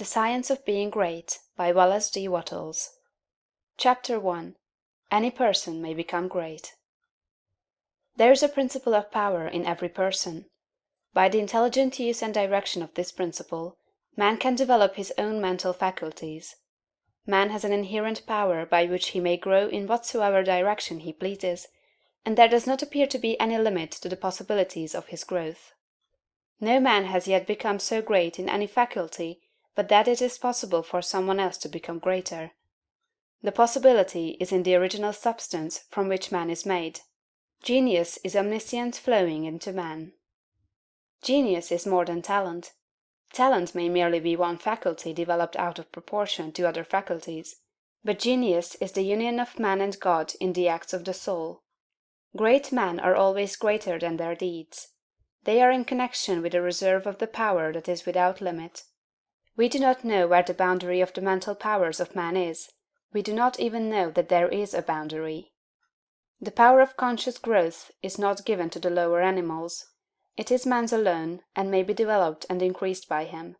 The Science of Being Great by Wallace D. Wattles. Chapter 1. Any Person May Become Great. There is a principle of power in every person. By the intelligent use and direction of this principle, man can develop his own mental faculties. Man has an inherent power by which he may grow in whatsoever direction he pleases, and there does not appear to be any limit to the possibilities of his growth. No man has yet become so great in any faculty but that it is possible for someone else to become greater. The possibility is in the original substance from which man is made. Genius is omniscience flowing into man. Genius is more than talent. Talent may merely be one faculty developed out of proportion to other faculties, but genius is the union of man and God in the acts of the soul. Great men are always greater than their deeds. They are in connection with a reserve of the power that is without limit. We do not know where the boundary of the mental powers of man is. We do not even know that there is a boundary. The power of conscious growth is not given to the lower animals. It is man's alone, and may be developed and increased by him.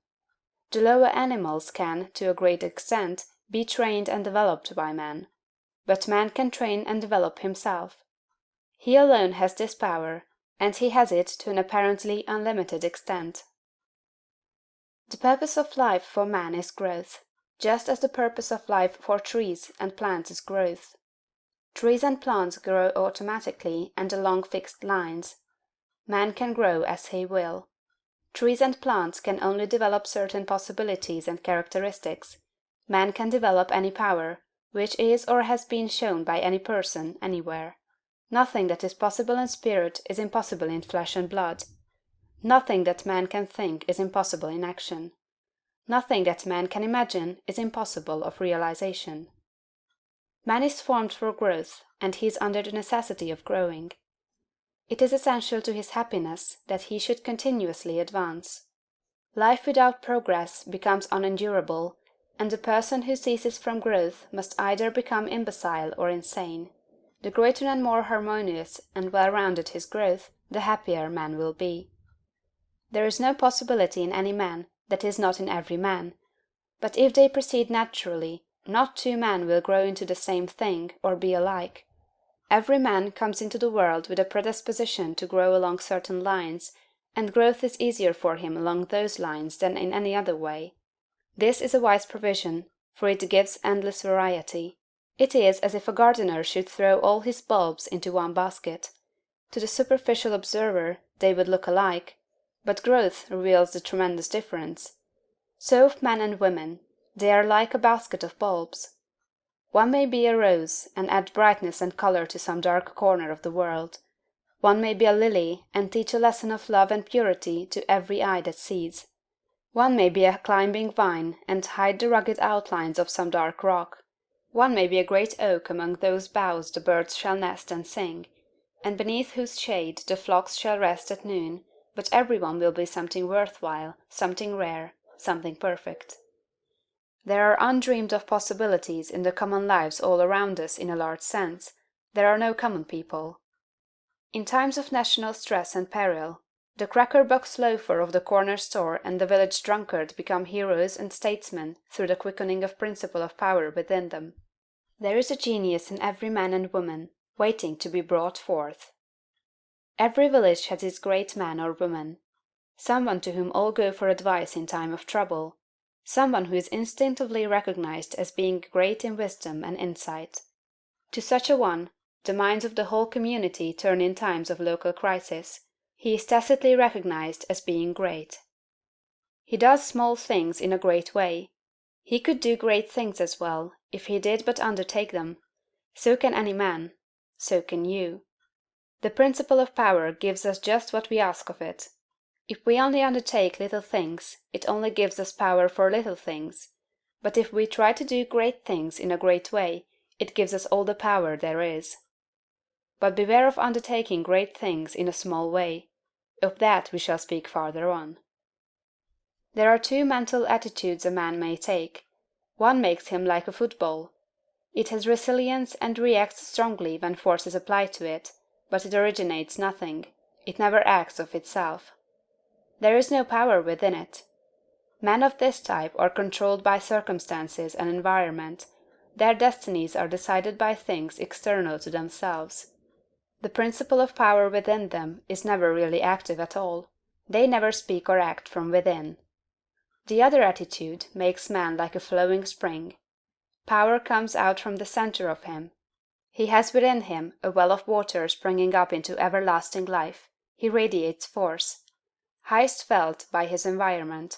The lower animals can, to a great extent, be trained and developed by man. But man can train and develop himself. He alone has this power, and he has it to an apparently unlimited extent. The purpose of life for man is growth, just as the purpose of life for trees and plants is growth. Trees and plants grow automatically and along fixed lines. Man can grow as he will. Trees and plants can only develop certain possibilities and characteristics. Man can develop any power, which is or has been shown by any person, anywhere. Nothing that is possible in spirit is impossible in flesh and blood. Nothing that man can think is impossible in action. Nothing that man can imagine is impossible of realization. Man is formed for growth, and he is under the necessity of growing. It is essential to his happiness that he should continuously advance. Life without progress becomes unendurable, and the person who ceases from growth must either become imbecile or insane. The greater and more harmonious and well-rounded his growth, the happier man will be. There is no possibility in any man that is not in every man. But if they proceed naturally, not two men will grow into the same thing or be alike. Every man comes into the world with a predisposition to grow along certain lines, and growth is easier for him along those lines than in any other way. This is a wise provision, for it gives endless variety. It is as if a gardener should throw all his bulbs into one basket. To the superficial observer they would look alike, but growth reveals the tremendous difference. So of men and women, they are like a basket of bulbs. One may be a rose, and add brightness and color to some dark corner of the world. One may be a lily, and teach a lesson of love and purity to every eye that sees. One may be a climbing vine, and hide the rugged outlines of some dark rock. One may be a great oak among whose boughs the birds shall nest and sing, and beneath whose shade the flocks shall rest at noon, but every one will be something worthwhile, something rare, something perfect. There are undreamed of possibilities in the common lives all around us in a large sense. There are no common people. In times of national stress and peril, the cracker-box loafer of the corner store and the village drunkard become heroes and statesmen through the quickening of principle of power within them. There is a genius in every man and woman, waiting to be brought forth. Every village has its great man or woman, someone to whom all go for advice in time of trouble, someone who is instinctively recognized as being great in wisdom and insight. To such a one, the minds of the whole community turn in times of local crisis. He is tacitly recognized as being great. He does small things in a great way. He could do great things as well, if he did but undertake them. So can any man. So can you. The principle of power gives us just what we ask of it. If we only undertake little things, it only gives us power for little things. But if we try to do great things in a great way, it gives us all the power there is. But beware of undertaking great things in a small way. Of that we shall speak farther on. There are two mental attitudes a man may take. One makes him like a football. It has resilience and reacts strongly when force is applied to it, but it originates nothing. It never acts of itself. There is no power within it. Men of this type are controlled by circumstances and environment. Their destinies are decided by things external to themselves. The principle of power within them is never really active at all. They never speak or act from within. The other attitude makes man like a flowing spring. Power comes out from the center of him. He has within him a well of water springing up into everlasting life. He radiates force. Highest felt by his environment.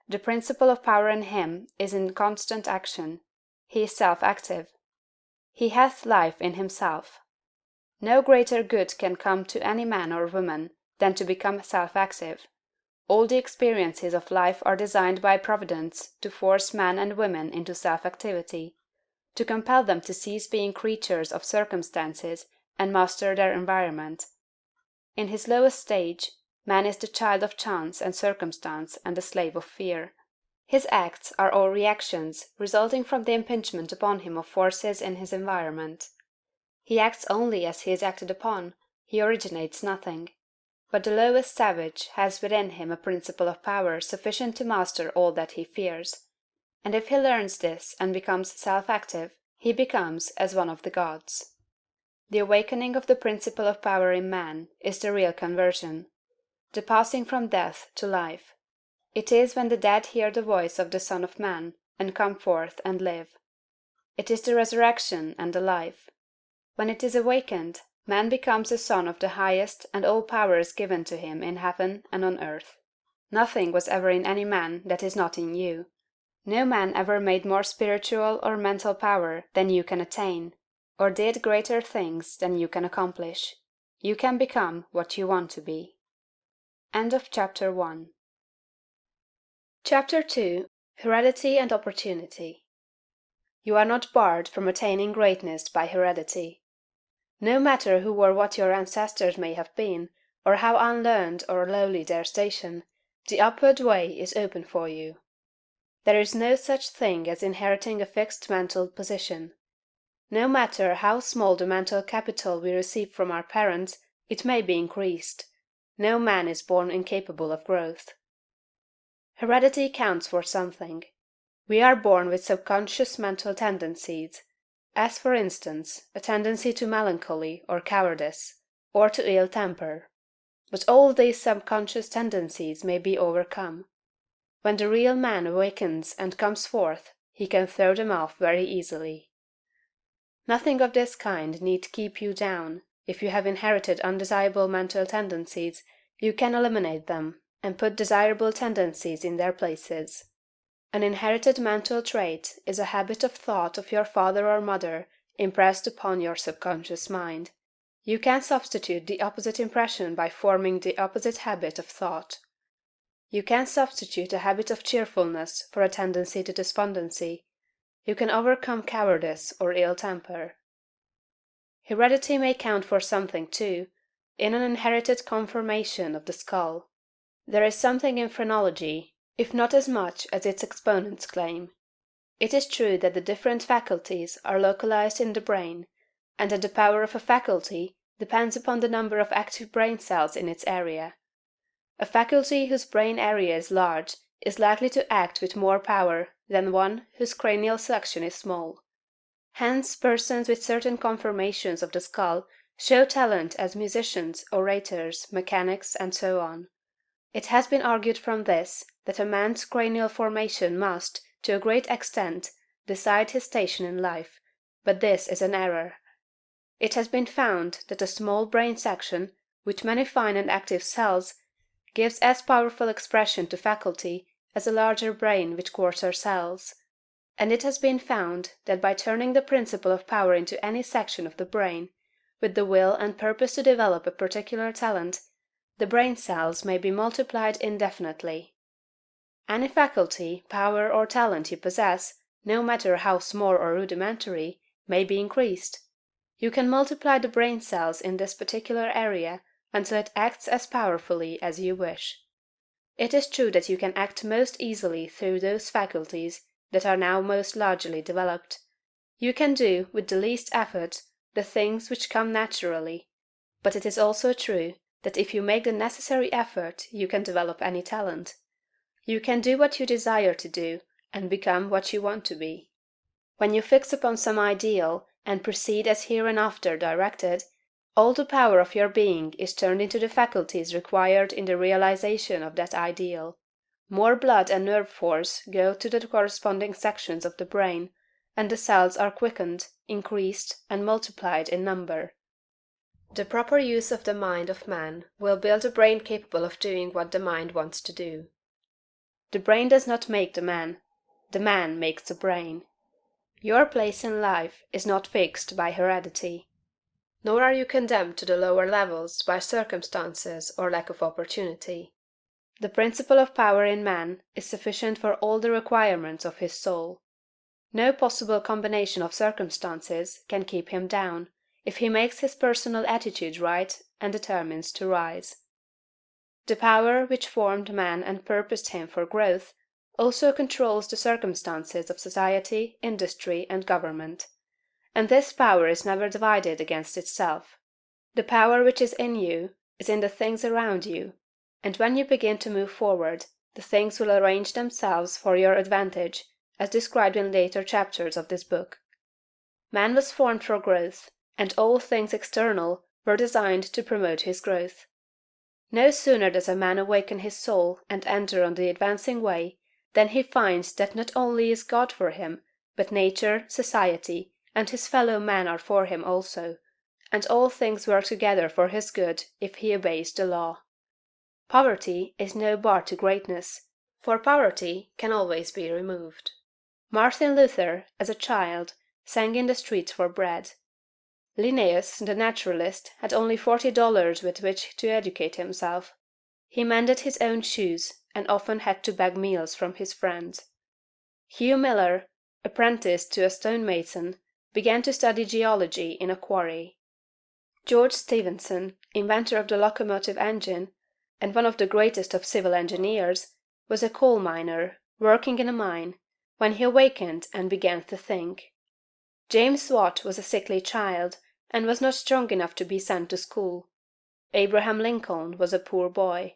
The principle of power in him is in constant action. He is self-active. He hath life in himself. No greater good can come to any man or woman than to become self-active. All the experiences of life are designed by Providence to force men and women into self-activity, to compel them to cease being creatures of circumstances and master their environment. In his lowest stage, man is the child of chance and circumstance and the slave of fear. His acts are all reactions resulting from the impingement upon him of forces in his environment. He acts only as he is acted upon, he originates nothing. But the lowest savage has within him a principle of power sufficient to master all that he fears. And if he learns this and becomes self-active, he becomes as one of the gods. The awakening of the principle of power in man is the real conversion, the passing from death to life. It is when the dead hear the voice of the Son of Man, and come forth and live. It is the resurrection and the life. When it is awakened, man becomes a son of the highest, and all power is given to him in heaven and on earth. Nothing was ever in any man that is not in you. No man ever made more spiritual or mental power than you can attain, or did greater things than you can accomplish. You can become what you want to be. End of Chapter 1. Chapter 2. Heredity and Opportunity. You are not barred from attaining greatness by heredity. No matter who or what your ancestors may have been, or how unlearned or lowly their station, the upward way is open for you. There is no such thing as inheriting a fixed mental position. No matter how small the mental capital we receive from our parents, it may be increased. No man is born incapable of growth. Heredity counts for something. We are born with subconscious mental tendencies, as for instance, a tendency to melancholy or cowardice, or to ill temper. But all these subconscious tendencies may be overcome. When the real man awakens and comes forth, he can throw them off very easily. Nothing of this kind need keep you down. If you have inherited undesirable mental tendencies, you can eliminate them, and put desirable tendencies in their places. An inherited mental trait is a habit of thought of your father or mother impressed upon your subconscious mind. You can substitute the opposite impression by forming the opposite habit of thought. You can substitute a habit of cheerfulness for a tendency to despondency. You can overcome cowardice or ill temper. Heredity may count for something, too, in an inherited conformation of the skull. There is something in phrenology, if not as much as its exponents claim. It is true that the different faculties are localized in the brain, and that the power of a faculty depends upon the number of active brain cells in its area. A faculty whose brain area is large is likely to act with more power than one whose cranial section is small. Hence persons with certain conformations of the skull show talent as musicians, orators, mechanics, and so on. It has been argued from this that a man's cranial formation must, to a great extent, decide his station in life, but this is an error. It has been found that a small brain section, with many fine and active cells, gives as powerful expression to faculty as a larger brain with coarser cells. And it has been found that by turning the principle of power into any section of the brain, with the will and purpose to develop a particular talent, the brain cells may be multiplied indefinitely. Any faculty, power, or talent you possess, no matter how small or rudimentary, may be increased. You can multiply the brain cells in this particular area until it acts as powerfully as you wish. It is true that you can act most easily through those faculties that are now most largely developed. You can do, with the least effort, the things which come naturally, but it is also true that if you make the necessary effort you can develop any talent. You can do what you desire to do, and become what you want to be. When you fix upon some ideal, and proceed as hereinafter directed, all the power of your being is turned into the faculties required in the realization of that ideal. More blood and nerve force go to the corresponding sections of the brain, and the cells are quickened, increased, and multiplied in number. The proper use of the mind of man will build a brain capable of doing what the mind wants to do. The brain does not make the man makes the brain. Your place in life is not fixed by heredity. Nor are you condemned to the lower levels by circumstances or lack of opportunity. The principle of power in man is sufficient for all the requirements of his soul. No possible combination of circumstances can keep him down, if he makes his personal attitude right and determines to rise. The power which formed man and purposed him for growth also controls the circumstances of society, industry, and government. And this power is never divided against itself. The power which is in you is in the things around you, and when you begin to move forward, the things will arrange themselves for your advantage, as described in later chapters of this book. Man was formed for growth, and all things external were designed to promote his growth. No sooner does a man awaken his soul and enter on the advancing way, than he finds that not only is God for him, but nature, society, and his fellow men are for him also, and all things work together for his good if he obeys the law. Poverty is no bar to greatness, for poverty can always be removed. Martin Luther, as a child, sang in the streets for bread. Linnaeus, the naturalist, had only $40 with which to educate himself. He mended his own shoes, and often had to beg meals from his friends. Hugh Miller, apprenticed to a stonemason, began to study geology in a quarry. George Stephenson, inventor of the locomotive engine, and one of the greatest of civil engineers, was a coal miner, working in a mine, when he awakened and began to think. James Watt was a sickly child, and was not strong enough to be sent to school. Abraham Lincoln was a poor boy.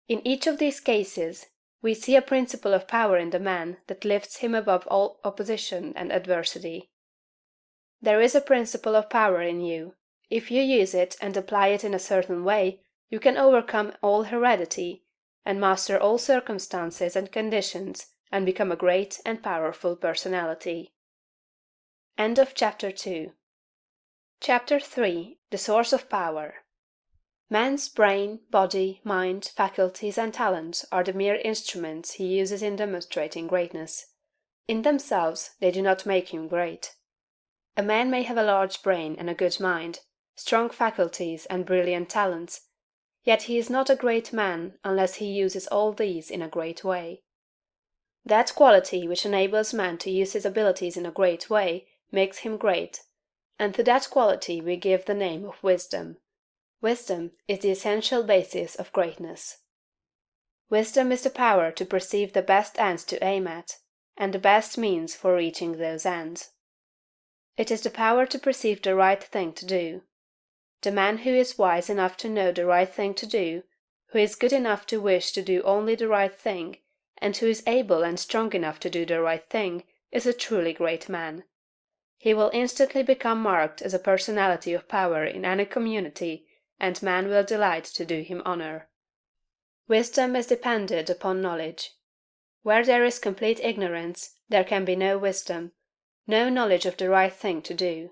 In each of these cases, we see a principle of power in the man that lifts him above all opposition and adversity. There is a principle of power in you. If you use it and apply it in a certain way, you can overcome all heredity, and master all circumstances and conditions, and become a great and powerful personality. End of Chapter 2. Chapter 3. The Source of Power. Man's brain, body, mind, faculties, and talents are the mere instruments he uses in demonstrating greatness. In themselves, they do not make him great. A man may have a large brain and a good mind, strong faculties and brilliant talents, yet he is not a great man unless he uses all these in a great way. That quality which enables man to use his abilities in a great way makes him great, and to that quality we give the name of wisdom. Wisdom is the essential basis of greatness. Wisdom is the power to perceive the best ends to aim at, and the best means for reaching those ends. It is the power to perceive the right thing to do. The man who is wise enough to know the right thing to do, who is good enough to wish to do only the right thing, and who is able and strong enough to do the right thing, is a truly great man. He will instantly become marked as a personality of power in any community, and man will delight to do him honor. Wisdom is dependent upon knowledge. Where there is complete ignorance, there can be no wisdom, no knowledge of the right thing to do.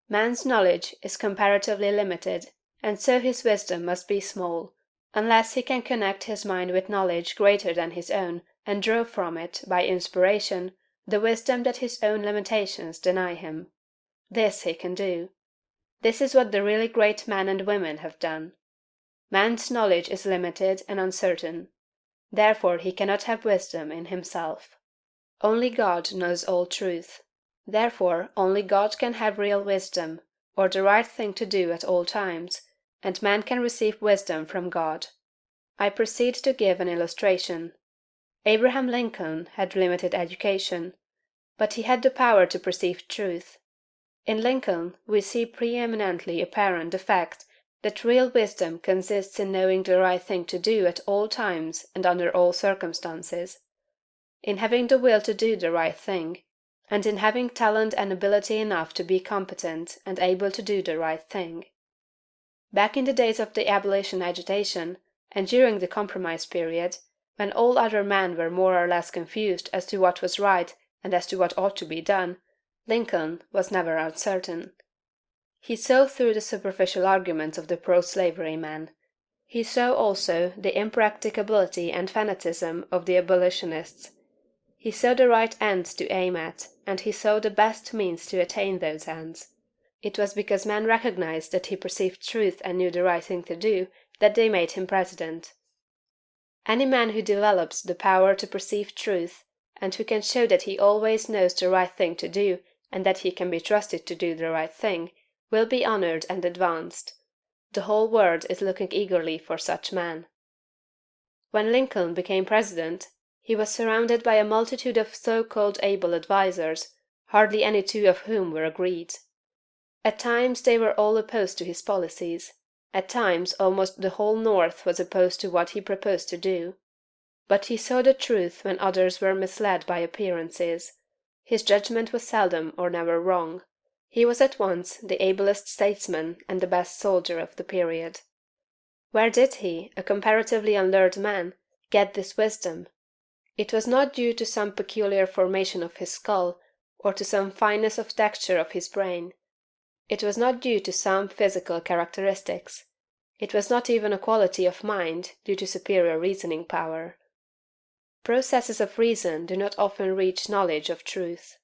Man's knowledge is comparatively limited, and so his wisdom must be small, unless he can connect his mind with knowledge greater than his own, and draw from it, by inspiration, the wisdom that his own limitations deny him. This he can do. This is what the really great men and women have done. Man's knowledge is limited and uncertain. Therefore he cannot have wisdom in himself. Only God knows all truth. Therefore only God can have real wisdom, or the right thing to do at all times, and man can receive wisdom from God. I proceed to give an illustration. Abraham Lincoln had limited education, but he had the power to perceive truth. In Lincoln we see preeminently apparent the fact that real wisdom consists in knowing the right thing to do at all times and under all circumstances, in having the will to do the right thing, and in having talent and ability enough to be competent and able to do the right thing. Back in the days of the abolition agitation, and during the compromise period, when all other men were more or less confused as to what was right and as to what ought to be done, Lincoln was never uncertain. He saw through the superficial arguments of the pro-slavery men. He saw also the impracticability and fanaticism of the abolitionists. He saw the right ends to aim at, and he saw the best means to attain those ends. It was because men recognized that he perceived truth and knew the right thing to do that they made him president. Any man who develops the power to perceive truth, and who can show that he always knows the right thing to do and that he can be trusted to do the right thing, will be honored and advanced. The whole world is looking eagerly for such men. When Lincoln became president, he was surrounded by a multitude of so-called able advisers, hardly any two of whom were agreed. At times they were all opposed to his policies. At times almost the whole North was opposed to what he proposed to do. But he saw the truth when others were misled by appearances. His judgment was seldom or never wrong. He was at once the ablest statesman and the best soldier of the period. Where did he, a comparatively unlearned man, get this wisdom? It was not due to some peculiar formation of his skull, or to some fineness of texture of his brain. It was not due to some physical characteristics. It was not even a quality of mind due to superior reasoning power. Processes of reason do not often reach knowledge of truth.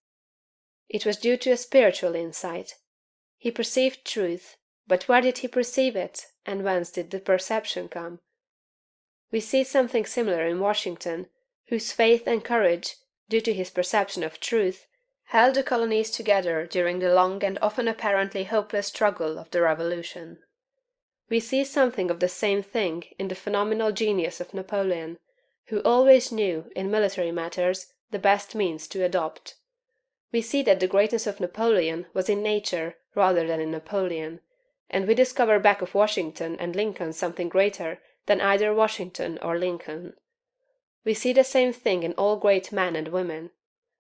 It was due to a spiritual insight. He perceived truth, but where did he perceive it, and whence did the perception come? We see something similar in Washington, whose faith and courage, due to his perception of truth, held the colonies together during the long and often apparently hopeless struggle of the Revolution. We see something of the same thing in the phenomenal genius of Napoleon, who always knew, in military matters, the best means to adopt. We see that the greatness of Napoleon was in nature rather than in Napoleon, and we discover back of Washington and Lincoln something greater than either Washington or Lincoln. We see the same thing in all great men and women.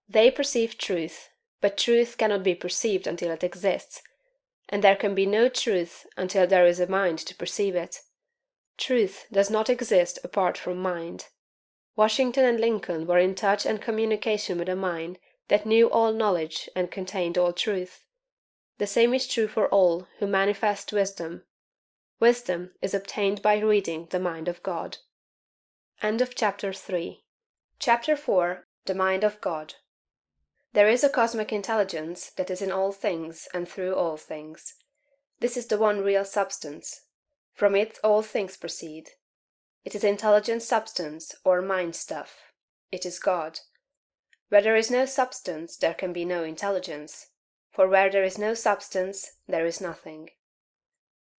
They perceive truth, but truth cannot be perceived until it exists, and there can be no truth until there is a mind to perceive it. Truth does not exist apart from mind. Washington and Lincoln were in touch and communication with a mind that knew all knowledge and contained all truth. The same is true for all who manifest wisdom. Wisdom is obtained by reading the mind of God. End of Chapter 3. Chapter 4. The Mind of God. There is a cosmic intelligence that is in all things and through all things. This is the one real substance. From it all things proceed. It is intelligent substance or mind stuff. It is God. Where there is no substance there can be no intelligence, for where there is no substance there is nothing.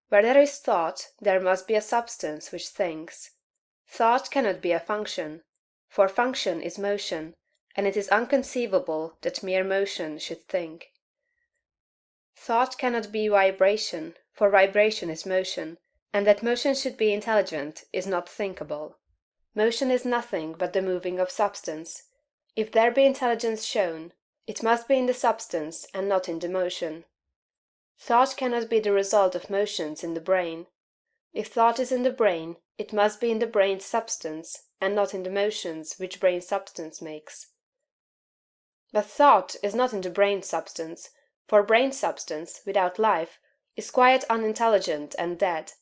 Where there is thought there must be a substance which thinks. Thought cannot be a function, for function is motion, and it is inconceivable that mere motion should think. Thought cannot be vibration, for vibration is motion, and that motion should be intelligent is not thinkable. Motion is nothing but the moving of substance. If there be intelligence shown, it must be in the substance and not in the motion. Thought cannot be the result of motions in the brain. If thought is in the brain, it must be in the brain's substance, and not in the motions which brain substance makes. But thought is not in the brain substance, for brain substance, without life, is quite unintelligent and dead.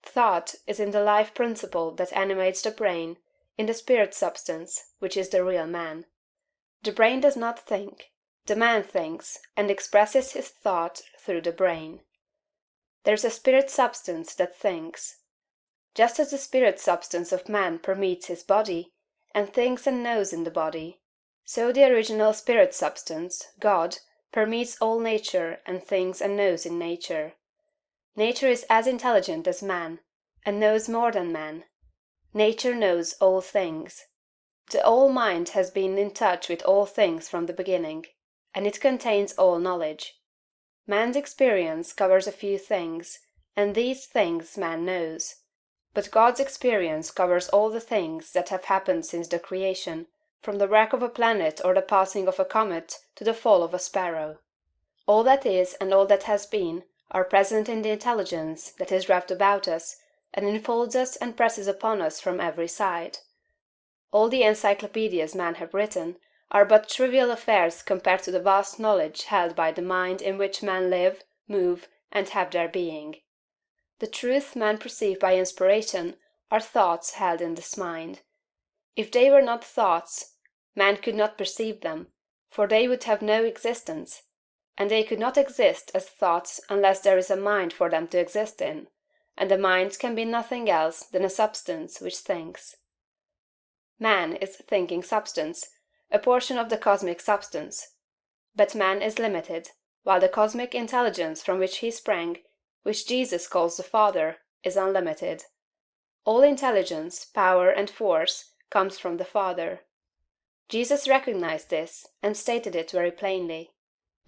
Thought is in the life principle that animates the brain, in the spirit substance, which is the real man. The brain does not think. The man thinks, and expresses his thought through the brain. There is a spirit substance that thinks. Just as the spirit substance of man permeates his body, and thinks and knows in the body, so the original spirit substance, God, permeates all nature and thinks and knows in nature. Nature is as intelligent as man, and knows more than man. Nature knows all things. The All Mind has been in touch with all things from the beginning, and it contains all knowledge. Man's experience covers a few things, and these things man knows. But God's experience covers all the things that have happened since the creation, from the wreck of a planet or the passing of a comet to the fall of a sparrow. All that is and all that has been are present in the intelligence that is wrapped about us and enfolds us and presses upon us from every side. All the encyclopedias men have written are but trivial affairs compared to the vast knowledge held by the mind in which men live, move, and have their being. The truth men perceive by inspiration are thoughts held in this mind. If they were not thoughts, man could not perceive them, for they would have no existence, and they could not exist as thoughts unless there is a mind for them to exist in, and the mind can be nothing else than a substance which thinks. Man is thinking substance, a portion of the cosmic substance. But man is limited, while the cosmic intelligence from which he sprang, which Jesus calls the Father, is unlimited. All intelligence, power, and force comes from the Father. Jesus recognized this, and stated it very plainly.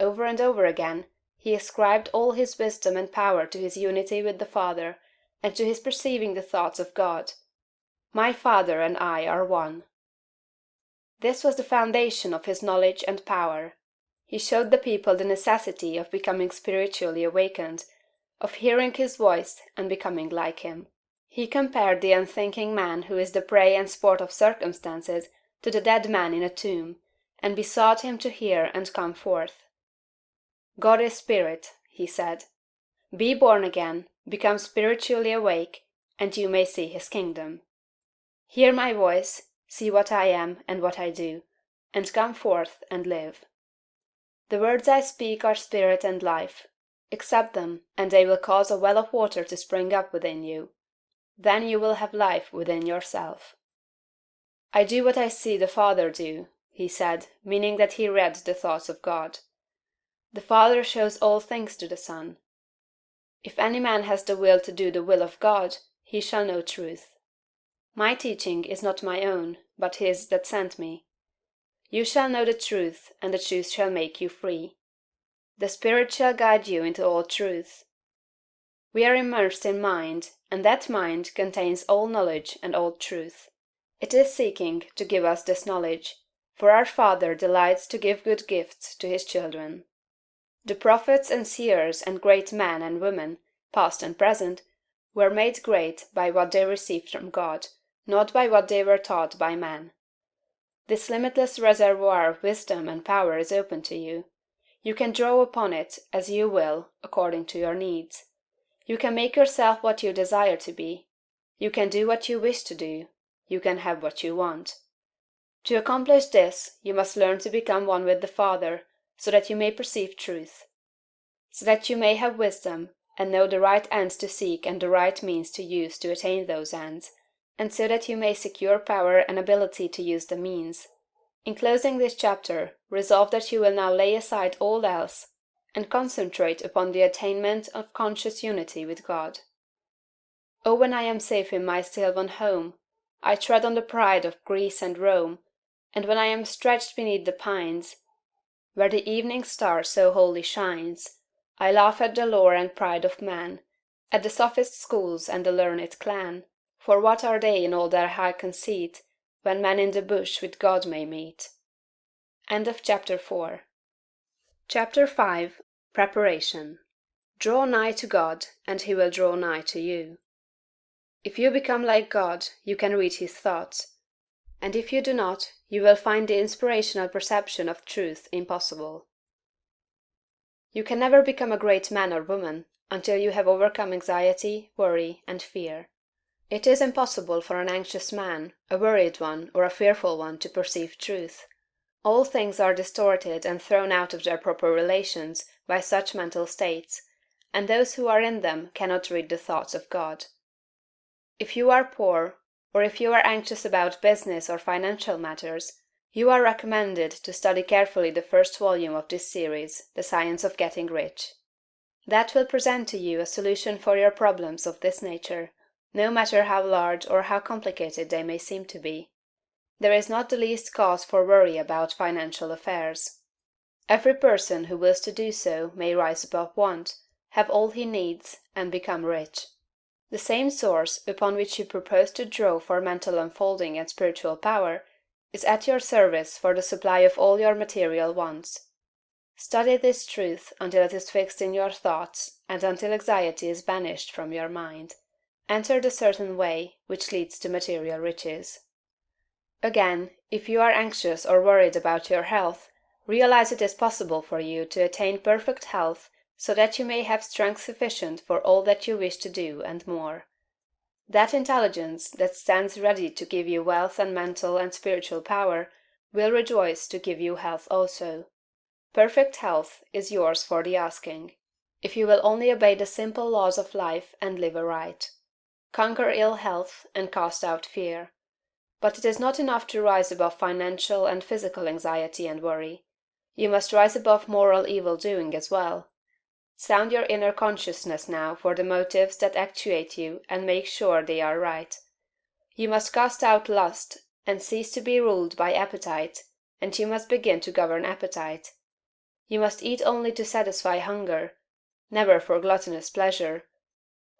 Over and over again, he ascribed all his wisdom and power to his unity with the Father, and to his perceiving the thoughts of God. My Father and I are one. This was the foundation of his knowledge and power. He showed the people the necessity of becoming spiritually awakened, of hearing his voice and becoming like him. He compared the unthinking man who is the prey and sport of circumstances to the dead man in a tomb, and besought him to hear and come forth. God is spirit, he said. Be born again, become spiritually awake, and you may see his kingdom. Hear my voice, see what I am and what I do, and come forth and live. The words I speak are spirit and life. Accept them, and they will cause a well of water to spring up within you. Then you will have life within yourself. I do what I see the Father do, he said, meaning that he read the thoughts of God. The Father shows all things to the Son. If any man has the will to do the will of God, he shall know truth. My teaching is not my own, but his that sent me. You shall know the truth, and the truth shall make you free. The Spirit shall guide you into all truth. We are immersed in mind, and that mind contains all knowledge and all truth. It is seeking to give us this knowledge, for our Father delights to give good gifts to his children. The prophets and seers and great men and women, past and present, were made great by what they received from God, not by what they were taught by men. This limitless reservoir of wisdom and power is open to you. You can draw upon it as you will, according to your needs. You can make yourself what you desire to be. You can do what you wish to do. You can have what you want. To accomplish this, you must learn to become one with the Father, so that you may perceive truth. So that you may have wisdom, and know the right ends to seek and the right means to use to attain those ends, and so that you may secure power and ability to use the means. In closing this chapter, resolve that you will now lay aside all else, and concentrate upon the attainment of conscious unity with God. Oh, when I am safe in my sylvan home, I tread on the pride of Greece and Rome, and when I am stretched beneath the pines, where the evening star so wholly shines, I laugh at the lore and pride of man, at the sophist schools and the learned clan, for what are they in all their high conceit, when man in the bush with God may meet? End of Chapter 4. Chapter 5. Preparation. Draw nigh to God, and he will draw nigh to you. If you become like God, you can read his thoughts, and if you do not, you will find the inspirational perception of truth impossible. You can never become a great man or woman until you have overcome anxiety, worry, and fear. It is impossible for an anxious man, a worried one, or a fearful one to perceive truth. All things are distorted and thrown out of their proper relations by such mental states, and those who are in them cannot read the thoughts of God. If you are poor, or if you are anxious about business or financial matters, you are recommended to study carefully the first volume of this series, The Science of Getting Rich. That will present to you a solution for your problems of this nature, no matter how large or how complicated they may seem to be. There is not the least cause for worry about financial affairs. Every person who wills to do so may rise above want, have all he needs, and become rich. The same source upon which you propose to draw for mental unfolding and spiritual power is at your service for the supply of all your material wants. Study this truth until it is fixed in your thoughts and until anxiety is banished from your mind. Enter the certain way which leads to material riches. Again, if you are anxious or worried about your health, realize it is possible for you to attain perfect health so that you may have strength sufficient for all that you wish to do and more. That intelligence that stands ready to give you wealth and mental and spiritual power will rejoice to give you health also. Perfect health is yours for the asking, if you will only obey the simple laws of life and live aright. Conquer ill health and cast out fear. But it is not enough to rise above financial and physical anxiety and worry. You must rise above moral evil doing as well. Sound your inner consciousness now for the motives that actuate you and make sure they are right. You must cast out lust and cease to be ruled by appetite, and you must begin to govern appetite. You must eat only to satisfy hunger, never for gluttonous pleasure,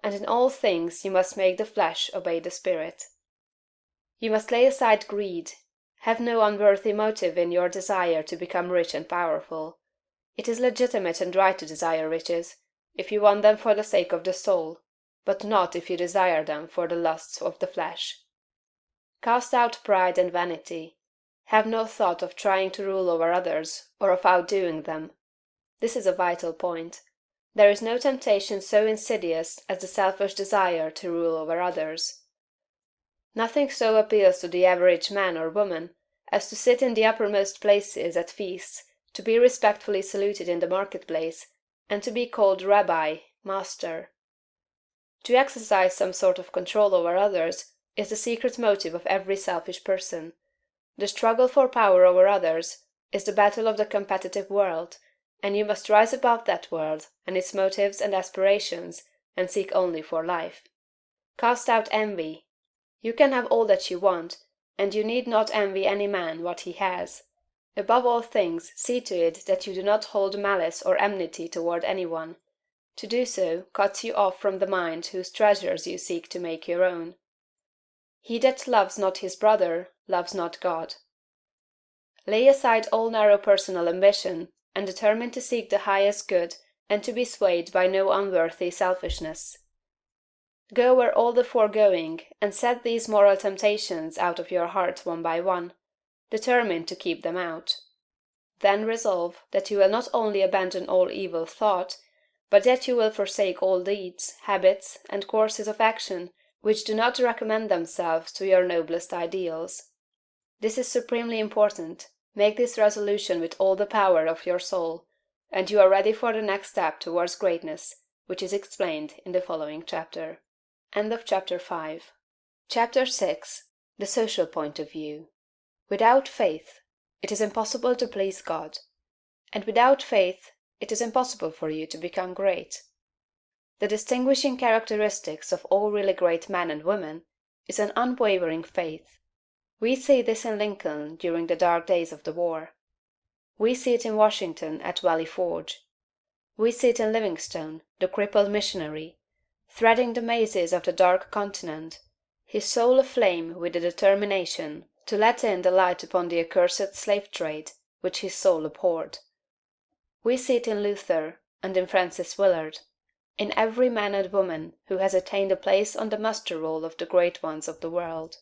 and in all things you must make the flesh obey the spirit. You must lay aside greed. Have no unworthy motive in your desire to become rich and powerful. It is legitimate and right to desire riches, if you want them for the sake of the soul, but not if you desire them for the lusts of the flesh. Cast out pride and vanity. Have no thought of trying to rule over others, or of outdoing them. This is a vital point. There is no temptation so insidious as the selfish desire to rule over others. Nothing so appeals to the average man or woman as to sit in the uppermost places at feasts, to be respectfully saluted in the marketplace, and to be called Rabbi, Master. To exercise some sort of control over others is the secret motive of every selfish person. The struggle for power over others is the battle of the competitive world, and you must rise above that world and its motives and aspirations, and seek only for life. Cast out envy. You can have all that you want, and you need not envy any man what he has. Above all things, see to it that you do not hold malice or enmity toward any one. To do so cuts you off from the mind whose treasures you seek to make your own. He that loves not his brother loves not God. Lay aside all narrow personal ambition, and determine to seek the highest good and to be swayed by no unworthy selfishness. Go over all the foregoing, and set these moral temptations out of your heart one by one, determined to keep them out. Then resolve that you will not only abandon all evil thought, but that you will forsake all deeds, habits, and courses of action which do not recommend themselves to your noblest ideals. This is supremely important. Make this resolution with all the power of your soul, and you are ready for the next step towards greatness, which is explained in the following chapter. End of chapter 5. Chapter 6. The social point of view. Without faith, it is impossible to please God. And without faith, it is impossible for you to become great. The distinguishing characteristics of all really great men and women is an unwavering faith. We see this in Lincoln during the dark days of the war. We see it in Washington at Valley Forge. We see it in Livingstone, the crippled missionary, threading the mazes of the dark continent, his soul aflame with the determination to let in the light upon the accursed slave trade which his soul abhorred. We see it in Luther and in Francis Willard, in every man and woman who has attained a place on the muster roll of the great ones of the world.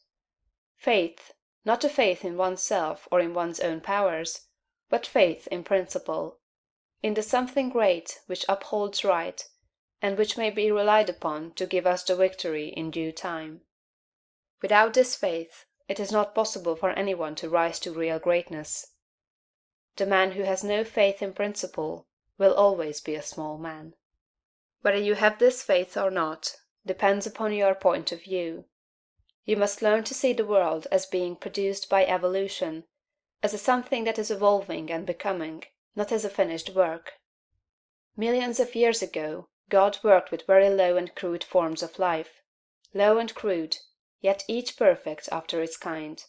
Faith, not a faith in oneself or in one's own powers, but faith in principle, in the something great which upholds right, and which may be relied upon to give us the victory in due time. Without this faith, it is not possible for anyone to rise to real greatness. The man who has no faith in principle will always be a small man. Whether you have this faith or not depends upon your point of view. You must learn to see the world as being produced by evolution, as a something that is evolving and becoming, not as a finished work. Millions of years ago, God worked with very low and crude forms of life, low and crude, yet each perfect after its kind.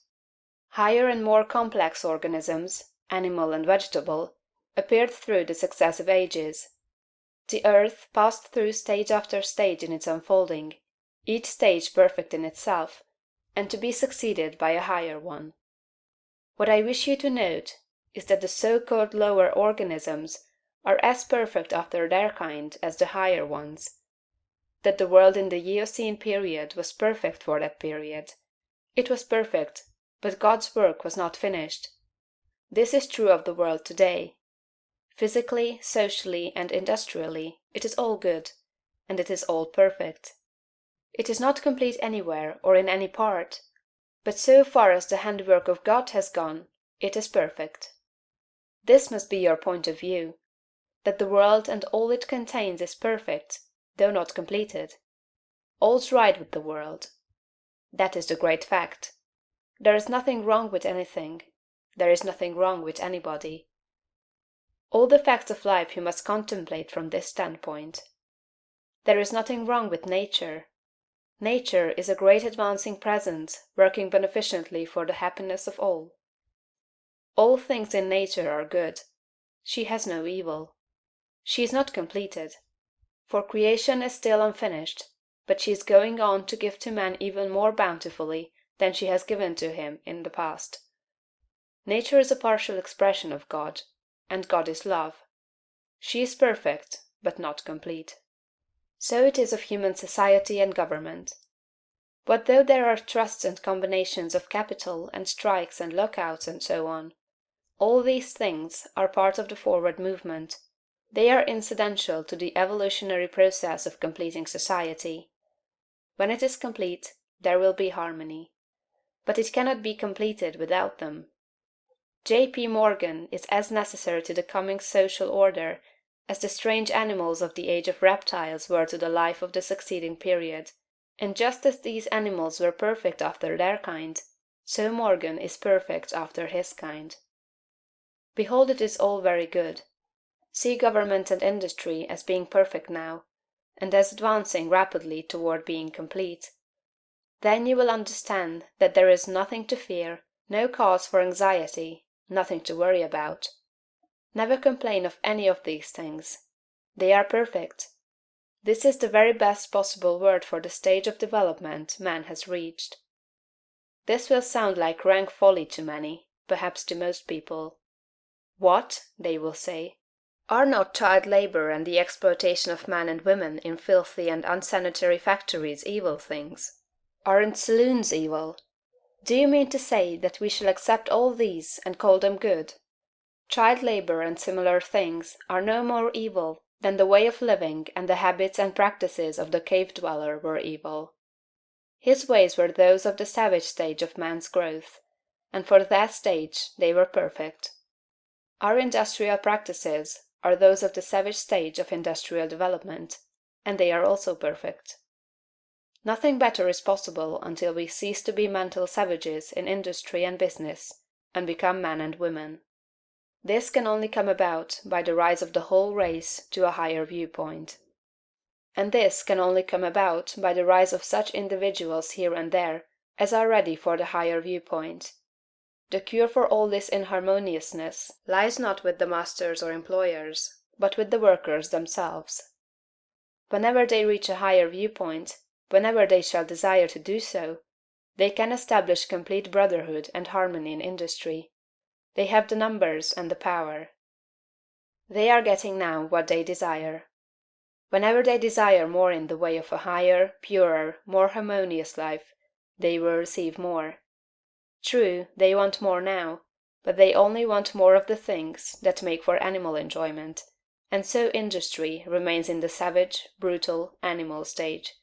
Higher and more complex organisms, animal and vegetable, appeared through the successive ages. The earth passed through stage after stage in its unfolding, each stage perfect in itself, and to be succeeded by a higher one. What I wish you to note is that the so-called lower organisms are as perfect after their kind as the higher ones; that the world in the Eocene period was perfect for that period. It was perfect, but God's work was not finished. This is true of the world today. Physically, socially, and industrially, it is all good, and it is all perfect. It is not complete anywhere or in any part, but so far as the handiwork of God has gone, it is perfect. This must be your point of view, that the world and all it contains is perfect, though not completed. All's right with the world. That is the great fact. There is nothing wrong with anything. There is nothing wrong with anybody. All the facts of life you must contemplate from this standpoint. There is nothing wrong with nature. Nature is a great advancing presence working beneficently for the happiness of all. All things in nature are good. She has no evil. She is not completed, for creation is still unfinished, but she is going on to give to man even more bountifully than she has given to him in the past. Nature is a partial expression of God, and God is love. She is perfect, but not complete. So it is of human society and government. What though there are trusts and combinations of capital and strikes and lockouts and so on? All these things are part of the forward movement. They are incidental to the evolutionary process of completing society. When it is complete, there will be harmony. But it cannot be completed without them. J.P. Morgan is as necessary to the coming social order as the strange animals of the age of reptiles were to the life of the succeeding period. And just as these animals were perfect after their kind, so Morgan is perfect after his kind. Behold, it is all very good. See government and industry as being perfect now, and as advancing rapidly toward being complete. Then you will understand that there is nothing to fear, no cause for anxiety, nothing to worry about. Never complain of any of these things. They are perfect. This is the very best possible word for the stage of development man has reached. This will sound like rank folly to many, perhaps to most people. What, they will say, are not child labor and the exploitation of men and women in filthy and unsanitary factories evil things? Aren't saloons evil? Do you mean to say that we shall accept all these and call them good? Child labor and similar things are no more evil than the way of living and the habits and practices of the cave dweller were evil. His ways were those of the savage stage of man's growth, and for that stage they were perfect. Our industrial practices are those of the savage stage of industrial development, and they are also perfect. Nothing better is possible until we cease to be mental savages in industry and business, and become men and women. This can only come about by the rise of the whole race to a higher viewpoint. And this can only come about by the rise of such individuals here and there as are ready for the higher viewpoint. The cure for all this inharmoniousness lies not with the masters or employers, but with the workers themselves. Whenever they reach a higher viewpoint, whenever they shall desire to do so, they can establish complete brotherhood and harmony in industry. They have the numbers and the power. They are getting now what they desire. Whenever they desire more in the way of a higher, purer, more harmonious life, they will receive more. True, they want more now, but they only want more of the things that make for animal enjoyment, and so industry remains in the savage, brutal, animal stage.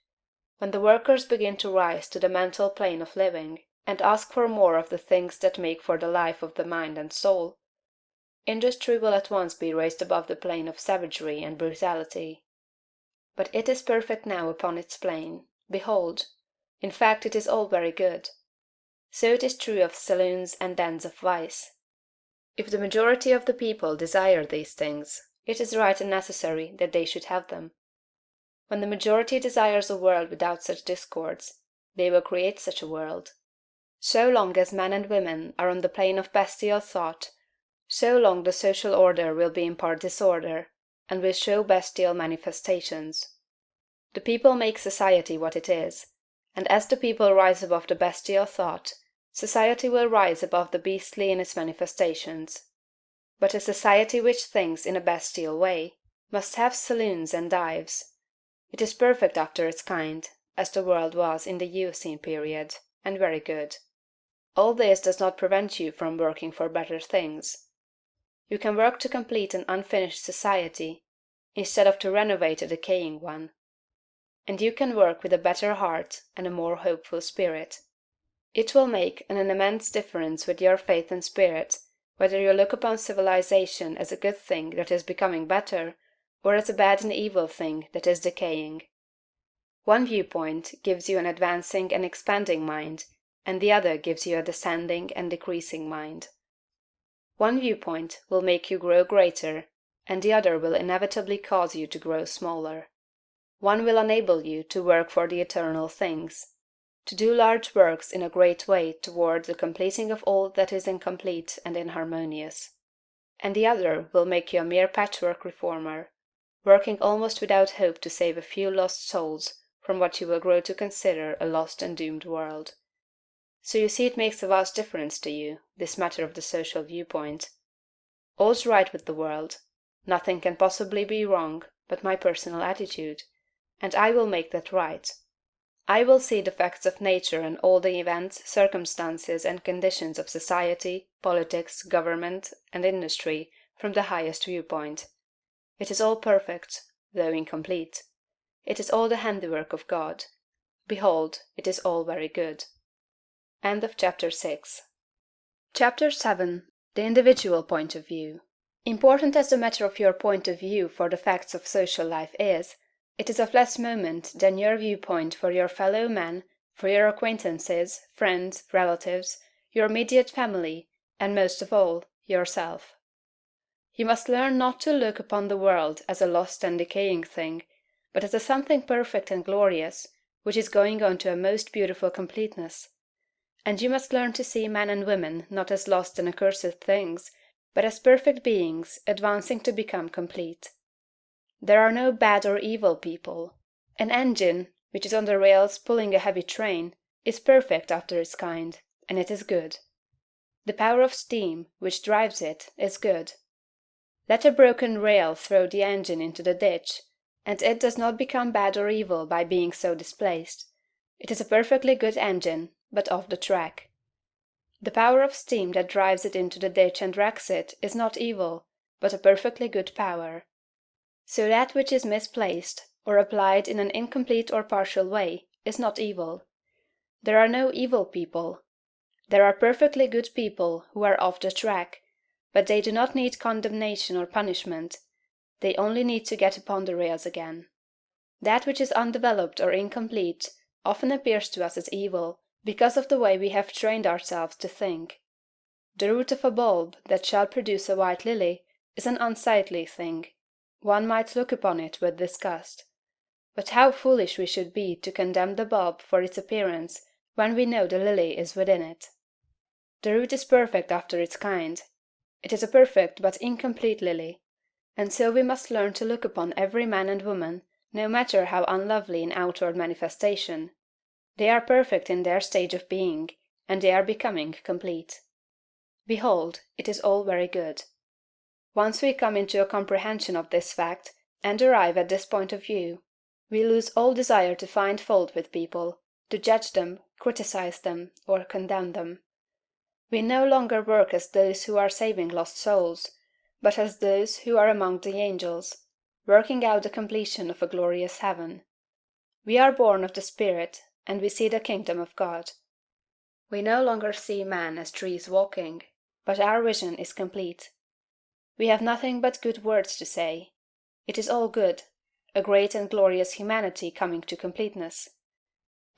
When the workers begin to rise to the mental plane of living, and ask for more of the things that make for the life of the mind and soul, industry will at once be raised above the plane of savagery and brutality. But it is perfect now upon its plane. Behold! In fact, it is all very good. So it is true of saloons and dens of vice. If the majority of the people desire these things, it is right and necessary that they should have them. When the majority desires a world without such discords, they will create such a world. So long as men and women are on the plane of bestial thought, so long the social order will be in part disorder, and will show bestial manifestations. The people make society what it is, and as the people rise above the bestial thought, society will rise above the beastly in its manifestations. But a society which thinks in a bestial way must have saloons and dives. It is perfect after its kind, as the world was in the Eocene period, and very good. All this does not prevent you from working for better things. You can work to complete an unfinished society, instead of to renovate a decaying one. And you can work with a better heart and a more hopeful spirit. It will make an immense difference with your faith and spirit, whether you look upon civilization as a good thing that is becoming better, or as a bad and evil thing that is decaying. One viewpoint gives you an advancing and expanding mind, and the other gives you a descending and decreasing mind. One viewpoint will make you grow greater, and the other will inevitably cause you to grow smaller. One will enable you to work for the eternal things, to do large works in a great way toward the completing of all that is incomplete and inharmonious. And the other will make you a mere patchwork reformer, working almost without hope to save a few lost souls from what you will grow to consider a lost and doomed world. So you see it makes a vast difference to you, this matter of the social viewpoint. All's right with the world. Nothing can possibly be wrong but my personal attitude, and I will make that right. I will see the facts of nature and all the events, circumstances, and conditions of society, politics, government, and industry from the highest viewpoint. It is all perfect, though incomplete. It is all the handiwork of God. Behold, it is all very good. End of chapter 6. Chapter 7. The individual point of view. Important as the matter of your point of view for the facts of social life is, it is of less moment than your viewpoint for your fellow men, for your acquaintances, friends, relatives, your immediate family, and most of all, yourself. You must learn not to look upon the world as a lost and decaying thing, but as a something perfect and glorious, which is going on to a most beautiful completeness. And you must learn to see men and women not as lost and accursed things, but as perfect beings advancing to become complete. There are no bad or evil people. An engine, which is on the rails pulling a heavy train, is perfect after its kind, and it is good. The power of steam, which drives it, is good. Let a broken rail throw the engine into the ditch, and it does not become bad or evil by being so displaced. It is a perfectly good engine, but off the track. The power of steam that drives it into the ditch and wrecks it is not evil, but a perfectly good power. So that which is misplaced, or applied in an incomplete or partial way, is not evil. There are no evil people. There are perfectly good people who are off the track, but they do not need condemnation or punishment. They only need to get upon the rails again. That which is undeveloped or incomplete often appears to us as evil, because of the way we have trained ourselves to think. The root of a bulb that shall produce a white lily is an unsightly thing. One might look upon it with disgust. But how foolish we should be to condemn the bulb for its appearance when we know the lily is within it. The root is perfect after its kind. It is a perfect but incomplete lily. And so we must learn to look upon every man and woman, no matter how unlovely in outward manifestation. They are perfect in their stage of being, and they are becoming complete. Behold, it is all very good. Once we come into a comprehension of this fact, and arrive at this point of view, we lose all desire to find fault with people, to judge them, criticize them, or condemn them. We no longer work as those who are saving lost souls, but as those who are among the angels, working out the completion of a glorious heaven. We are born of the Spirit, and we see the kingdom of God. We no longer see men as trees walking, but our vision is complete. We have nothing but good words to say. It is all good, a great and glorious humanity coming to completeness.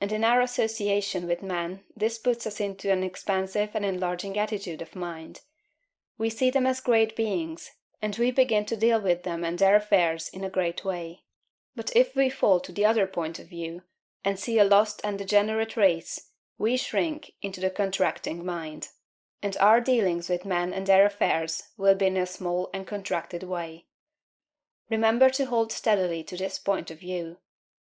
And in our association with men this puts us into an expansive and enlarging attitude of mind. We see them as great beings, and we begin to deal with them and their affairs in a great way. But if we fall to the other point of view, and see a lost and degenerate race, we shrink into the contracting mind, and our dealings with men and their affairs will be in a small and contracted way. Remember to hold steadily to this point of view.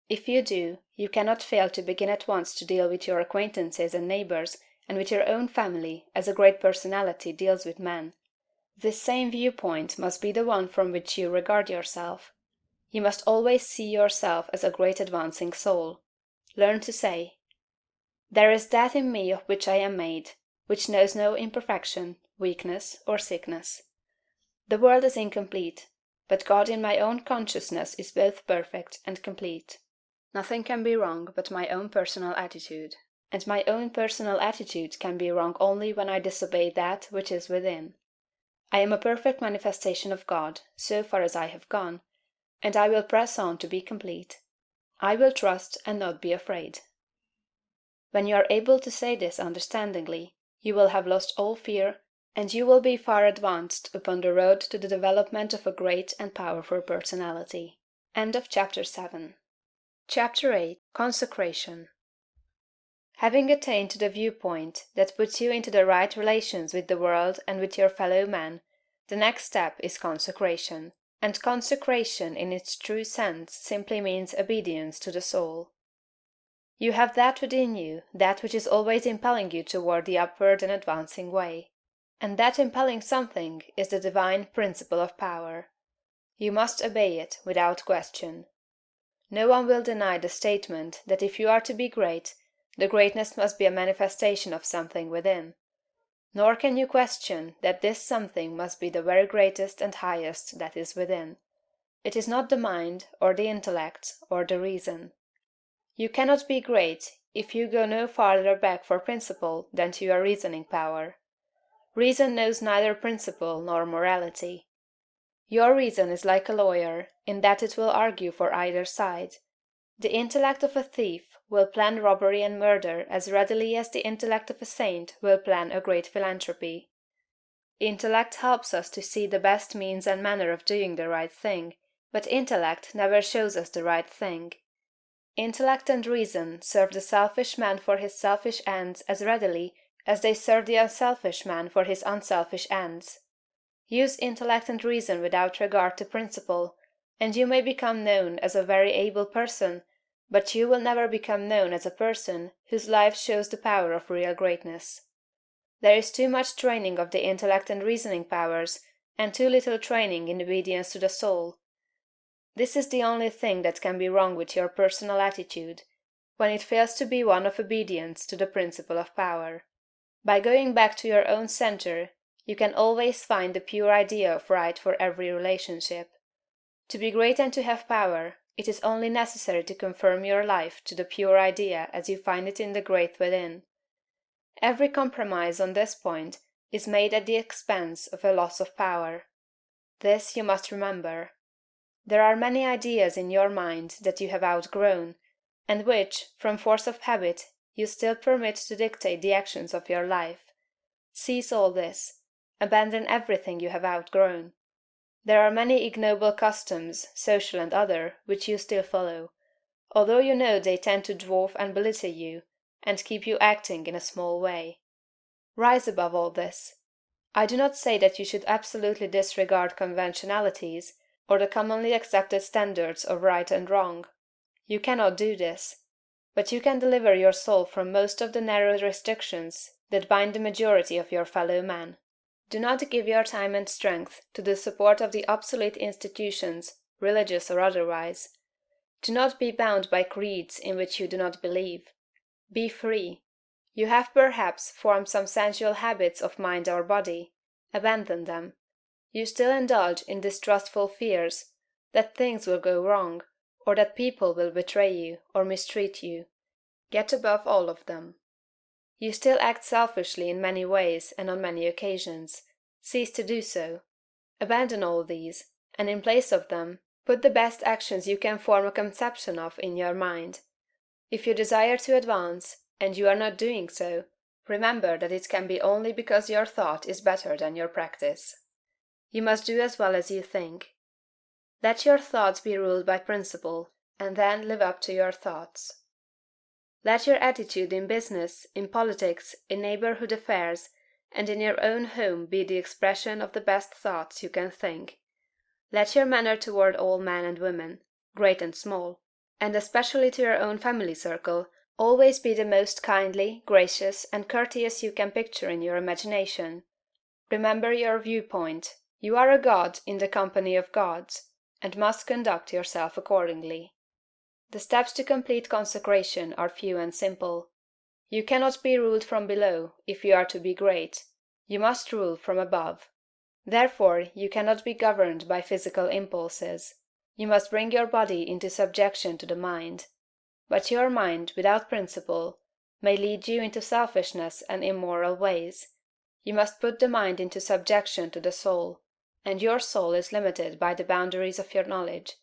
If you do, you cannot fail to begin at once to deal with your acquaintances and neighbors and with your own family as a great personality deals with men. This same viewpoint must be the one from which you regard yourself. You must always see yourself as a great advancing soul. Learn to say, "There is that in me of which I am made, which knows no imperfection, weakness, or sickness. The world is incomplete, but God in my own consciousness is both perfect and complete. Nothing can be wrong but my own personal attitude, and my own personal attitude can be wrong only when I disobey that which is within. I am a perfect manifestation of God, so far as I have gone, and I will press on to be complete. I will trust and not be afraid." When you are able to say this understandingly, you will have lost all fear, and you will be far advanced upon the road to the development of a great and powerful personality. End of Chapter 7. Chapter 8. Consecration. Having attained to the viewpoint that puts you into the right relations with the world and with your fellow men, the next step is consecration. And consecration in its true sense simply means obedience to the soul. You have that within you, that which is always impelling you toward the upward and advancing way. And that impelling something is the divine principle of power. You must obey it without question. No one will deny the statement that if you are to be great, the greatness must be a manifestation of something within. Nor can you question that this something must be the very greatest and highest that is within. It is not the mind, or the intellect, or the reason. You cannot be great if you go no farther back for principle than to your reasoning power. Reason knows neither principle nor morality. Your reason is like a lawyer, in that it will argue for either side. The intellect of a thief will plan robbery and murder as readily as the intellect of a saint will plan a great philanthropy. Intellect helps us to see the best means and manner of doing the right thing, but intellect never shows us the right thing. Intellect and reason serve the selfish man for his selfish ends as readily as they serve the unselfish man for his unselfish ends. Use intellect and reason without regard to principle, and you may become known as a very able person, but you will never become known as a person whose life shows the power of real greatness. There is too much training of the intellect and reasoning powers, and too little training in obedience to the soul. This is the only thing that can be wrong with your personal attitude, when it fails to be one of obedience to the principle of power. By going back to your own center, you can always find the pure idea of right for every relationship. To be great and to have power, it is only necessary to conform your life to the pure idea as you find it in the great within. Every compromise on this point is made at the expense of a loss of power. This you must remember. There are many ideas in your mind that you have outgrown, and which, from force of habit, you still permit to dictate the actions of your life. Cease all this. Abandon everything you have outgrown. There are many ignoble customs, social and other, which you still follow, although you know they tend to dwarf and belittle you, and keep you acting in a small way. Rise above all this. I do not say that you should absolutely disregard conventionalities, or the commonly accepted standards of right and wrong. You cannot do this. But you can deliver your soul from most of the narrow restrictions that bind the majority of your fellow men. Do not give your time and strength to the support of the obsolete institutions, religious or otherwise. Do not be bound by creeds in which you do not believe. Be free. You have perhaps formed some sensual habits of mind or body. Abandon them. You still indulge in distrustful fears that things will go wrong, or that people will betray you or mistreat you. Get above all of them. You still act selfishly in many ways and on many occasions. Cease to do so. Abandon all these, and in place of them, put the best actions you can form a conception of in your mind. If you desire to advance, and you are not doing so, remember that it can be only because your thought is better than your practice. You must do as well as you think. Let your thoughts be ruled by principle, and then live up to your thoughts. Let your attitude in business, in politics, in neighborhood affairs, and in your own home be the expression of the best thoughts you can think. Let your manner toward all men and women, great and small, and especially to your own family circle, always be the most kindly, gracious, and courteous you can picture in your imagination. Remember your viewpoint. You are a god in the company of gods, and must conduct yourself accordingly. The steps to complete consecration are few and simple. You cannot be ruled from below, if you are to be great. You must rule from above. Therefore you cannot be governed by physical impulses. You must bring your body into subjection to the mind. But your mind, without principle, may lead you into selfishness and immoral ways. You must put the mind into subjection to the soul, and your soul is limited by the boundaries of your knowledge.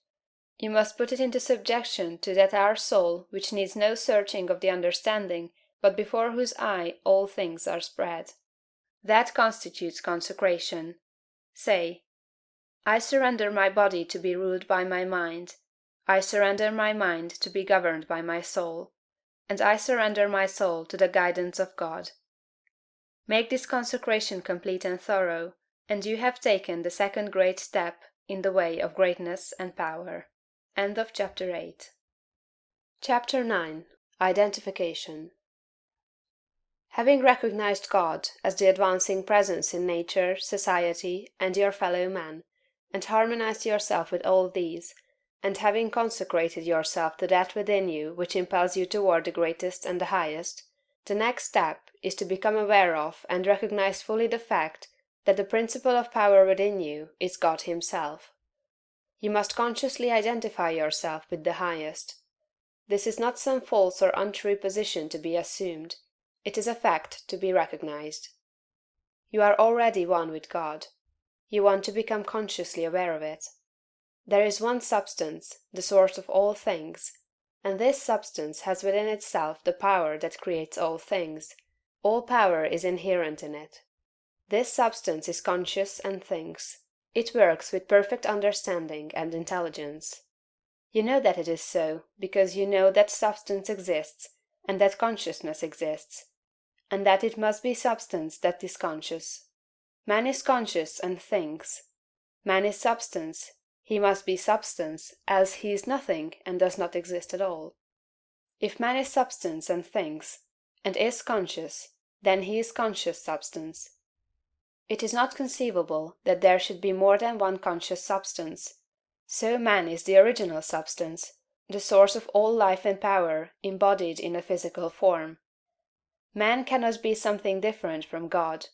You must put it into subjection to that our soul which needs no searching of the understanding, but before whose eye all things are spread. That constitutes consecration. Say, I surrender my body to be ruled by my mind. I surrender my mind to be governed by my soul. And I surrender my soul to the guidance of God. Make this consecration complete and thorough, and you have taken the second great step in the way of greatness and power. End of chapter 8. Chapter 9. Identification. Having recognized God as the advancing presence in nature, society, and your fellow men, and harmonized yourself with all these, and having consecrated yourself to that within you which impels you toward the greatest and the highest, the next step is to become aware of and recognize fully the fact that the principle of power within you is God himself. You must consciously identify yourself with the highest. This is not some false or untrue position to be assumed. It is a fact to be recognized. You are already one with God. You want to become consciously aware of it. There is one substance, the source of all things, and this substance has within itself the power that creates all things. All power is inherent in it. This substance is conscious and thinks. It works with perfect understanding and intelligence. You know that it is so, because you know that substance exists, and that consciousness exists, and that it must be substance that is conscious. Man is conscious and thinks. Man is substance. He must be substance, else he is nothing and does not exist at all. If man is substance and thinks, and is conscious, then he is conscious substance. It is not conceivable that there should be more than one conscious substance. So man is the original substance, the source of all life and power, embodied in a physical form. Man cannot be something different from God.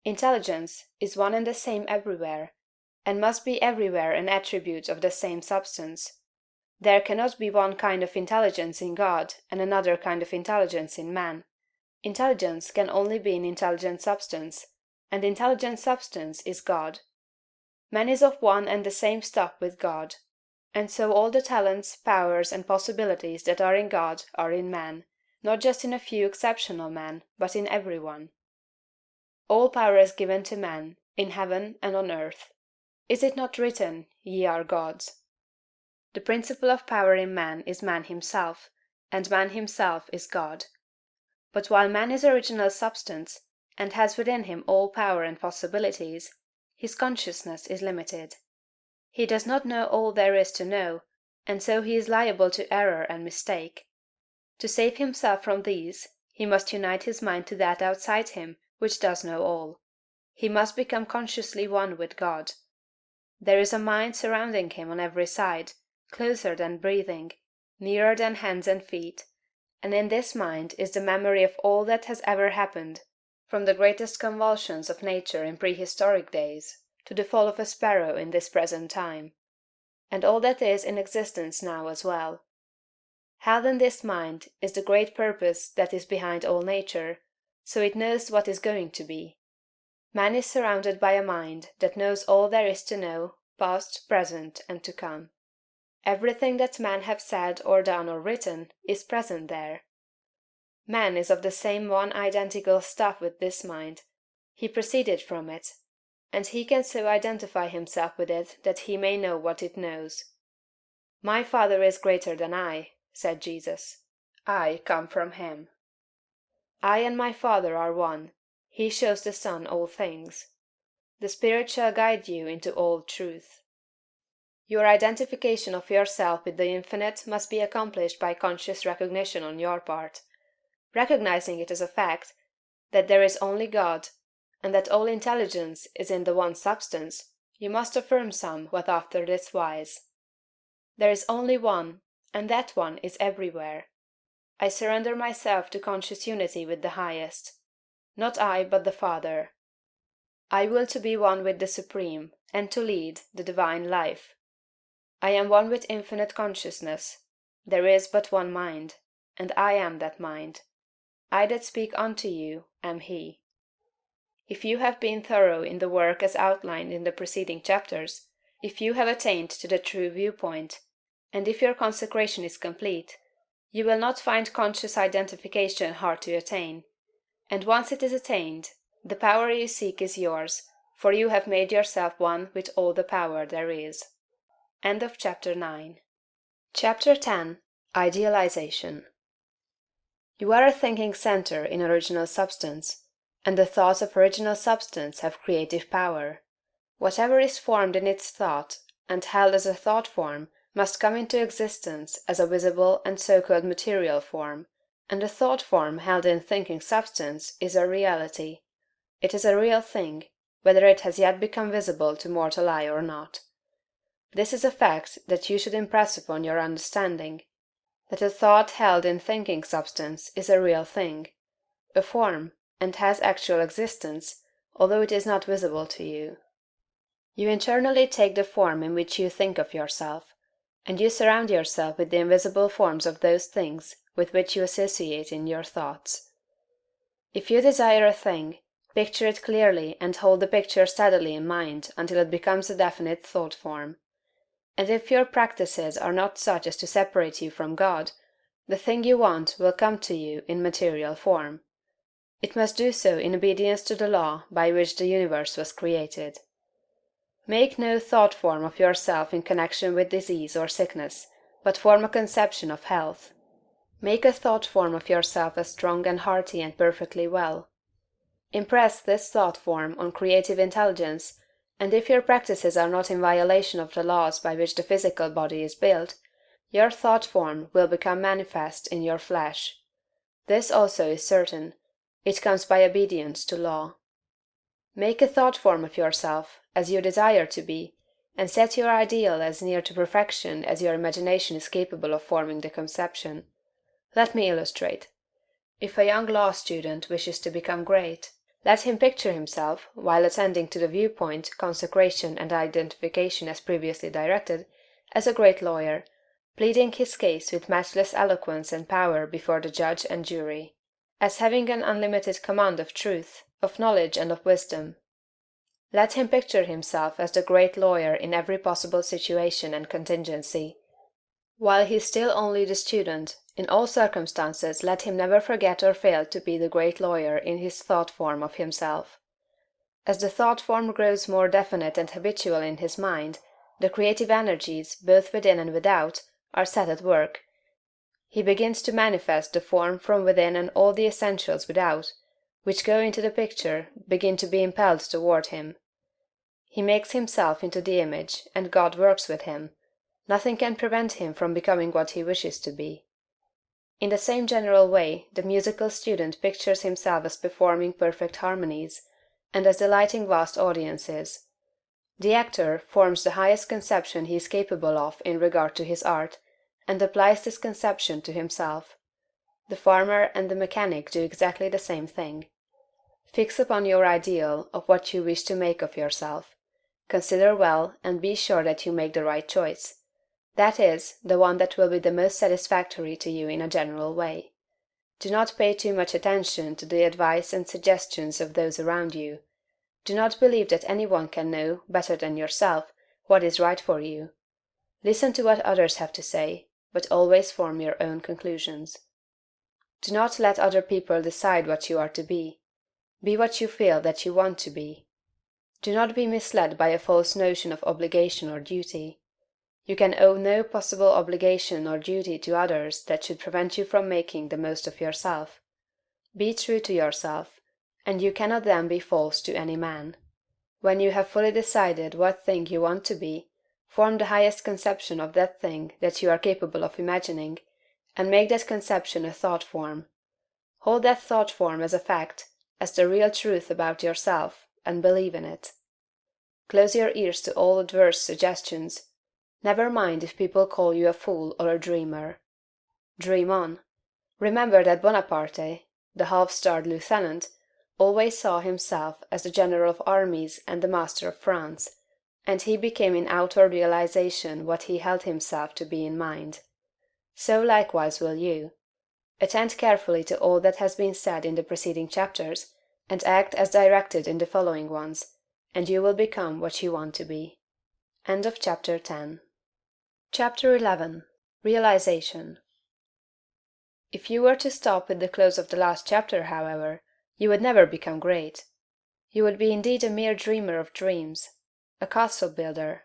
Intelligence is one and the same everywhere, and must be everywhere an attribute of the same substance. There cannot be one kind of intelligence in God and another kind of intelligence in man. Intelligence can only be in intelligent substance, and intelligent substance is God. Man is of one and the same stuff with God, and so all the talents, powers, and possibilities that are in God are in man, not just in a few exceptional men, but in every one. All power is given to man, in heaven and on earth. Is it not written, Ye are gods? The principle of power in man is man himself, and man himself is God. But while man is original substance, and has within him all power and possibilities, his consciousness is limited. He does not know all there is to know, and so he is liable to error and mistake. To save himself from these, he must unite his mind to that outside him which does know all. He must become consciously one with God. There is a mind surrounding him on every side, closer than breathing, nearer than hands and feet, and in this mind is the memory of all that has ever happened, from the greatest convulsions of nature in prehistoric days to the fall of a sparrow in this present time, and all that is in existence now as well. Held in this mind is the great purpose that is behind all nature, so it knows what is going to be. Man is surrounded by a mind that knows all there is to know, past, present, and to come. Everything that men have said or done or written is present there. Man is of the same one identical stuff with this mind. He proceeded from it, and he can so identify himself with it that he may know what it knows. My Father is greater than I, said Jesus. I come from him. I and my Father are one. He shows the Son all things. The Spirit shall guide you into all truth. Your identification of yourself with the infinite must be accomplished by conscious recognition on your part. Recognizing it as a fact, that there is only God, and that all intelligence is in the one substance, you must affirm somewhat after this wise: There is only one, and that one is everywhere. I surrender myself to conscious unity with the Highest. Not I, but the Father. I will to be one with the Supreme, and to lead the divine life. I am one with infinite consciousness. There is but one mind, and I am that mind. I that speak unto you am He. If you have been thorough in the work as outlined in the preceding chapters, if you have attained to the true viewpoint, and if your consecration is complete, you will not find conscious identification hard to attain. And once it is attained, the power you seek is yours, for you have made yourself one with all the power there is. End of Chapter 9. Chapter 10. Idealization. You are a thinking center in original substance, and the thoughts of original substance have creative power. Whatever is formed in its thought, and held as a thought form, must come into existence as a visible and so-called material form, and a thought form held in thinking substance is a reality. It is a real thing, whether it has yet become visible to mortal eye or not. This is a fact that you should impress upon your understanding, that a thought held in thinking substance is a real thing, a form, and has actual existence, although it is not visible to you. You internally take the form in which you think of yourself, and you surround yourself with the invisible forms of those things with which you associate in your thoughts. If you desire a thing, picture it clearly and hold the picture steadily in mind until it becomes a definite thought form. And if your practices are not such as to separate you from God, the thing you want will come to you in material form. It must do so in obedience to the law by which the universe was created. Make no thought form of yourself in connection with disease or sickness, but form a conception of health. Make a thought form of yourself as strong and hearty and perfectly well. Impress this thought form on creative intelligence, and if your practices are not in violation of the laws by which the physical body is built, your thought form will become manifest in your flesh. This also is certain: it comes by obedience to law. Make a thought form of yourself, as you desire to be, and set your ideal as near to perfection as your imagination is capable of forming the conception. Let me illustrate. If a young law student wishes to become great, let him picture himself, while attending to the viewpoint, consecration, and identification as previously directed, as a great lawyer, pleading his case with matchless eloquence and power before the judge and jury, as having an unlimited command of truth, of knowledge, and of wisdom. Let him picture himself as the great lawyer in every possible situation and contingency. While he is still only the student, in all circumstances let him never forget or fail to be the great lawyer in his thought form of himself. As the thought form grows more definite and habitual in his mind, the creative energies, both within and without, are set at work. He begins to manifest the form from within, and all the essentials without, which go into the picture, begin to be impelled toward him. He makes himself into the image, and God works with him. Nothing can prevent him from becoming what he wishes to be. In the same general way, the musical student pictures himself as performing perfect harmonies, and as delighting vast audiences. The actor forms the highest conception he is capable of in regard to his art, and applies this conception to himself. The farmer and the mechanic do exactly the same thing. Fix upon your ideal of what you wish to make of yourself. Consider well, and be sure that you make the right choice. That is, the one that will be the most satisfactory to you in a general way. Do not pay too much attention to the advice and suggestions of those around you. Do not believe that any one can know, better than yourself, what is right for you. Listen to what others have to say, but always form your own conclusions. Do not let other people decide what you are to be. Be what you feel that you want to be. Do not be misled by a false notion of obligation or duty. You can owe no possible obligation or duty to others that should prevent you from making the most of yourself. Be true to yourself, and you cannot then be false to any man. When you have fully decided what thing you want to be, Form the highest conception of that thing that you are capable of imagining, and make that conception a thought form. Hold that thought form as a fact, as the real truth about yourself, and believe in it. Close your ears to all adverse suggestions. Never mind if people call you a fool or a dreamer. Dream on. Remember that Bonaparte, the half-starved lieutenant, always saw himself as the general of armies and the master of France, and he became in outward realization what he held himself to be in mind. So likewise will you. Attend carefully to all that has been said in the preceding chapters, and act as directed in the following ones, and you will become what you want to be. End of Chapter 10. Chapter 11. Realization. If you were to stop with the close of the last chapter, however, you would never become great. You would be indeed a mere dreamer of dreams, a castle builder.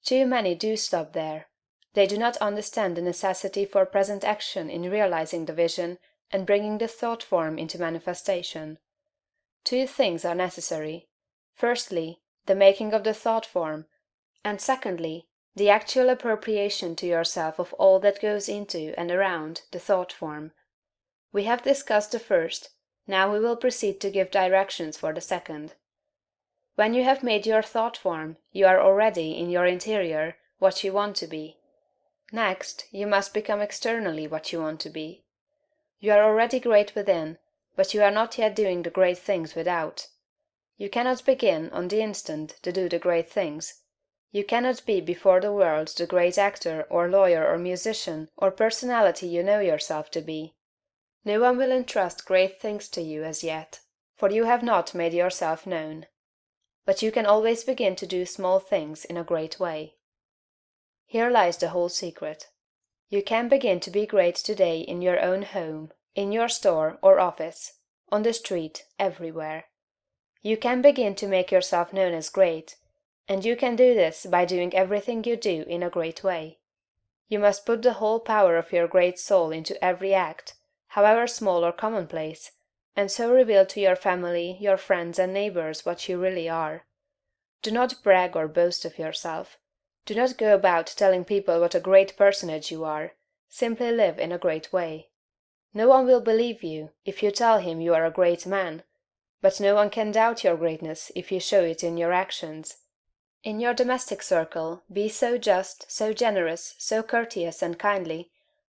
Too many do stop there. They do not understand the necessity for present action in realizing the vision and bringing the thought form into manifestation. Two things are necessary: firstly, the making of the thought form, and secondly, the actual appropriation to yourself of all that goes into and around the thought form. We have discussed the first, now we will proceed to give directions for the second. When you have made your thought form, you are already, in your interior, what you want to be. Next, you must become externally what you want to be. You are already great within, but you are not yet doing the great things without. You cannot begin, on the instant, to do the great things. You cannot be before the world the great actor or lawyer or musician or personality you know yourself to be. No one will entrust great things to you as yet, for you have not made yourself known. But you can always begin to do small things in a great way. Here lies the whole secret. You can begin to be great today in your own home, in your store or office, on the street, everywhere. You can begin to make yourself known as great, and you can do this by doing everything you do in a great way. You must put the whole power of your great soul into every act, however small or commonplace, and so reveal to your family, your friends and neighbors what you really are. Do not brag or boast of yourself. Do not go about telling people what a great personage you are. Simply live in a great way. No one will believe you if you tell him you are a great man, but no one can doubt your greatness if you show it in your actions. In your domestic circle, be so just, so generous, so courteous and kindly,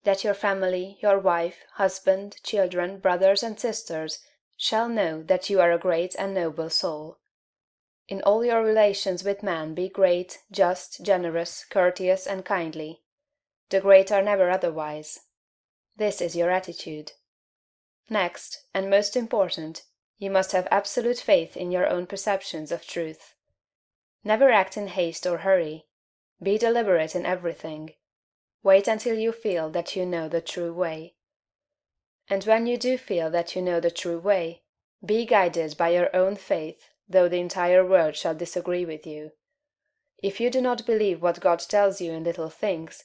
that your family, your wife, husband, children, brothers and sisters shall know that you are a great and noble soul. In all your relations with men be great, just, generous, courteous, and kindly. The great are never otherwise. This is your attitude. Next, and most important, you must have absolute faith in your own perceptions of truth. Never act in haste or hurry. Be deliberate in everything. Wait until you feel that you know the true way. And when you do feel that you know the true way, be guided by your own faith, though the entire world shall disagree with you. If you do not believe what God tells you in little things,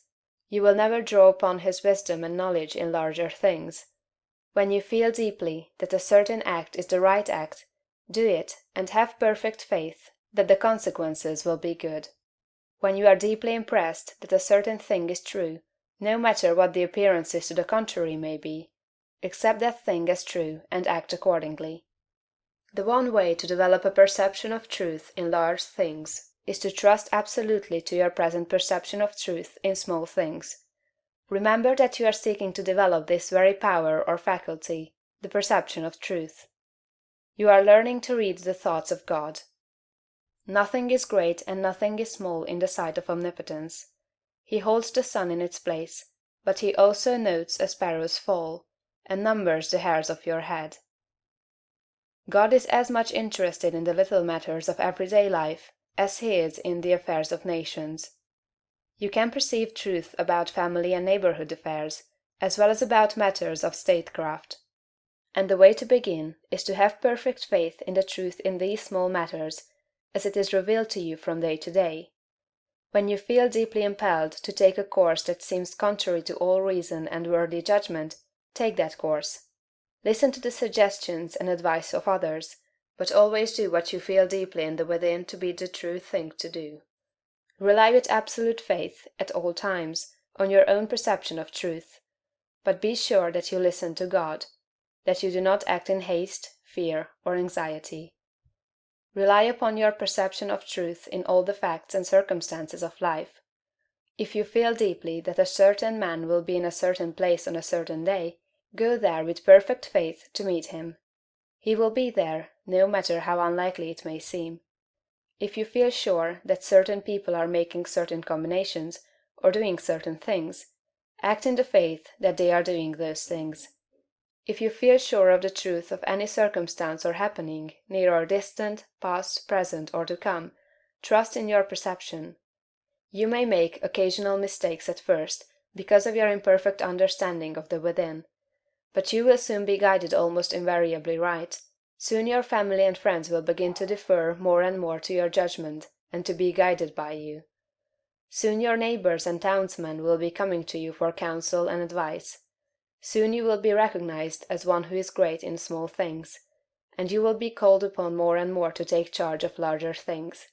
you will never draw upon his wisdom and knowledge in larger things. When you feel deeply that a certain act is the right act, do it and have perfect faith that the consequences will be good. When you are deeply impressed that a certain thing is true, no matter what the appearances to the contrary may be, accept that thing as true and act accordingly. The one way to develop a perception of truth in large things is to trust absolutely to your present perception of truth in small things. Remember that you are seeking to develop this very power or faculty, the perception of truth. You are learning to read the thoughts of God. Nothing is great and nothing is small in the sight of omnipotence. He holds the sun in its place, but he also notes a sparrow's fall, and numbers the hairs of your head. God is as much interested in the little matters of everyday life as he is in the affairs of nations. You can perceive truth about family and neighborhood affairs, as well as about matters of statecraft. And the way to begin is to have perfect faith in the truth in these small matters, as it is revealed to you from day to day. When you feel deeply impelled to take a course that seems contrary to all reason and worldly judgment, take that course. Listen to the suggestions and advice of others, but always do what you feel deeply in the within to be the true thing to do. Rely with absolute faith, at all times, on your own perception of truth. But be sure that you listen to God, that you do not act in haste, fear, or anxiety. Rely upon your perception of truth in all the facts and circumstances of life. If you feel deeply that a certain man will be in a certain place on a certain day, go there with perfect faith to meet him. He will be there, no matter how unlikely it may seem. If you feel sure that certain people are making certain combinations, or doing certain things, act in the faith that they are doing those things. If you feel sure of the truth of any circumstance or happening, near or distant, past, present, or to come, trust in your perception. You may make occasional mistakes at first, because of your imperfect understanding of the within, but you will soon be guided almost invariably right. Soon your family and friends will begin to defer more and more to your judgment, and to be guided by you. Soon your neighbors and townsmen will be coming to you for counsel and advice. Soon you will be recognized as one who is great in small things, and you will be called upon more and more to take charge of larger things.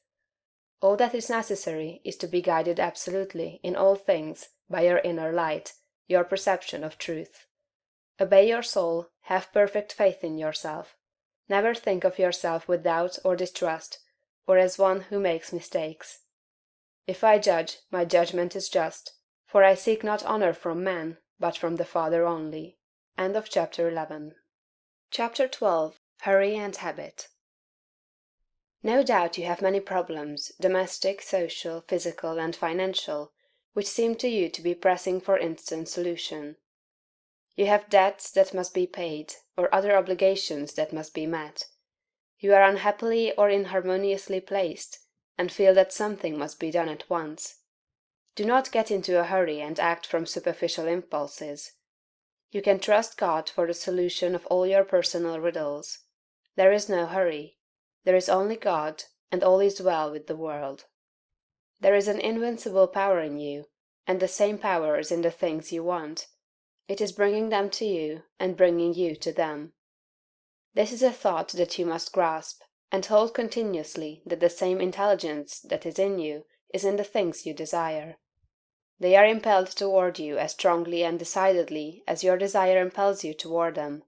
All that is necessary is to be guided absolutely, in all things, by your inner light, your perception of truth. Obey your soul, have perfect faith in yourself. Never think of yourself with doubt or distrust, or as one who makes mistakes. If I judge, my judgment is just, for I seek not honor from man, but from the Father only. End of chapter 11. Chapter 12. Hurry and Habit. No doubt you have many problems, domestic, social, physical, and financial, which seem to you to be pressing for instant solution. You have debts that must be paid, or other obligations that must be met. You are unhappily or inharmoniously placed, and feel that something must be done at once. Do not get into a hurry and act from superficial impulses. You can trust God for the solution of all your personal riddles. There is no hurry. There is only God, and all is well with the world. There is an invincible power in you, and the same power is in the things you want. It is bringing them to you, and bringing you to them. This is a thought that you must grasp, and hold continuously that the same intelligence that is in you is in the things you desire. They are impelled toward you as strongly and decidedly as your desire impels you toward them.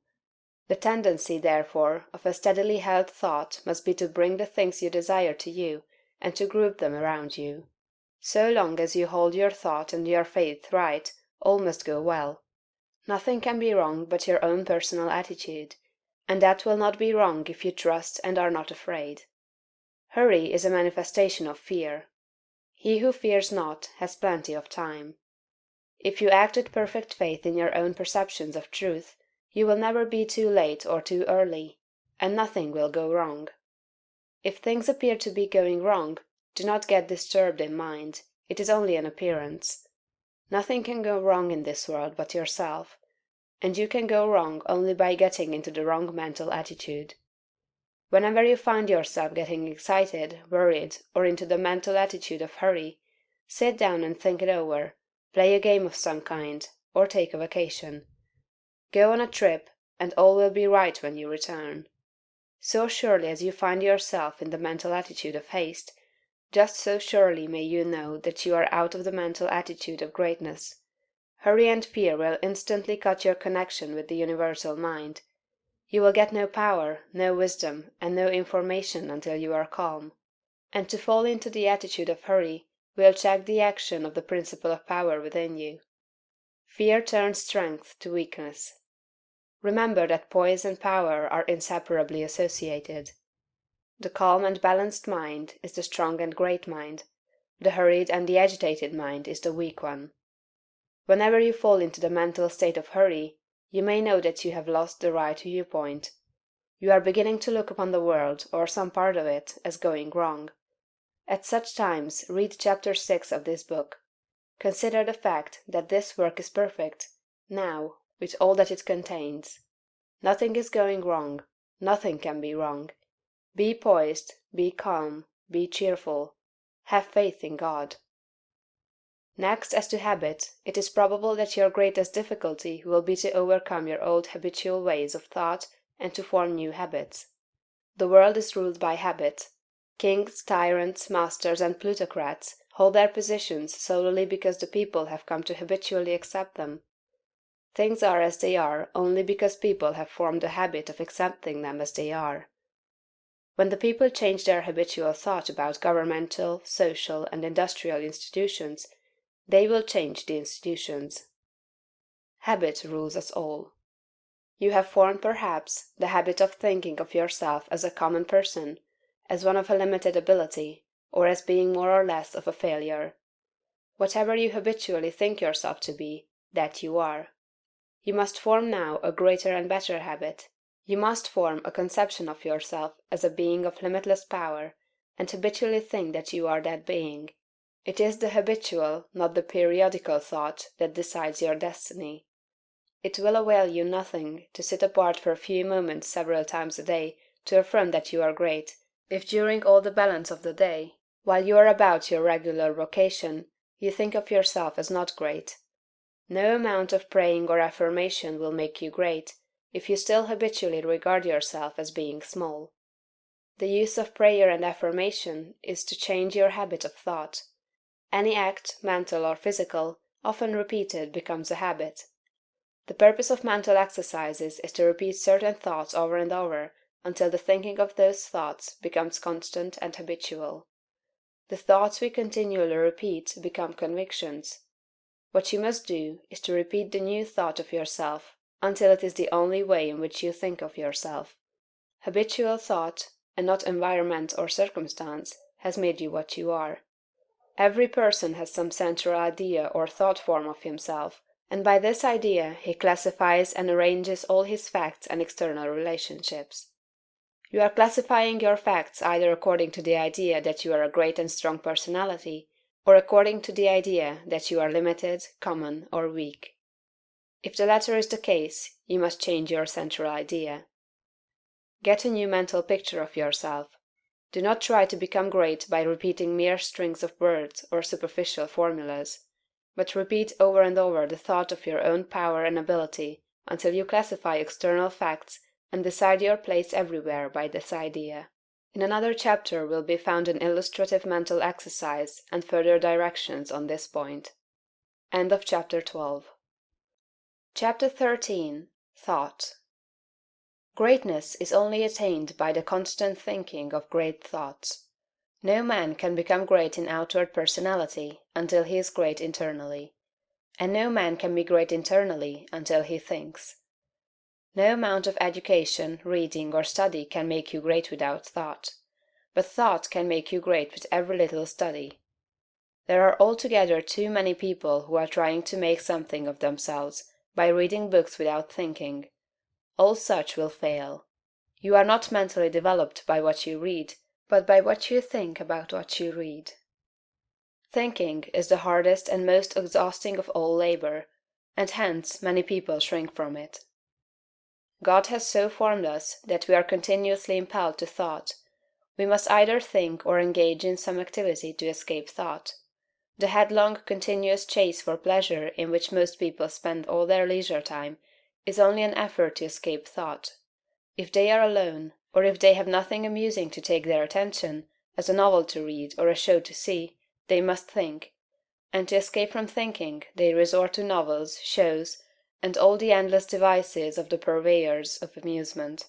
The tendency, therefore, of a steadily held thought must be to bring the things you desire to you, and to group them around you. So long as you hold your thought and your faith right, all must go well. Nothing can be wrong but your own personal attitude, and that will not be wrong if you trust and are not afraid. Hurry is a manifestation of fear. He who fears not has plenty of time. If you act with perfect faith in your own perceptions of truth, you will never be too late or too early, and nothing will go wrong. If things appear to be going wrong, do not get disturbed in mind, it is only an appearance. Nothing can go wrong in this world but yourself, and you can go wrong only by getting into the wrong mental attitude. Whenever you find yourself getting excited, worried, or into the mental attitude of hurry, sit down and think it over, play a game of some kind, or take a vacation. Go on a trip, and all will be right when you return. So surely as you find yourself in the mental attitude of haste, just so surely may you know that you are out of the mental attitude of greatness. Hurry and fear will instantly cut your connection with the universal mind. You will get no power, no wisdom, and no information until you are calm. And to fall into the attitude of hurry will check the action of the principle of power within you. Fear turns strength to weakness. Remember that poise and power are inseparably associated. The calm and balanced mind is the strong and great mind, the hurried and the agitated mind is the weak one. Whenever you fall into the mental state of hurry, you may know that you have lost the right viewpoint. You are beginning to look upon the world, or some part of it, as going wrong. At such times read chapter 6 of this book. Consider the fact that this work is perfect, now, with all that it contains. Nothing is going wrong, nothing can be wrong. Be poised, be calm, be cheerful. Have faith in God. Next, as to habit, it is probable that your greatest difficulty will be to overcome your old habitual ways of thought and to form new habits. The world is ruled by habit. Kings, tyrants, masters, and plutocrats hold their positions solely because the people have come to habitually accept them. Things are as they are only because people have formed the habit of accepting them as they are. When the people change their habitual thought about governmental, social, and industrial institutions, they will change the institutions. Habit rules us all. You have formed, perhaps, the habit of thinking of yourself as a common person, as one of a limited ability, or as being more or less of a failure. Whatever you habitually think yourself to be, that you are. You must form now a greater and better habit. You must form a conception of yourself as a being of limitless power, and habitually think that you are that being. It is the habitual, not the periodical thought that decides your destiny. It will avail you nothing to sit apart for a few moments several times a day to affirm that you are great, if during all the balance of the day, while you are about your regular vocation, you think of yourself as not great. No amount of praying or affirmation will make you great, if you still habitually regard yourself as being small. The use of prayer and affirmation is to change your habit of thought. Any act, mental or physical, often repeated becomes a habit. The purpose of mental exercises is to repeat certain thoughts over and over until the thinking of those thoughts becomes constant and habitual. The thoughts we continually repeat become convictions. What you must do is to repeat the new thought of yourself until it is the only way in which you think of yourself. Habitual thought, and not environment or circumstance, has made you what you are. Every person has some central idea or thought form of himself, and by this idea he classifies and arranges all his facts and external relationships. You are classifying your facts either according to the idea that you are a great and strong personality, or according to the idea that you are limited, common, or weak. If the latter is the case, you must change your central idea. Get a new mental picture of yourself. Do not try to become great by repeating mere strings of words or superficial formulas, but repeat over and over the thought of your own power and ability until you classify external facts and decide your place everywhere by this idea. In another chapter will be found an illustrative mental exercise and further directions on this point. End of chapter 12. Chapter 13. Thought. Greatness is only attained by the constant thinking of great thoughts. No man can become great in outward personality until he is great internally. And no man can be great internally until he thinks. No amount of education, reading, or study can make you great without thought. But thought can make you great with every little study. There are altogether too many people who are trying to make something of themselves by reading books without thinking. All such will fail. You are not mentally developed by what you read, but by what you think about what you read. Thinking is the hardest and most exhausting of all labor, and hence many people shrink from it. God has so formed us that we are continuously impelled to thought. We must either think or engage in some activity to escape thought. The headlong, continuous chase for pleasure in which most people spend all their leisure time is only an effort to escape thought. If they are alone, or if they have nothing amusing to take their attention, as a novel to read or a show to see, they must think. And to escape from thinking, they resort to novels, shows, and all the endless devices of the purveyors of amusement.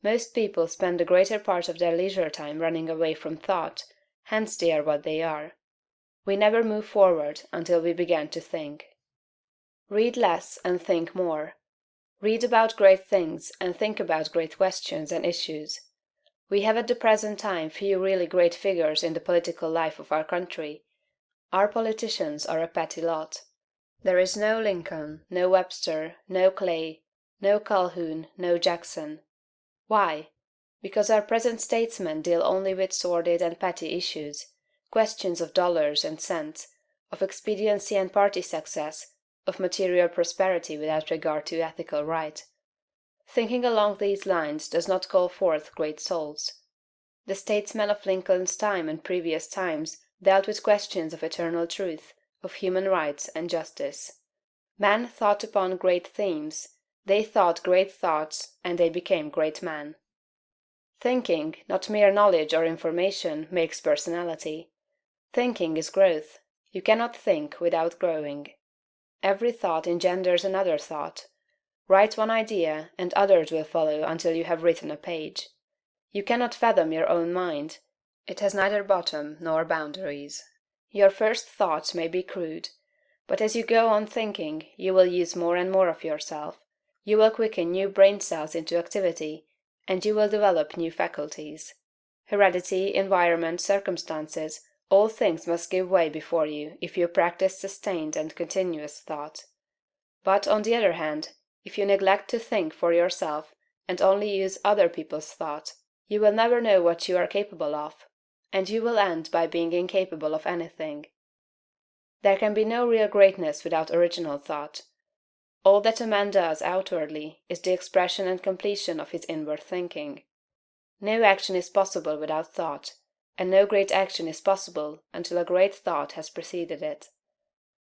Most people spend the greater part of their leisure time running away from thought, hence they are what they are. We never move forward until we begin to think. Read less and think more. Read about great things and think about great questions and issues. We have at the present time few really great figures in the political life of our country. Our politicians are a petty lot. There is no Lincoln, no Webster, no Clay, no Calhoun, no Jackson. Why? Because our present statesmen deal only with sordid and petty issues, questions of dollars and cents, of expediency and party success, of material prosperity without regard to ethical right. Thinking along these lines does not call forth great souls. The statesmen of Lincoln's time and previous times dealt with questions of eternal truth, of human rights and justice. Men thought upon great themes, they thought great thoughts, and they became great men. Thinking, not mere knowledge or information, makes personality. Thinking is growth. You cannot think without growing. Every thought engenders another thought. Write one idea, and others will follow until you have written a page. You cannot fathom your own mind. It has neither bottom nor boundaries. Your first thoughts may be crude, but as you go on thinking you will use more and more of yourself. You will quicken new brain cells into activity, and you will develop new faculties. Heredity, environment, circumstances, all things must give way before you if you practice sustained and continuous thought. But, on the other hand, if you neglect to think for yourself, and only use other people's thought, you will never know what you are capable of, and you will end by being incapable of anything. There can be no real greatness without original thought. All that a man does outwardly is the expression and completion of his inward thinking. No action is possible without thought, and no great action is possible until a great thought has preceded it.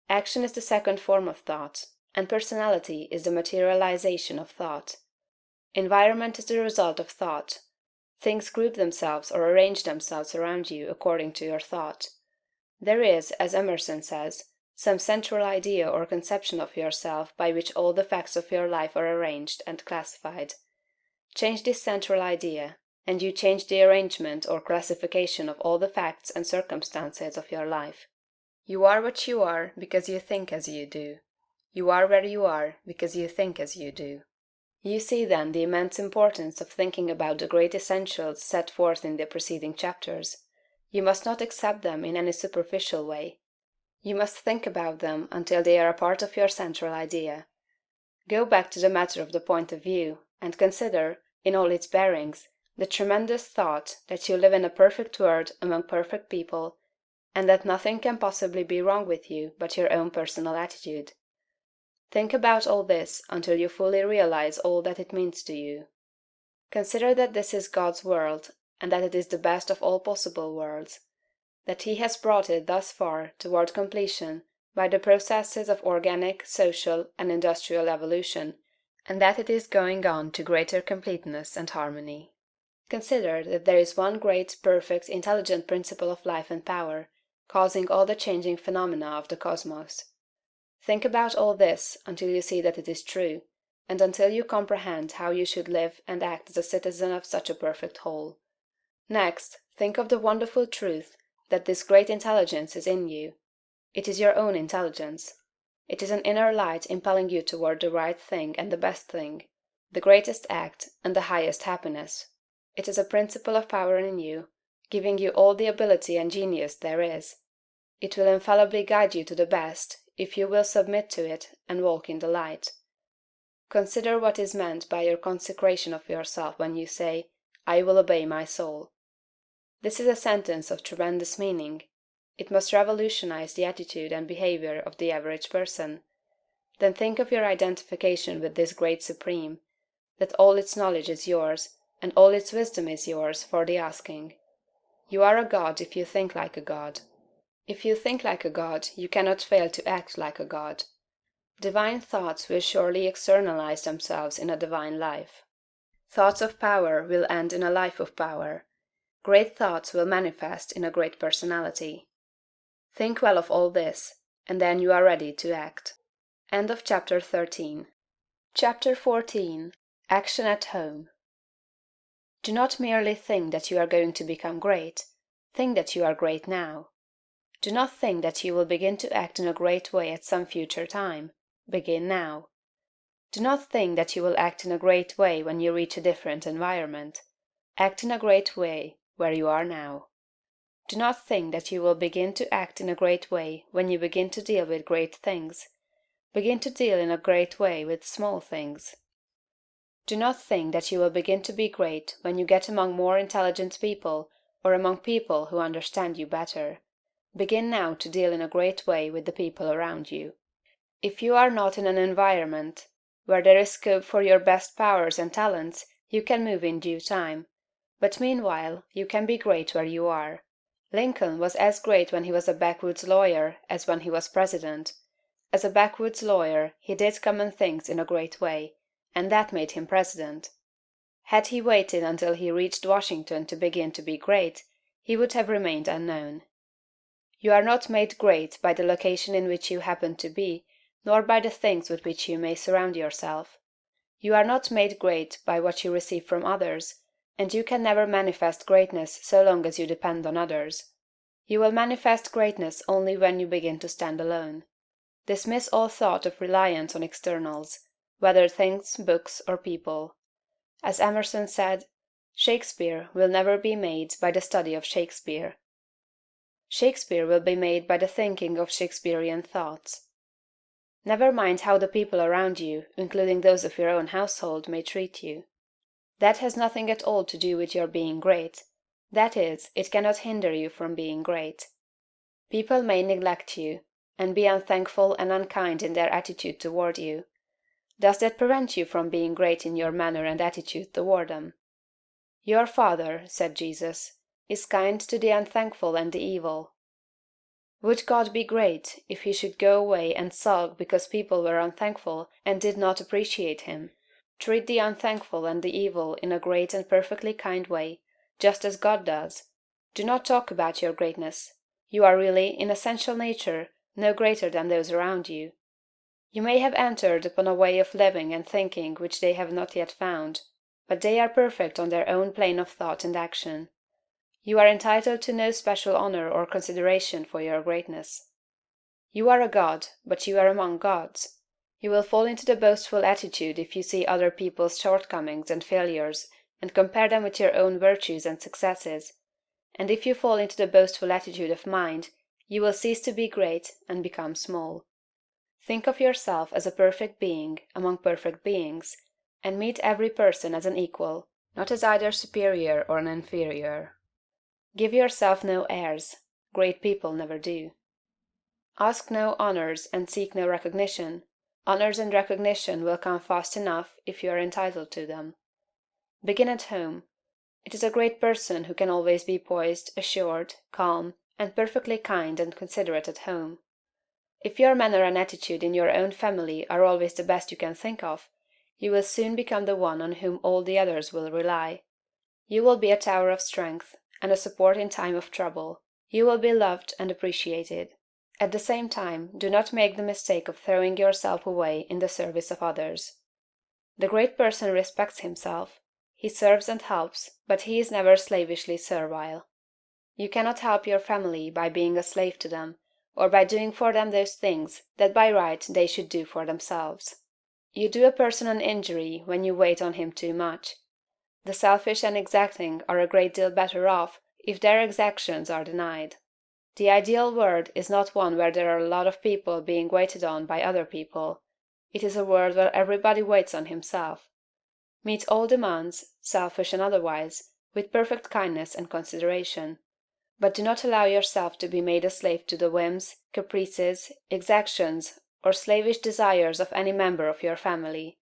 Action is the second form of thought, and personality is the materialization of thought. Environment is the result of thought. Things group themselves or arrange themselves around you according to your thought. There is, as Emerson says, some central idea or conception of yourself by which all the facts of your life are arranged and classified. Change this central idea, and you change the arrangement or classification of all the facts and circumstances of your life. You are what you are because you think as you do. You are where you are because you think as you do. You see then the immense importance of thinking about the great essentials set forth in the preceding chapters. You must not accept them in any superficial way. You must think about them until they are a part of your central idea. Go back to the matter of the point of view, and consider, in all its bearings, the tremendous thought that you live in a perfect world among perfect people, and that nothing can possibly be wrong with you but your own personal attitude. Think about all this until you fully realize all that it means to you. Consider that this is God's world, and that it is the best of all possible worlds, that He has brought it thus far toward completion by the processes of organic, social, and industrial evolution, and that it is going on to greater completeness and harmony. Consider that there is one great, perfect, intelligent principle of life and power, causing all the changing phenomena of the cosmos. Think about all this until you see that it is true, and until you comprehend how you should live and act as a citizen of such a perfect whole. Next, think of the wonderful truth that this great intelligence is in you. It is your own intelligence. It is an inner light impelling you toward the right thing and the best thing, the greatest act and the highest happiness. It is a principle of power in you, giving you all the ability and genius there is. It will infallibly guide you to the best, if you will submit to it and walk in the light. Consider what is meant by your consecration of yourself when you say, "I will obey my soul." This is a sentence of tremendous meaning. It must revolutionize the attitude and behavior of the average person. Then think of your identification with this great Supreme, that all its knowledge is yours, and all its wisdom is yours for the asking. You are a god if you think like a god. If you think like a god, you cannot fail to act like a god. Divine thoughts will surely externalize themselves in a divine life. Thoughts of power will end in a life of power. Great thoughts will manifest in a great personality. Think well of all this, and then you are ready to act. End of chapter 13. Chapter 14. Action at Home. Do not merely think that you are going to become great. Think that you are great now. Do not think that you will begin to act in a great way at some future time. Begin now. Do not think that you will act in a great way when you reach a different environment. Act in a great way where you are now. Do not think that you will begin to act in a great way when you begin to deal with great things. Begin to deal in a great way with small things. Do not think that you will begin to be great when you get among more intelligent people or among people who understand you better. Begin now to deal in a great way with the people around you. If you are not in an environment where there is scope for your best powers and talents, you can move in due time. But meanwhile, you can be great where you are. Lincoln was as great when he was a backwoods lawyer as when he was president. As a backwoods lawyer, he did common things in a great way, and that made him president. Had he waited until he reached Washington to begin to be great, he would have remained unknown. You are not made great by the location in which you happen to be, nor by the things with which you may surround yourself. You are not made great by what you receive from others, and you can never manifest greatness so long as you depend on others. You will manifest greatness only when you begin to stand alone. Dismiss all thought of reliance on externals, whether things, books, or people. As Emerson said, Shakespeare will never be made by the study of Shakespeare. Shakespeare will be made by the thinking of Shakespearean thoughts. Never mind how the people around you, including those of your own household, may treat you. That has nothing at all to do with your being great. That is, it cannot hinder you from being great. People may neglect you, and be unthankful and unkind in their attitude toward you. Does that prevent you from being great in your manner and attitude toward them? Your Father, said Jesus, is kind to the unthankful and the evil. Would God be great if he should go away and sulk because people were unthankful and did not appreciate him? Treat the unthankful and the evil in a great and perfectly kind way, just as God does. Do not talk about your greatness. You are really, in essential nature, no greater than those around you. You may have entered upon a way of living and thinking which they have not yet found, but they are perfect on their own plane of thought and action. You are entitled to no special honor or consideration for your greatness. You are a god, but you are among gods. You will fall into the boastful attitude if you see other people's shortcomings and failures and compare them with your own virtues and successes, and if you fall into the boastful attitude of mind, you will cease to be great and become small. Think of yourself as a perfect being among perfect beings, and meet every person as an equal, not as either superior or an inferior. Give yourself no airs. Great people never do. Ask no honors and seek no recognition. Honors and recognition will come fast enough if you are entitled to them. Begin at home. It is a great person who can always be poised, assured, calm, and perfectly kind and considerate at home. If your manner and attitude in your own family are always the best you can think of, you will soon become the one on whom all the others will rely. You will be a tower of strength, and a support in time of trouble. You will be loved and appreciated. At the same time, do not make the mistake of throwing yourself away in the service of others. The great person respects himself. He serves and helps, but he is never slavishly servile. You cannot help your family by being a slave to them, or by doing for them those things that by right they should do for themselves. You do a person an injury when you wait on him too much. The selfish and exacting are a great deal better off if their exactions are denied. The ideal world is not one where there are a lot of people being waited on by other people. It is a world where everybody waits on himself. Meet all demands, selfish and otherwise, with perfect kindness and consideration. But do not allow yourself to be made a slave to the whims, caprices, exactions, or slavish desires of any member of your family.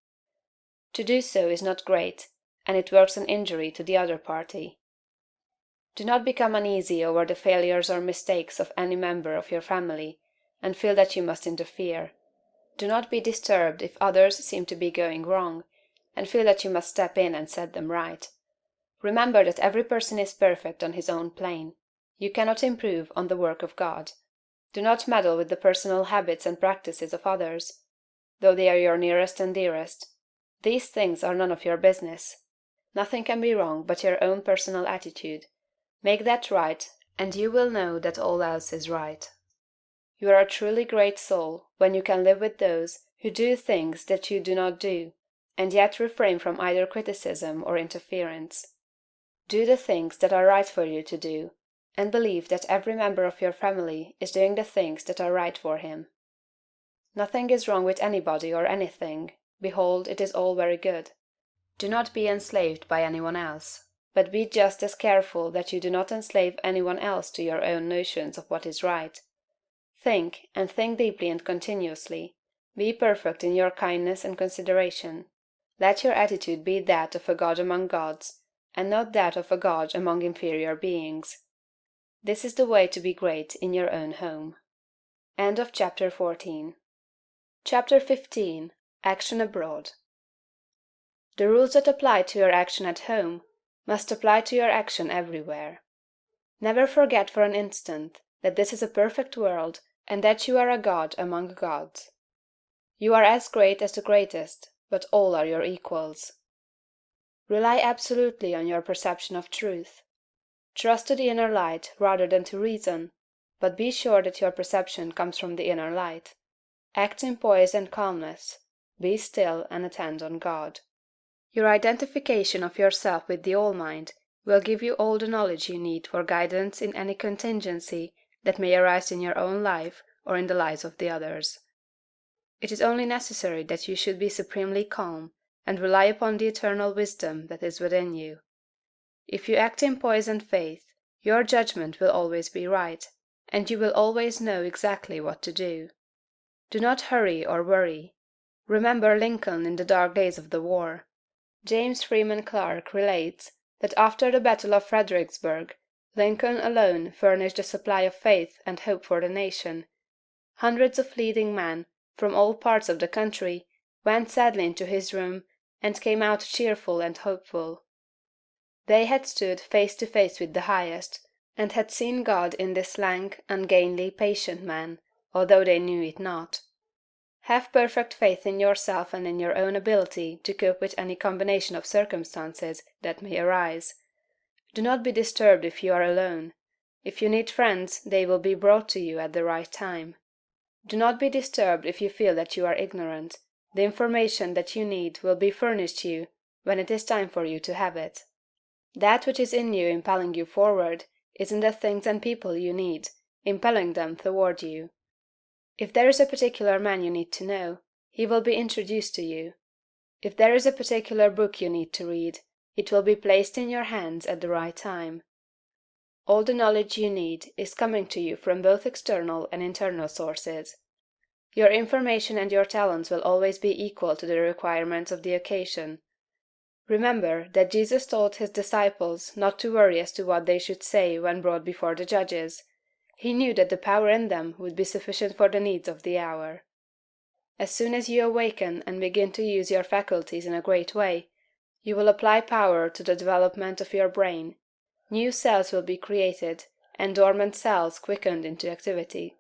To do so is not great, and it works an injury to the other party. Do not become uneasy over the failures or mistakes of any member of your family, and feel that you must interfere. Do not be disturbed if others seem to be going wrong, and feel that you must step in and set them right. Remember that every person is perfect on his own plane. You cannot improve on the work of God. Do not meddle with the personal habits and practices of others, though they are your nearest and dearest. These things are none of your business. Nothing can be wrong but your own personal attitude. Make that right, and you will know that all else is right. You are a truly great soul when you can live with those who do things that you do not do, and yet refrain from either criticism or interference. Do the things that are right for you to do, and believe that every member of your family is doing the things that are right for him. Nothing is wrong with anybody or anything. Behold, it is all very good. Do not be enslaved by anyone else, but be just as careful that you do not enslave anyone else to your own notions of what is right. Think, and think deeply and continuously. Be perfect in your kindness and consideration. Let your attitude be that of a god among gods, and not that of a god among inferior beings. This is the way to be great in your own home. End of chapter 14. Chapter 15. Action abroad. The rules that apply to your action at home must apply to your action everywhere. Never forget for an instant that this is a perfect world, and that you are a god among gods. You are as great as the greatest, but all are your equals. Rely absolutely on your perception of truth. Trust to the inner light rather than to reason, but be sure that your perception comes from the inner light. Act in poise and calmness. Be still and attend on God. Your identification of yourself with the All-Mind will give you all the knowledge you need for guidance in any contingency that may arise in your own life or in the lives of the others. It is only necessary that you should be supremely calm, and rely upon the eternal wisdom that is within you. If you act in poise and faith, your judgment will always be right, and you will always know exactly what to do. Do not hurry or worry. Remember Lincoln in the dark days of the war. James Freeman Clarke relates that after the Battle of Fredericksburg, Lincoln alone furnished a supply of faith and hope for the nation. Hundreds of leading men, from all parts of the country, went sadly into his room and came out cheerful and hopeful. They had stood face to face with the Highest, and had seen God in this lank, ungainly, patient man, although they knew it not. Have perfect faith in yourself and in your own ability to cope with any combination of circumstances that may arise. Do not be disturbed if you are alone. If you need friends, they will be brought to you at the right time. Do not be disturbed if you feel that you are ignorant. The information that you need will be furnished you when it is time for you to have it. That which is in you impelling you forward is in the things and people you need, impelling them toward you. If there is a particular man you need to know, he will be introduced to you. If there is a particular book you need to read, it will be placed in your hands at the right time. All the knowledge you need is coming to you from both external and internal sources. Your information and your talents will always be equal to the requirements of the occasion. Remember that Jesus told his disciples not to worry as to what they should say when brought before the judges. He knew that the power in them would be sufficient for the needs of the hour. As soon as you awaken and begin to use your faculties in a great way, you will apply power to the development of your brain. New cells will be created, and dormant cells quickened into activity,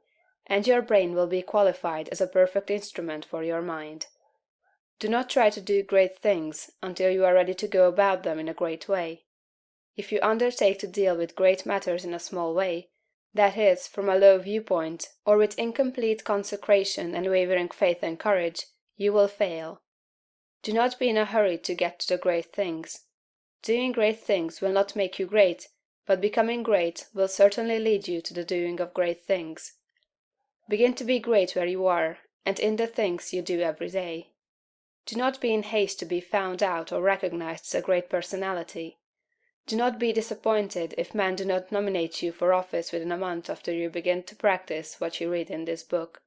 and your brain will be qualified as a perfect instrument for your mind. Do not try to do great things until you are ready to go about them in a great way. If you undertake to deal with great matters in a small way, that is, from a low viewpoint, or with incomplete consecration and wavering faith and courage, you will fail. Do not be in a hurry to get to the great things. Doing great things will not make you great, but becoming great will certainly lead you to the doing of great things. Begin to be great where you are, and in the things you do every day. Do not be in haste to be found out or recognized as a great personality. Do not be disappointed if men do not nominate you for office within a month after you begin to practice what you read in this book.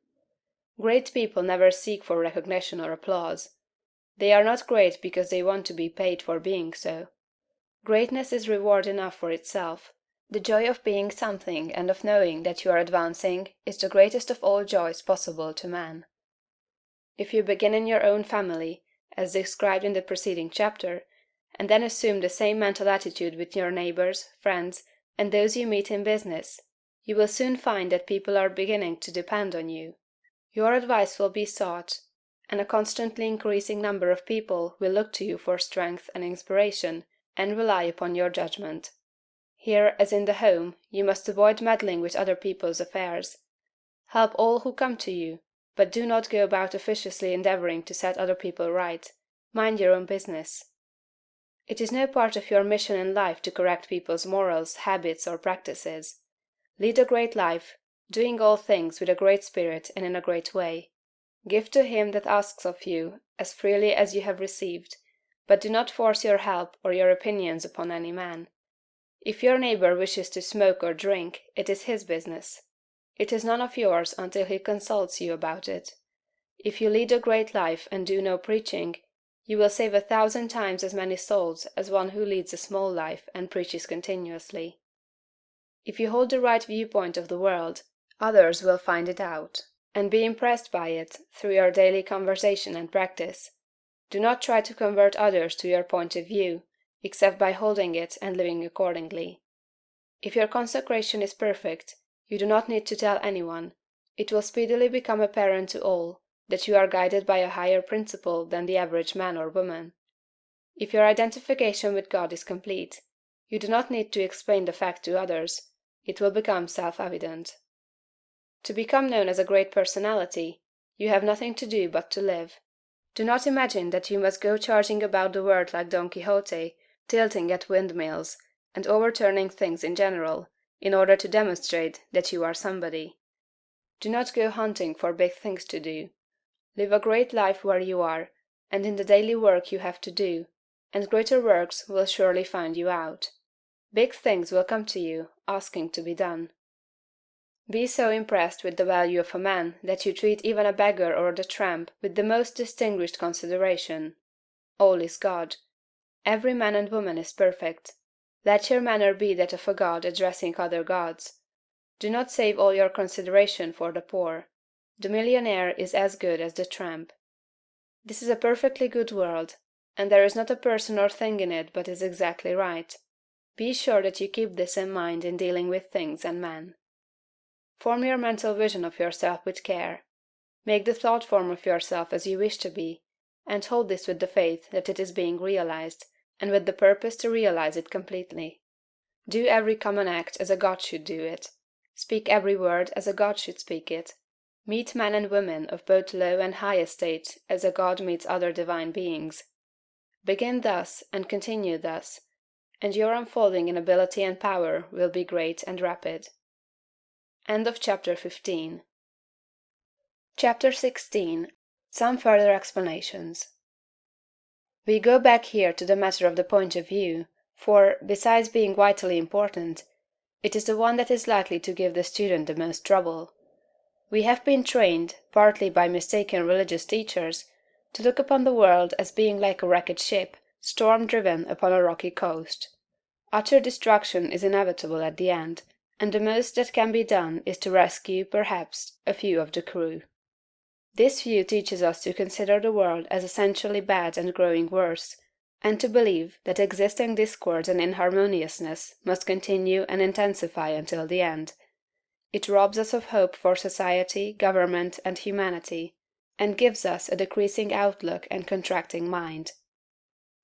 Great people never seek for recognition or applause. They are not great because they want to be paid for being so. Greatness is reward enough for itself. The joy of being something and of knowing that you are advancing is the greatest of all joys possible to man. If you begin in your own family, as described in the preceding chapter, and then assume the same mental attitude with your neighbors, friends, and those you meet in business, you will soon find that people are beginning to depend on you. Your advice will be sought, and a constantly increasing number of people will look to you for strength and inspiration, and rely upon your judgment. Here, as in the home, you must avoid meddling with other people's affairs. Help all who come to you, but do not go about officiously endeavoring to set other people right. Mind your own business. It is no part of your mission in life to correct people's morals, habits, or practices. Lead a great life, doing all things with a great spirit and in a great way. Give to him that asks of you as freely as you have received, but do not force your help or your opinions upon any man. If your neighbor wishes to smoke or drink, it is his business. It is none of yours until he consults you about it. If you lead a great life and do no preaching, you will save 1,000 times as many souls as one who leads a small life and preaches continuously. If you hold the right viewpoint of the world, others will find it out, and be impressed by it through your daily conversation and practice. Do not try to convert others to your point of view, except by holding it and living accordingly. If your consecration is perfect, You do not need to tell anyone. It will speedily become apparent to all that you are guided by a higher principle than the average man or woman. If your identification with God is complete, you do not need to explain the fact to others. It will become self-evident. To become known as a great personality, you have nothing to do but to live. Do not imagine that you must go charging about the world like Don Quixote, tilting at windmills, and overturning things in general, in order to demonstrate that you are somebody. Do not go hunting for big things to do. Live a great life where you are, and in the daily work you have to do, and greater works will surely find you out. Big things will come to you, asking to be done. Be so impressed with the value of a man that you treat even a beggar or the tramp with the most distinguished consideration. All is God. Every man and woman is perfect. Let your manner be that of a god addressing other gods. Do not save all your consideration for the poor. The millionaire is as good as the tramp. This is a perfectly good world, and there is not a person or thing in it but is exactly right. Be sure that you keep this in mind in dealing with things and men. Form your mental vision of yourself with care. Make the thought form of yourself as you wish to be, and hold this with the faith that it is being realized, and with the purpose to realize it completely. Do every common act as a god should do it. Speak every word as a god should speak it. Meet men and women of both low and high estate as a god meets other divine beings. Begin thus and continue thus, and your unfolding in ability and power will be great and rapid. End of Chapter 15. Chapter 16. Some further explanations. We go back here to the matter of the point of view, for, besides being vitally important, it is the one that is likely to give the student the most trouble. We have been trained, partly by mistaken religious teachers, to look upon the world as being like a wrecked ship, storm-driven upon a rocky coast. Utter destruction is inevitable at the end, and the most that can be done is to rescue, perhaps, a few of the crew. This view teaches us to consider the world as essentially bad and growing worse, and to believe that existing discord and inharmoniousness must continue and intensify until the end. It robs us of hope for society, government, and humanity, and gives us a decreasing outlook and contracting mind.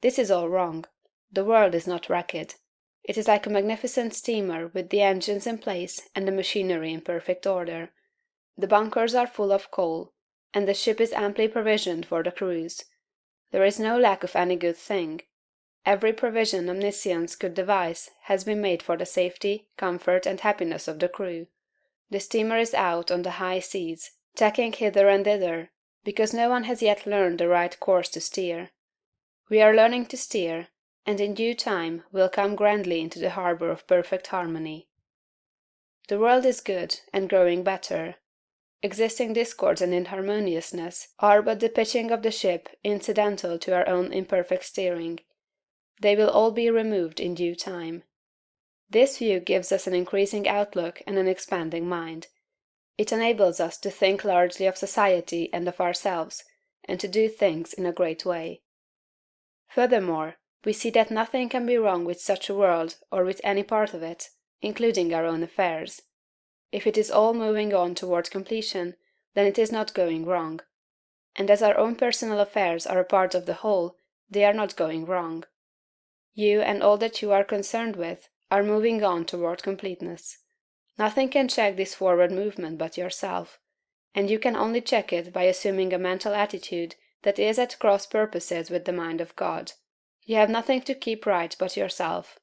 This is all wrong. The world is not wrecked. It is like a magnificent steamer with the engines in place and the machinery in perfect order. The bunkers are full of coal, and the ship is amply provisioned for the cruise. There is no lack of any good thing. Every provision omniscience could devise has been made for the safety, comfort, and happiness of the crew. The steamer is out on the high seas, tacking hither and thither, because no one has yet learned the right course to steer. We are learning to steer, and in due time will come grandly into the harbor of perfect harmony. The world is good, and growing better. Existing discords and inharmoniousness are but the pitching of the ship incidental to our own imperfect steering. They will all be removed in due time. This view gives us an increasing outlook and an expanding mind. It enables us to think largely of society and of ourselves, and to do things in a great way. Furthermore, we see that nothing can be wrong with such a world or with any part of it, including our own affairs. If it is all moving on toward completion, then it is not going wrong. And as our own personal affairs are a part of the whole, they are not going wrong. You and all that you are concerned with are moving on toward completeness. Nothing can check this forward movement but yourself, and you can only check it by assuming a mental attitude that is at cross purposes with the mind of God. You have nothing to keep right but yourself.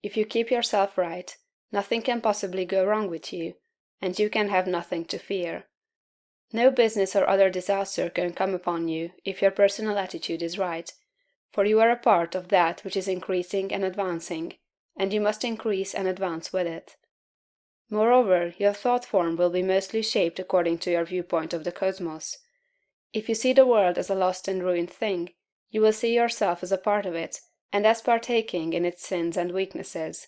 If you keep yourself right, nothing can possibly go wrong with you, and you can have nothing to fear. No business or other disaster can come upon you if your personal attitude is right, for you are a part of that which is increasing and advancing, and you must increase and advance with it. Moreover, your thought form will be mostly shaped according to your viewpoint of the cosmos. If you see the world as a lost and ruined thing, you will see yourself as a part of it, and as partaking in its sins and weaknesses.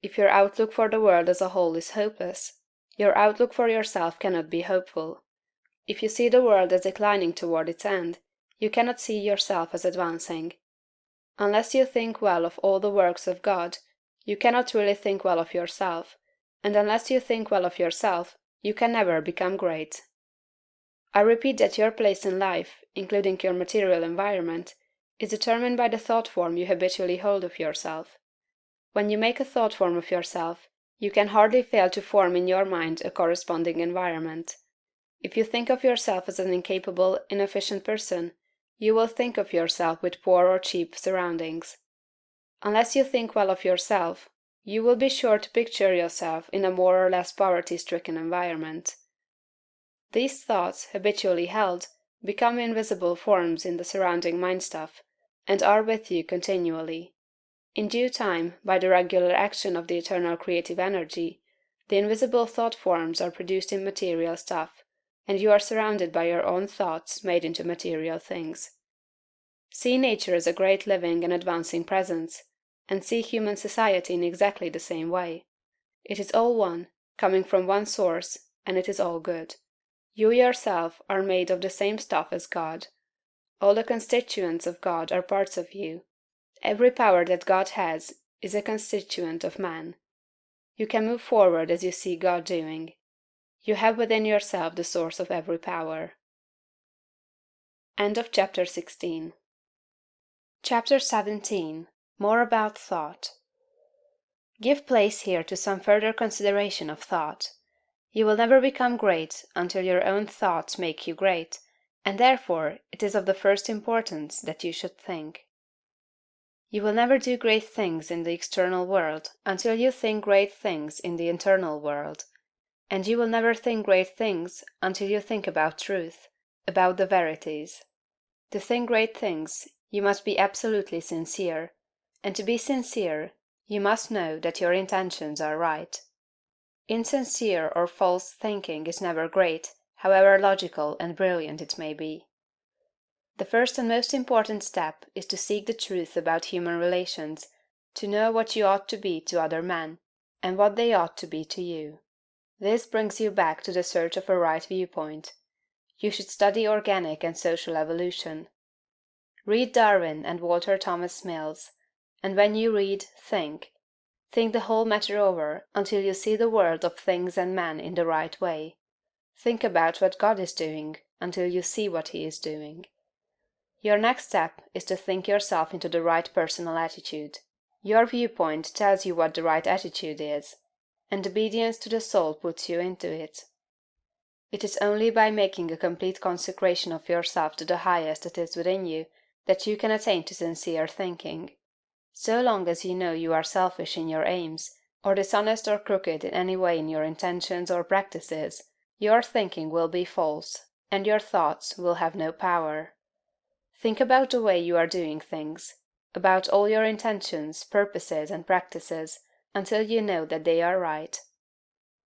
If your outlook for the world as a whole is hopeless, your outlook for yourself cannot be hopeful. If you see the world as declining toward its end, you cannot see yourself as advancing. Unless you think well of all the works of God, you cannot really think well of yourself, and unless you think well of yourself, you can never become great. I repeat that your place in life, including your material environment, is determined by the thought form you habitually hold of yourself. When you make a thought form of yourself, you can hardly fail to form in your mind a corresponding environment. If you think of yourself as an incapable, inefficient person, you will think of yourself with poor or cheap surroundings. Unless you think well of yourself, you will be sure to picture yourself in a more or less poverty-stricken environment. These thoughts, habitually held, become invisible forms in the surrounding mind-stuff, and are with you continually. In due time, by the regular action of the eternal creative energy, the invisible thought forms are produced in material stuff, and you are surrounded by your own thoughts made into material things. See nature as a great living and advancing presence, and see human society in exactly the same way. It is all one, coming from one source, and it is all good. You yourself are made of the same stuff as God. All the constituents of God are parts of you. Every power that God has is a constituent of man. You can move forward as you see God doing. You have within yourself the source of every power. End of chapter 16. Chapter 17. More about thought. Give place here to some further consideration of thought. You will never become great until your own thoughts make you great, and therefore it is of the first importance that you should think. You will never do great things in the external world until you think great things in the internal world, and you will never think great things until you think about truth, about the verities. To think great things, you must be absolutely sincere, and to be sincere, you must know that your intentions are right. Insincere or false thinking is never great, however logical and brilliant it may be. The first and most important step is to seek the truth about human relations, to know what you ought to be to other men, and what they ought to be to you. This brings you back to the search of a right viewpoint. You should study organic and social evolution. Read Darwin and Walter Thomas Mills, and when you read, think. Think the whole matter over until you see the world of things and men in the right way. Think about what God is doing until you see what He is doing. Your next step is to think yourself into the right personal attitude. Your viewpoint tells you what the right attitude is, and obedience to the soul puts you into it. It is only by making a complete consecration of yourself to the highest that is within you that you can attain to sincere thinking. So long as you know you are selfish in your aims, or dishonest or crooked in any way in your intentions or practices, your thinking will be false, and your thoughts will have no power. Think about the way you are doing things, about all your intentions, purposes, and practices, until you know that they are right.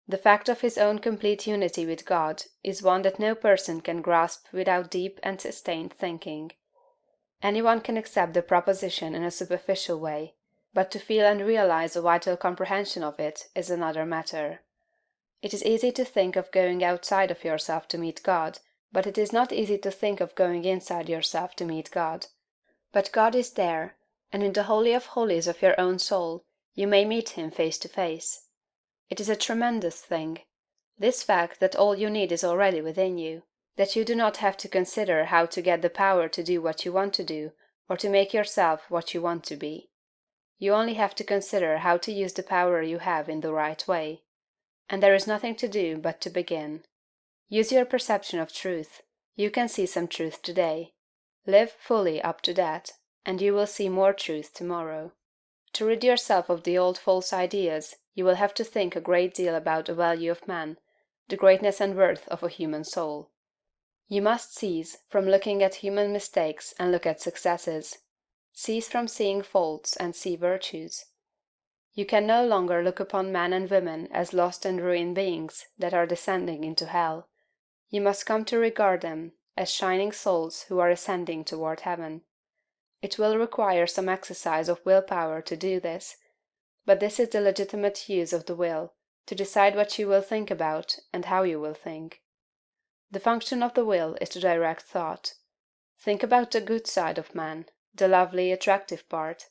The fact of his own complete unity with God is one that no person can grasp without deep and sustained thinking. Anyone can accept the proposition in a superficial way, but to feel and realize a vital comprehension of it is another matter. It is easy to think of going outside of yourself to meet God, but it is not easy to think of going inside yourself to meet God. But God is there, and in the Holy of Holies of your own soul you may meet Him face to face. It is a tremendous thing, this fact that all you need is already within you, that you do not have to consider how to get the power to do what you want to do, or to make yourself what you want to be. You only have to consider how to use the power you have in the right way. And there is nothing to do but to begin. Use your perception of truth. You can see some truth today. Live fully up to that, and you will see more truth tomorrow. To rid yourself of the old false ideas, you will have to think a great deal about the value of man, the greatness and worth of a human soul. You must cease from looking at human mistakes and look at successes. Cease from seeing faults and see virtues. You can no longer look upon men and women as lost and ruined beings that are descending into hell. You must come to regard them as shining souls who are ascending toward heaven. It will require some exercise of will power to do this, but this is the legitimate use of the will, to decide what you will think about and how you will think. The function of the will is to direct thought. Think about the good side of man, the lovely, attractive part,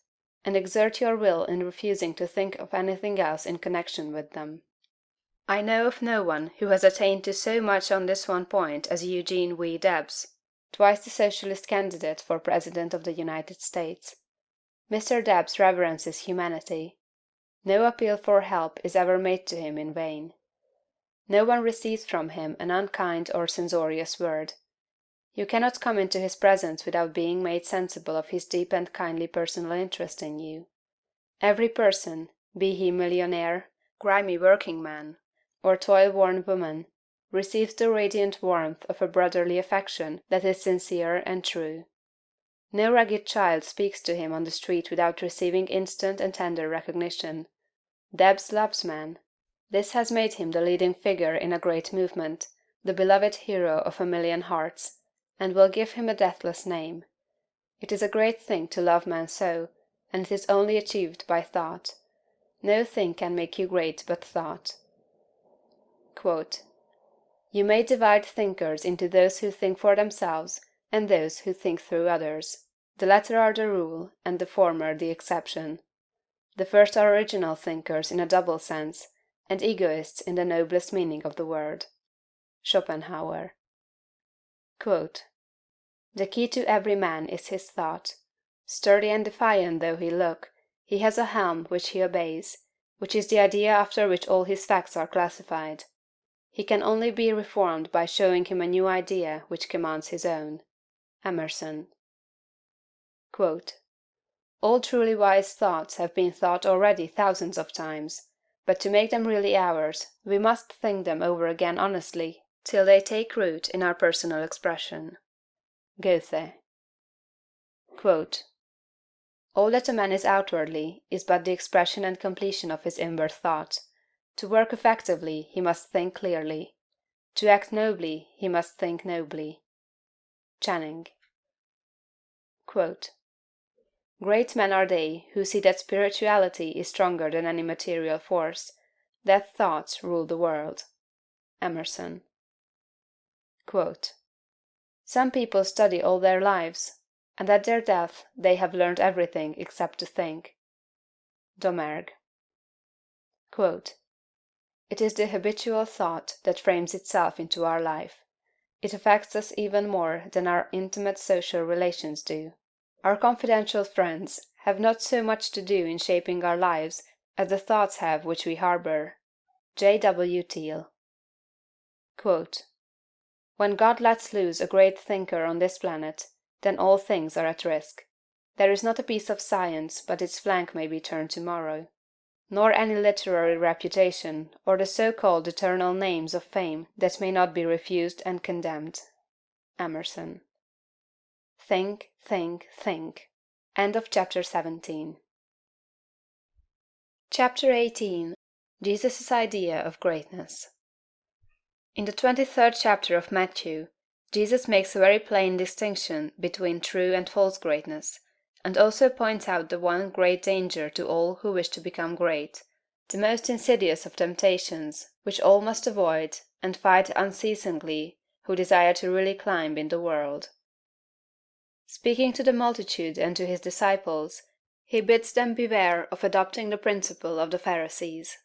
and exert your will in refusing to think of anything else in connection with them. I know of no one who has attained to so much on this one point as Eugene V. Debs, twice the Socialist candidate for President of the United States. Mr. Debs reverences humanity. No appeal for help is ever made to him in vain. No one receives from him an unkind or censorious word. You cannot come into his presence without being made sensible of his deep and kindly personal interest in you. Every person, be he millionaire, grimy working-man, or toil-worn woman, receives the radiant warmth of a brotherly affection that is sincere and true. No ragged child speaks to him on the street without receiving instant and tender recognition. Debs loves man. This has made him the leading figure in a great movement, the beloved hero of a million hearts, and will give him a deathless name. It is a great thing to love man so, and it is only achieved by thought. No thing can make you great but thought. Quote, you may divide thinkers into those who think for themselves and those who think through others. The latter are the rule, and the former the exception. The first are original thinkers in a double sense, and egoists in the noblest meaning of the word. Schopenhauer. Quote, the key to every man is his thought. Sturdy and defiant though he look, he has a helm which he obeys, which is the idea after which all his facts are classified. He can only be reformed by showing him a new idea which commands his own. Emerson. Quote, all truly wise thoughts have been thought already thousands of times, but to make them really ours, we must think them over again honestly, till they take root in our personal expression. Goethe. Quote, all that a man is outwardly is but the expression and completion of his inward thought. To work effectively, he must think clearly. To act nobly, he must think nobly. Channing. Quote, great men are they who see that spirituality is stronger than any material force, that thoughts rule the world. Emerson. Quote, some people study all their lives, and at their death they have learned everything except to think. Domergue. Quote, it is the habitual thought that frames itself into our life. It affects us even more than our intimate social relations do. Our confidential friends have not so much to do in shaping our lives as the thoughts have which we harbor. J. W. Teal. Quote, when God lets loose a great thinker on this planet, then all things are at risk. There is not a piece of science but its flank may be turned tomorrow, nor any literary reputation or the so-called eternal names of fame that may not be refused and condemned. Emerson. Think, think, think. End of chapter 17. Chapter 18. Jesus' idea of greatness. In the 23rd chapter of Matthew, Jesus makes a very plain distinction between true and false greatness, and also points out the one great danger to all who wish to become great, the most insidious of temptations, which all must avoid and fight unceasingly who desire to really climb in the world. Speaking to the multitude and to his disciples, he bids them beware of adopting the principle of the Pharisees.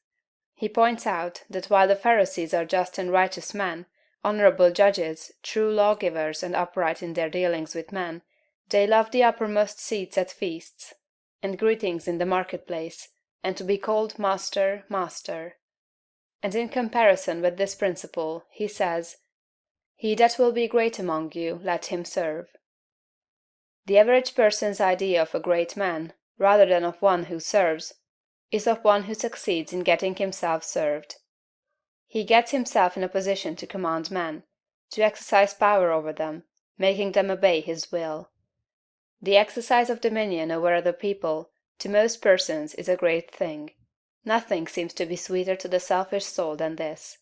He points out that while the Pharisees are just and righteous men, honorable judges, true lawgivers, and upright in their dealings with men, they love the uppermost seats at feasts, and greetings in the marketplace, and to be called Master, Master. And in comparison with this principle, he says, he that will be great among you, let him serve. The average person's idea of a great man, rather than of one who serves, is of one who succeeds in getting himself served. He gets himself in a position to command men, to exercise power over them, making them obey his will. The exercise of dominion over other people, to most persons, is a great thing. Nothing seems to be sweeter to the selfish soul than this.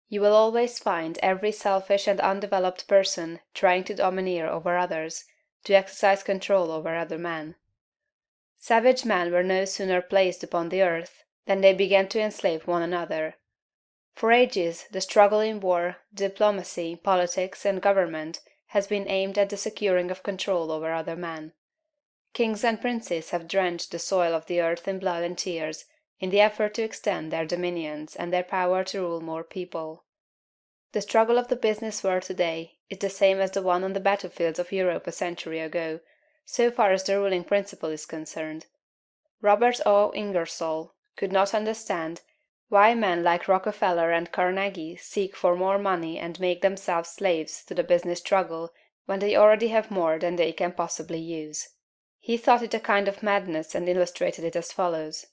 You will always find every selfish and undeveloped person trying to domineer over others, to exercise control over other men. Savage men were no sooner placed upon the earth than they began to enslave one another. For ages the struggle in war, diplomacy, politics, and government has been aimed at the securing of control over other men. Kings and princes have drenched the soil of the earth in blood and tears, in the effort to extend their dominions and their power to rule more people. The struggle of the business world today is the same as the one on the battlefields of Europe a century ago, so far as the ruling principle is concerned. Robert O. Ingersoll could not understand why men like Rockefeller and Carnegie seek for more money and make themselves slaves to the business struggle when they already have more than they can possibly use. He thought it a kind of madness and illustrated it as follows.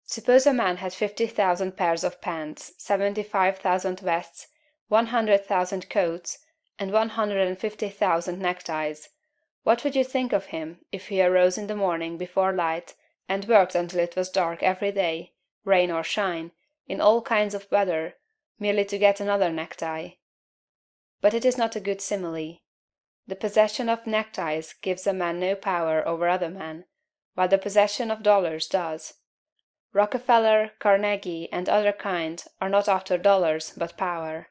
Suppose a man had 50,000 pairs of pants, 75,000 vests, 100,000 coats, and 150,000 neckties. What would you think of him if he arose in the morning before light and worked until it was dark every day, rain or shine, in all kinds of weather, merely to get another necktie? But it is not a good simile. The possession of neckties gives a man no power over other men, while the possession of dollars does. Rockefeller, Carnegie, and other kind are not after dollars but power.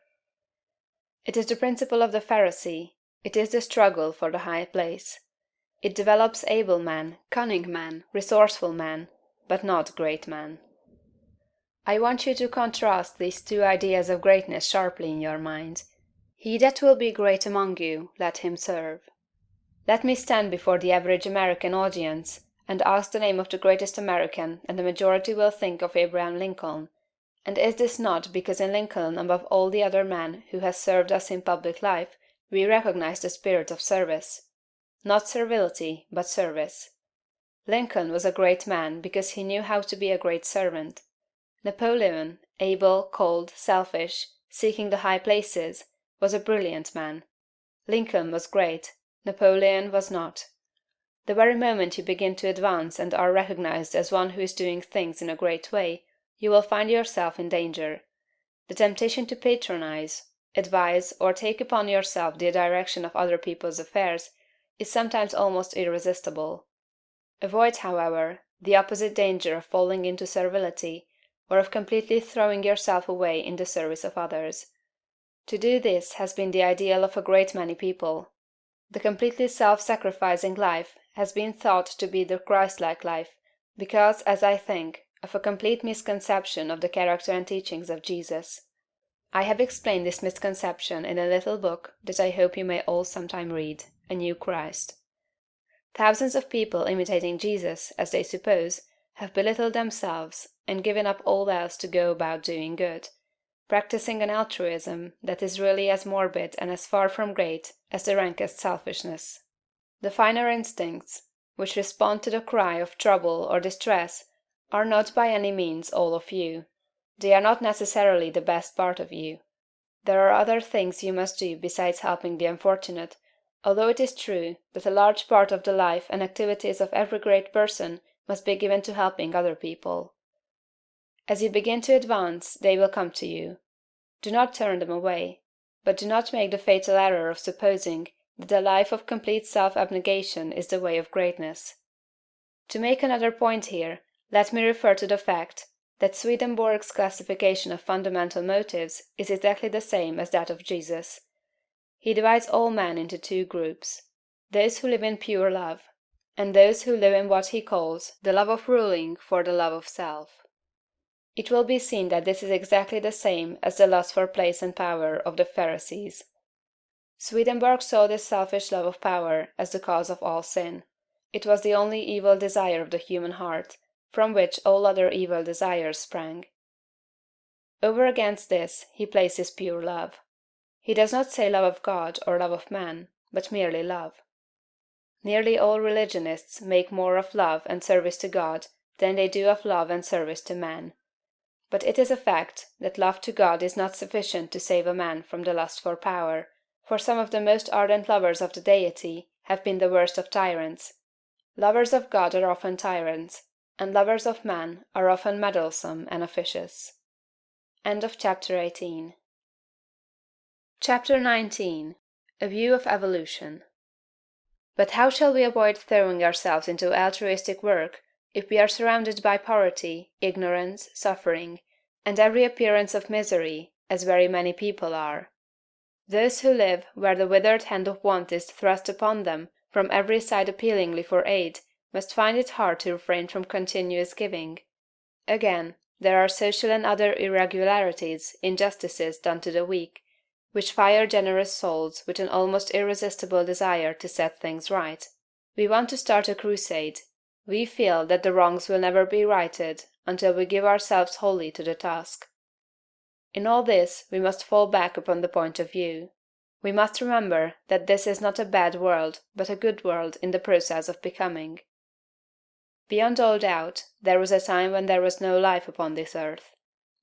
It is the principle of the Pharisee. It is the struggle for the high place. It develops able men, cunning men, resourceful men, but not great men. I want you to contrast these two ideas of greatness sharply in your mind. He that will be great among you, let him serve. Let me stand before the average American audience and ask the name of the greatest American, and the majority will think of Abraham Lincoln. And is this not because in Lincoln, above all the other men who has served us in public life, we recognize the spirit of service? Not servility, but service. Lincoln was a great man because he knew how to be a great servant. Napoleon, able, cold, selfish, seeking the high places, was a brilliant man. Lincoln was great, Napoleon was not. The very moment you begin to advance and are recognized as one who is doing things in a great way, you will find yourself in danger. The temptation to patronize, advise, or take upon yourself the direction of other people's affairs is sometimes almost irresistible. Avoid, however, the opposite danger of falling into servility, or of completely throwing yourself away in the service of others. To do this has been the ideal of a great many people. The completely self-sacrificing life has been thought to be the Christ-like life, because, as I think, of a complete misconception of the character and teachings of Jesus. I have explained this misconception in a little book that I hope you may all sometime read, A New Christ. Thousands of people imitating Jesus, as they suppose, have belittled themselves and given up all else to go about doing good, practicing an altruism that is really as morbid and as far from great as the rankest selfishness. The finer instincts, which respond to the cry of trouble or distress, are not by any means all of you. They are not necessarily the best part of you. There are other things you must do besides helping the unfortunate, although it is true that a large part of the life and activities of every great person must be given to helping other people. As you begin to advance, they will come to you. Do not turn them away, but do not make the fatal error of supposing that a life of complete self-abnegation is the way of greatness. To make another point here, let me refer to the fact that Swedenborg's classification of fundamental motives is exactly the same as that of Jesus. He divides all men into two groups: those who live in pure love, and those who live in what he calls the love of ruling for the love of self. It will be seen that this is exactly the same as the lust for place and power of the Pharisees. Swedenborg saw this selfish love of power as the cause of all sin. It was the only evil desire of the human heart, from which all other evil desires sprang. Over against this he places pure love. He does not say love of God or love of man, but merely love. Nearly all religionists make more of love and service to God than they do of love and service to man. But it is a fact that love to God is not sufficient to save a man from the lust for power, for some of the most ardent lovers of the Deity have been the worst of tyrants. Lovers of God are often tyrants, and lovers of man are often meddlesome and officious. End of chapter 18. Chapter 19. A View of Evolution. But how shall we avoid throwing ourselves into altruistic work if we are surrounded by poverty, ignorance, suffering, and every appearance of misery, as very many people are? Those who live where the withered hand of want is thrust upon them from every side appealingly for aid must find it hard to refrain from continuous giving. Again, there are social and other irregularities, injustices done to the weak, which fire generous souls with an almost irresistible desire to set things right. We want to start a crusade. We feel that the wrongs will never be righted until we give ourselves wholly to the task. In all this we must fall back upon the point of view. We must remember that this is not a bad world, but a good world in the process of becoming. Beyond all doubt, there was a time when there was no life upon this earth.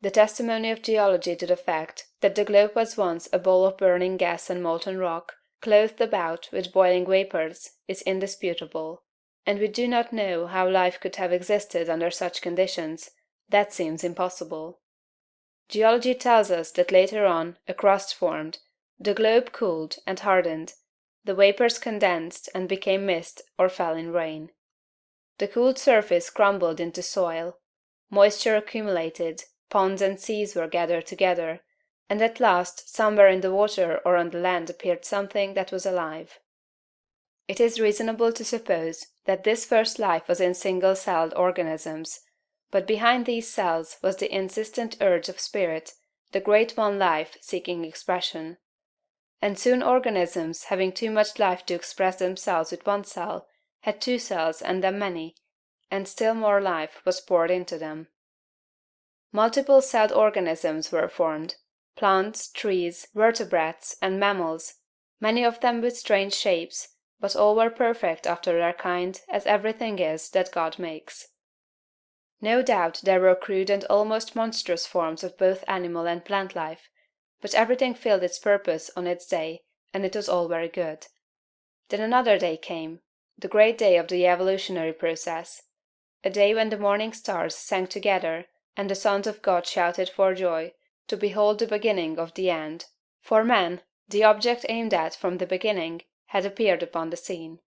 The testimony of geology to the fact that the globe was once a bowl of burning gas and molten rock, clothed about with boiling vapors, is indisputable. And we do not know how life could have existed under such conditions. That seems impossible. Geology tells us that later on a crust formed, the globe cooled and hardened, the vapors condensed and became mist or fell in rain. The cooled surface crumbled into soil, moisture accumulated, ponds and seas were gathered together, and at last somewhere in the water or on the land appeared something that was alive. It is reasonable to suppose that this first life was in single-celled organisms, but behind these cells was the insistent urge of spirit, the great one life seeking expression. And soon organisms, having too much life to express themselves with one cell, had two cells and then many, and still more life was poured into them. Multiple-celled organisms were formed, plants, trees, vertebrates, and mammals, many of them with strange shapes, but all were perfect after their kind, as everything is that God makes. No doubt there were crude and almost monstrous forms of both animal and plant life, but everything filled its purpose on its day, and it was all very good. Then another day came, the great day of the evolutionary process, a day when the morning stars sang together, and the sons of God shouted for joy, to behold the beginning of the end. For man, the object aimed at from the beginning, had appeared upon the scene.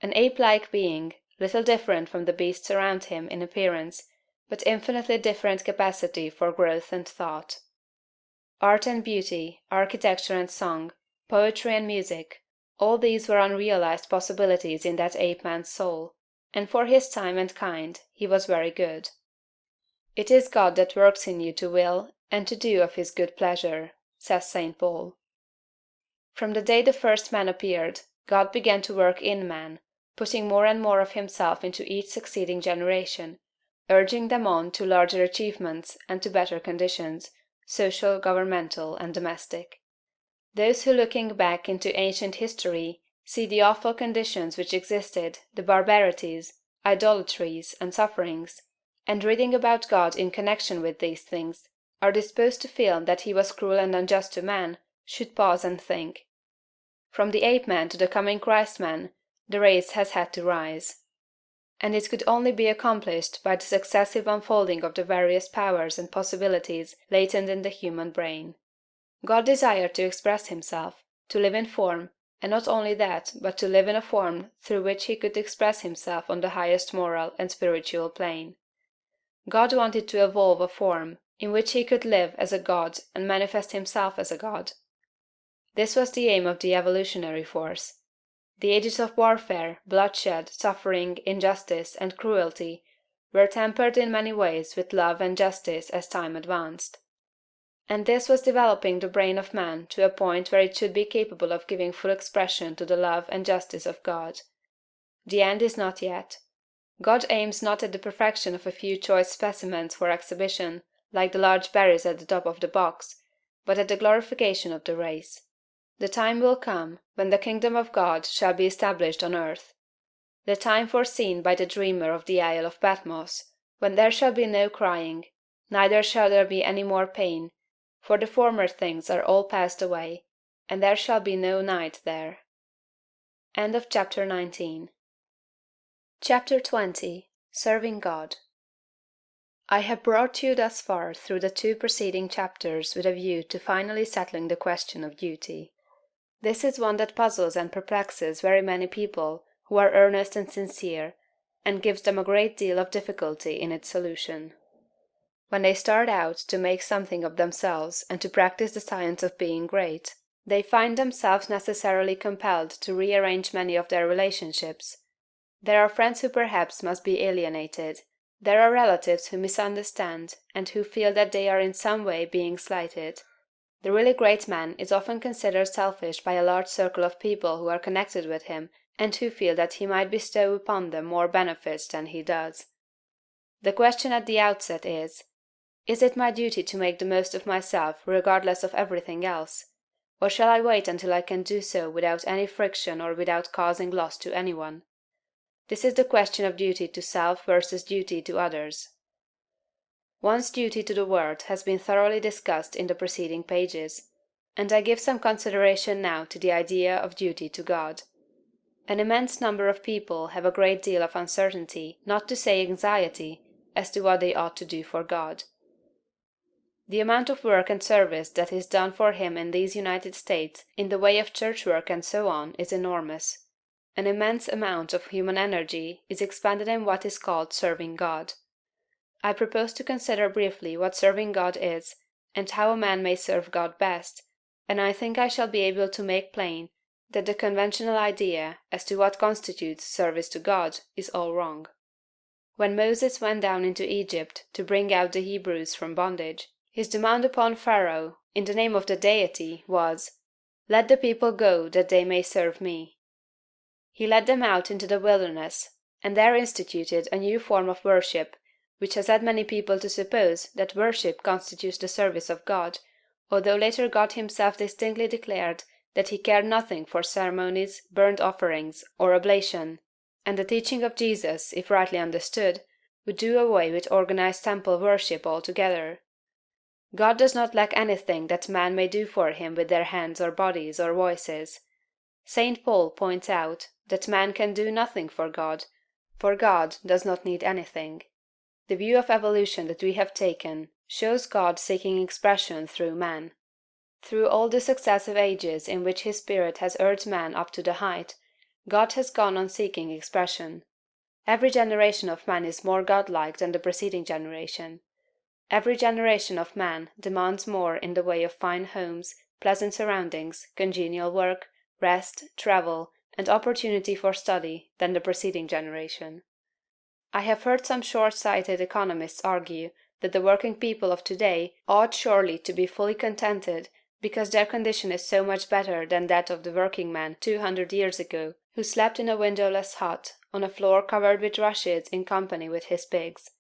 An ape-like being, little different from the beasts around him in appearance, but infinitely different capacity for growth and thought. Art and beauty, architecture and song, poetry and music, all these were unrealized possibilities in that ape-man's soul, and for his time and kind he was very good. It is God that works in you to will and to do of his good pleasure, says St. Paul. From the day the first man appeared, God began to work in man, putting more and more of himself into each succeeding generation, urging them on to larger achievements and to better conditions, social, governmental, and domestic. Those who looking back into ancient history see the awful conditions which existed, the barbarities, idolatries, and sufferings, and reading about God in connection with these things, are disposed to feel that he was cruel and unjust to man, should pause and think. From the ape-man to the coming Christ-man, the race has had to rise. And it could only be accomplished by the successive unfolding of the various powers and possibilities latent in the human brain. God desired to express himself, to live in form, and not only that, but to live in a form through which he could express himself on the highest moral and spiritual plane. God wanted to evolve a form in which he could live as a God and manifest himself as a God. This was the aim of the evolutionary force. The ages of warfare, bloodshed, suffering, injustice, and cruelty were tempered in many ways with love and justice as time advanced. And this was developing the brain of man to a point where it should be capable of giving full expression to the love and justice of God. The end is not yet. God aims not at the perfection of a few choice specimens for exhibition, like the large berries at the top of the box, but at the glorification of the race. The time will come when the kingdom of God shall be established on earth. The time foreseen by the dreamer of the Isle of Patmos, when there shall be no crying, neither shall there be any more pain, for the former things are all passed away, and there shall be no night there. End of chapter 19. Chapter 20. Serving God. I have brought you thus far through the 2 preceding chapters with a view to finally settling the question of duty. This is one that puzzles and perplexes very many people who are earnest and sincere, and gives them a great deal of difficulty in its solution. When they start out to make something of themselves and to practice the science of being great, they find themselves necessarily compelled to rearrange many of their relationships. There are friends who perhaps must be alienated, There are relatives who misunderstand and who feel that they are in some way being slighted. The really great man is often considered selfish by a large circle of people who are connected with him and who feel that he might bestow upon them more benefits than he does. The question at the outset is it my duty to make the most of myself regardless of everything else? Or shall I wait until I can do so without any friction or without causing loss to anyone? This is the question of duty to self versus duty to others. One's duty to the world has been thoroughly discussed in the preceding pages, and I give some consideration now to the idea of duty to God. An immense number of people have a great deal of uncertainty, not to say anxiety, as to what they ought to do for God. The amount of work and service that is done for him in these United States in the way of church work and so on is enormous. An immense amount of human energy is expended in what is called serving God. I propose to consider briefly what serving God is, and how a man may serve God best, and I think I shall be able to make plain that the conventional idea as to what constitutes service to God is all wrong. When Moses went down into Egypt to bring out the Hebrews from bondage, his demand upon Pharaoh, in the name of the Deity, was, "Let the people go that they may serve me." He led them out into the wilderness, and there instituted a new form of worship, which has led many people to suppose that worship constitutes the service of God, although later God himself distinctly declared that he cared nothing for ceremonies, burnt offerings, or oblation, and the teaching of Jesus, if rightly understood, would do away with organized temple worship altogether. God does not lack anything that man may do for him with their hands or bodies or voices. St. Paul points out that man can do nothing for God does not need anything. The view of evolution that we have taken shows God seeking expression through man. Through all the successive ages in which his Spirit has urged man up to the height, God has gone on seeking expression. Every generation of man is more godlike than the preceding generation. Every generation of man demands more in the way of fine homes, pleasant surroundings, congenial work, rest, travel, and opportunity for study than the preceding generation. I have heard some short-sighted economists argue that the working people of today ought surely to be fully contented because their condition is so much better than that of the working man 200 years ago, who slept in a windowless hut on a floor covered with rushes in company with his pigs.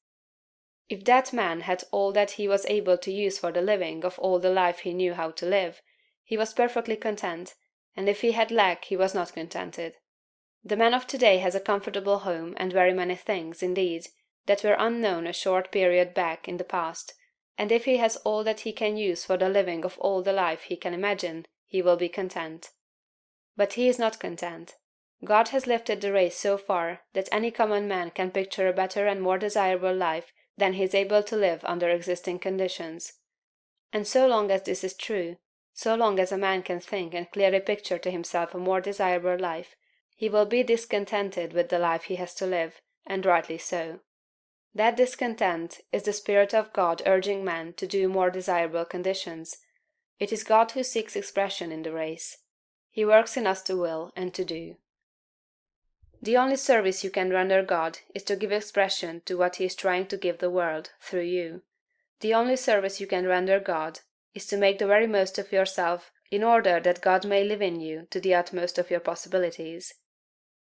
If that man had all that he was able to use for the living of all the life he knew how to live, he was perfectly content, and if he had lack he was not contented. The man of today has a comfortable home and very many things, indeed, that were unknown a short period back in the past, and if he has all that he can use for the living of all the life he can imagine, he will be content. But he is not content. God has lifted the race so far that any common man can picture a better and more desirable life than he is able to live under existing conditions. And so long as this is true, so long as a man can think and clearly picture to himself a more desirable life, he will be discontented with the life he has to live, and rightly so. That discontent is the Spirit of God urging man to do more desirable conditions. It is God who seeks expression in the race. He works in us to will and to do. The only service you can render God is to give expression to what he is trying to give the world through you. The only service you can render God is to make the very most of yourself in order that God may live in you to the utmost of your possibilities.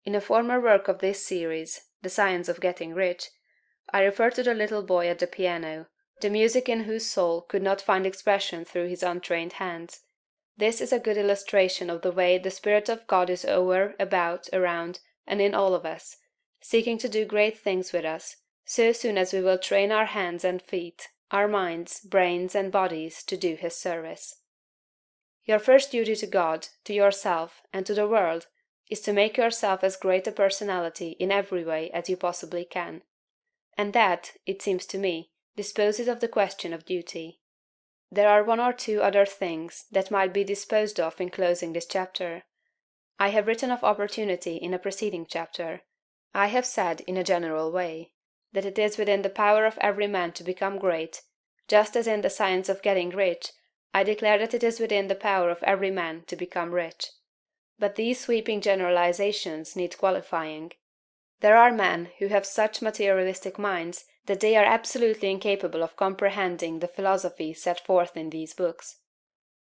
In a former work of this series, The Science of Getting Rich, I refer to the little boy at the piano, the music in whose soul could not find expression through his untrained hands. This is a good illustration of the way the Spirit of God is over, about, around, and in all of us, seeking to do great things with us, so soon as we will train our hands and feet, our minds, brains, and bodies to do his service. Your first duty to God, to yourself, and to the world is to make yourself as great a personality in every way as you possibly can. And that, it seems to me, disposes of the question of duty. There are one or two other things that might be disposed of in closing this chapter. I have written of opportunity in a preceding chapter. I have said, in a general way, that it is within the power of every man to become great, just as in The Science of Getting Rich, I declare that it is within the power of every man to become rich. But these sweeping generalizations need qualifying. There are men who have such materialistic minds that they are absolutely incapable of comprehending the philosophy set forth in these books.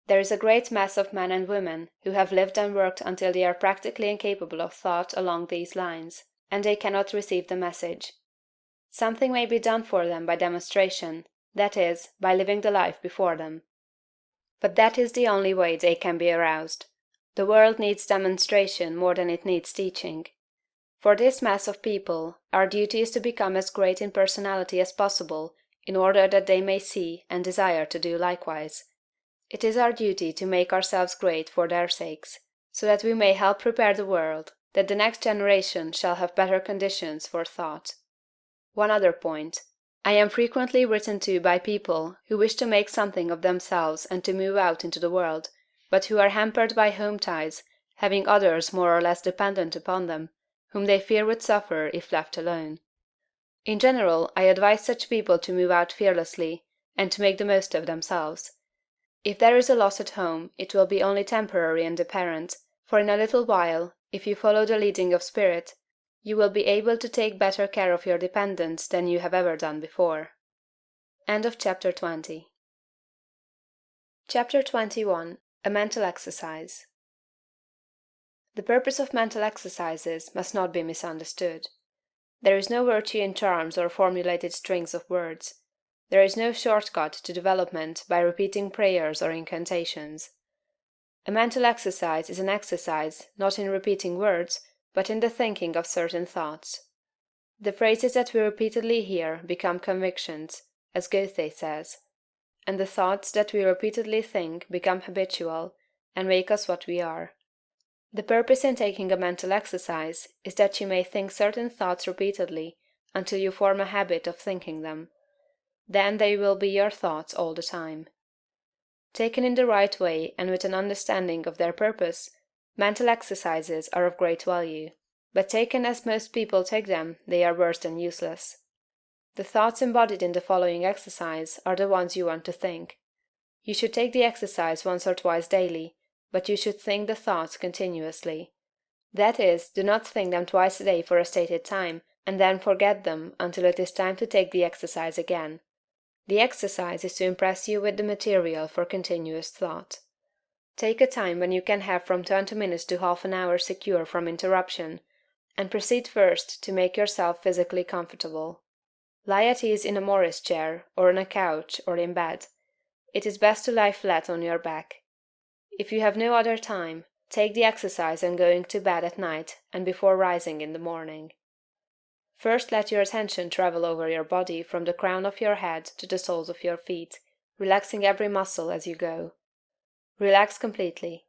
There is a great mass of men and women who have lived and worked until they are practically incapable of thought along these lines, and they cannot receive the message. Something may be done for them by demonstration, that is, by living the life before them. But that is the only way they can be aroused. The world needs demonstration more than it needs teaching. For this mass of people, our duty is to become as great in personality as possible, in order that they may see and desire to do likewise. It is our duty to make ourselves great for their sakes, so that we may help prepare the world, that the next generation shall have better conditions for thought. One other point. I am frequently written to by people who wish to make something of themselves and to move out into the world, but who are hampered by home ties, having others more or less dependent upon them, whom they fear would suffer if left alone. In general, I advise such people to move out fearlessly, and to make the most of themselves. If there is a loss at home, it will be only temporary and apparent, for in a little while, if you follow the leading of spirit, you will be able to take better care of your dependents than you have ever done before. End of Chapter 20. Chapter 21. A Mental Exercise. The purpose of mental exercises must not be misunderstood. There is no virtue in charms or formulated strings of words. There is no short-cut to development by repeating prayers or incantations. A mental exercise is an exercise not in repeating words, but in the thinking of certain thoughts. The phrases that we repeatedly hear become convictions, as Goethe says, and the thoughts that we repeatedly think become habitual, and make us what we are. The purpose in taking a mental exercise is that you may think certain thoughts repeatedly until you form a habit of thinking them. Then they will be your thoughts all the time. Taken in the right way and with an understanding of their purpose, mental exercises are of great value, but taken as most people take them, they are worse than useless. The thoughts embodied in the following exercise are the ones you want to think. You should take the exercise once or twice daily, but you should think the thoughts continuously. That is, do not think them twice a day for a stated time, and then forget them until it is time to take the exercise again. The exercise is to impress you with the material for continuous thought. Take a time when you can have from 20 minutes to half an hour secure from interruption, and proceed first to make yourself physically comfortable. Lie at ease in a Morris chair, or on a couch, or in bed. It is best to lie flat on your back. If you have no other time, take the exercise on going to bed at night and before rising in the morning. First let your attention travel over your body from the crown of your head to the soles of your feet, relaxing every muscle as you go. Relax completely.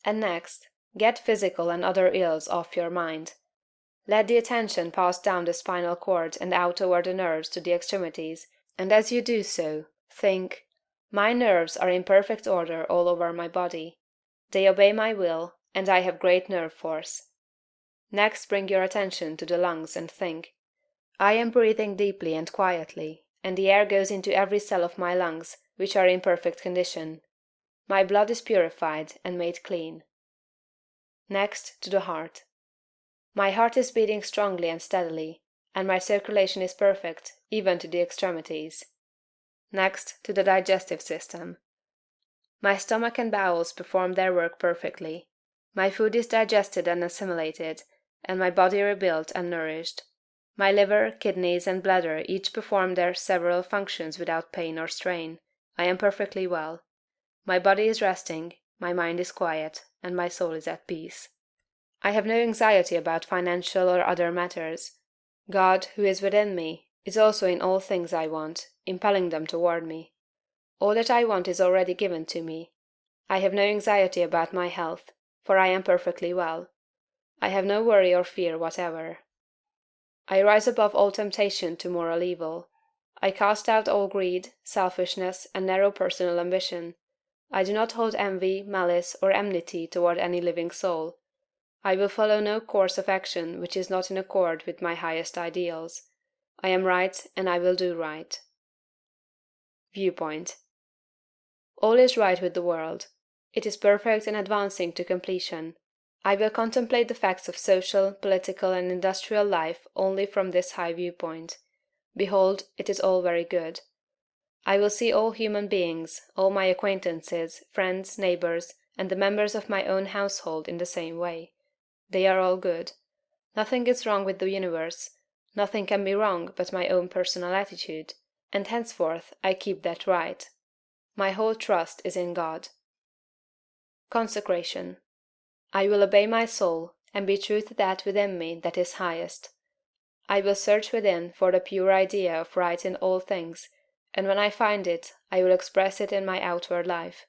And next, get physical and other ills off your mind. Let the attention pass down the spinal cord and out over the nerves to the extremities, and as you do so, think, "My nerves are in perfect order all over my body. They obey my will, and I have great nerve force." Next bring your attention to the lungs and think, "I am breathing deeply and quietly, and the air goes into every cell of my lungs, which are in perfect condition. My blood is purified and made clean." Next to the heart. "My heart is beating strongly and steadily, and my circulation is perfect, even to the extremities." Next to the digestive system. "My stomach and bowels perform their work perfectly. My food is digested and assimilated, and my body rebuilt and nourished. My liver, kidneys, and bladder each perform their several functions without pain or strain. I am perfectly well. My body is resting, my mind is quiet, and my soul is at peace. I have no anxiety about financial or other matters. God, who is within me, is also in all things I want, impelling them toward me. All that I want is already given to me. I have no anxiety about my health, for I am perfectly well. I have no worry or fear whatever. I rise above all temptation to moral evil. I cast out all greed, selfishness, and narrow personal ambition. I do not hold envy, malice, or enmity toward any living soul. I will follow no course of action which is not in accord with my highest ideals. I am right, and I will do right. Viewpoint. All is right with the world. It is perfect and advancing to completion. I will contemplate the facts of social, political, and industrial life only from this high viewpoint. Behold, it is all very good. I will see all human beings, all my acquaintances, friends, neighbors, and the members of my own household in the same way. They are all good. Nothing is wrong with the universe, nothing can be wrong but my own personal attitude, and henceforth I keep that right. My whole trust is in God. Consecration. I will obey my soul, and be true to that within me that is highest. I will search within for the pure idea of right in all things, and when I find it, I will express it in my outward life.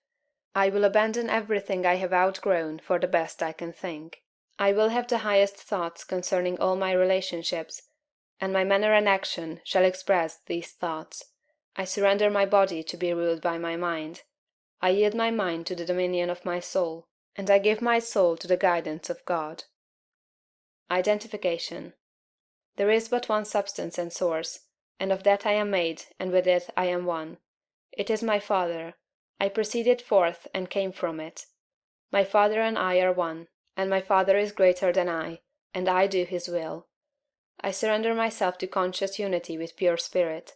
I will abandon everything I have outgrown for the best I can think. I will have the highest thoughts concerning all my relationships, and my manner and action shall express these thoughts. I surrender my body to be ruled by my mind. I yield my mind to the dominion of my soul, and I give my soul to the guidance of God. Identification. There is but one substance and source, and of that I am made, and with it I am one. It is my Father. I proceeded forth and came from it. My Father and I are one, and my Father is greater than I, and I do his will. I surrender myself to conscious unity with pure spirit.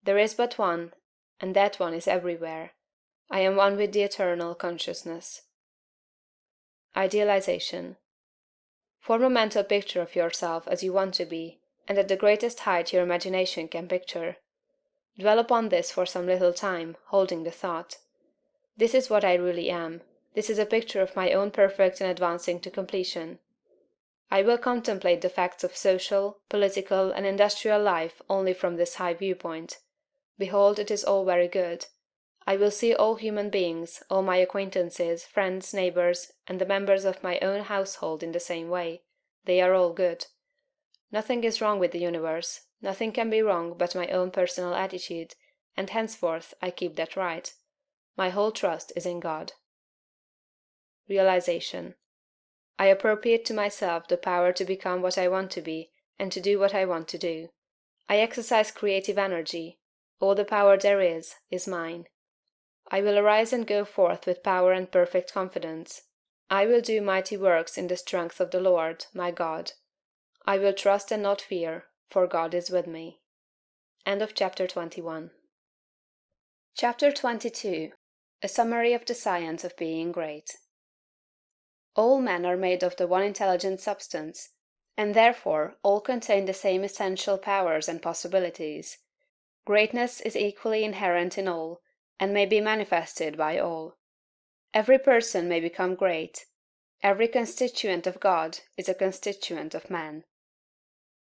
There is but one, and that one is everywhere. I am one with the eternal consciousness. Idealization. Form a mental picture of yourself as you want to be, and at the greatest height your imagination can picture. Dwell upon this for some little time, holding the thought. This is what I really am. This is a picture of my own perfect and advancing to completion. I will contemplate the facts of social, political, and industrial life only from this high viewpoint. Behold, it is all very good. I will see all human beings, all my acquaintances, friends, neighbors, and the members of my own household in the same way. They are all good. Nothing is wrong with the universe, nothing can be wrong but my own personal attitude, and henceforth I keep that right. My whole trust is in God. Realization. I appropriate to myself the power to become what I want to be, and to do what I want to do. I exercise creative energy. All the power there is mine. I will arise and go forth with power and perfect confidence. I will do mighty works in the strength of the Lord, my God. I will trust and not fear, for God is with me. End of chapter 21. Chapter 22. A summary of the science of being great. All men are made of the one intelligent substance, and therefore all contain the same essential powers and possibilities. Greatness is equally inherent in all, and may be manifested by all. Every person may become great. Every constituent of God is a constituent of man.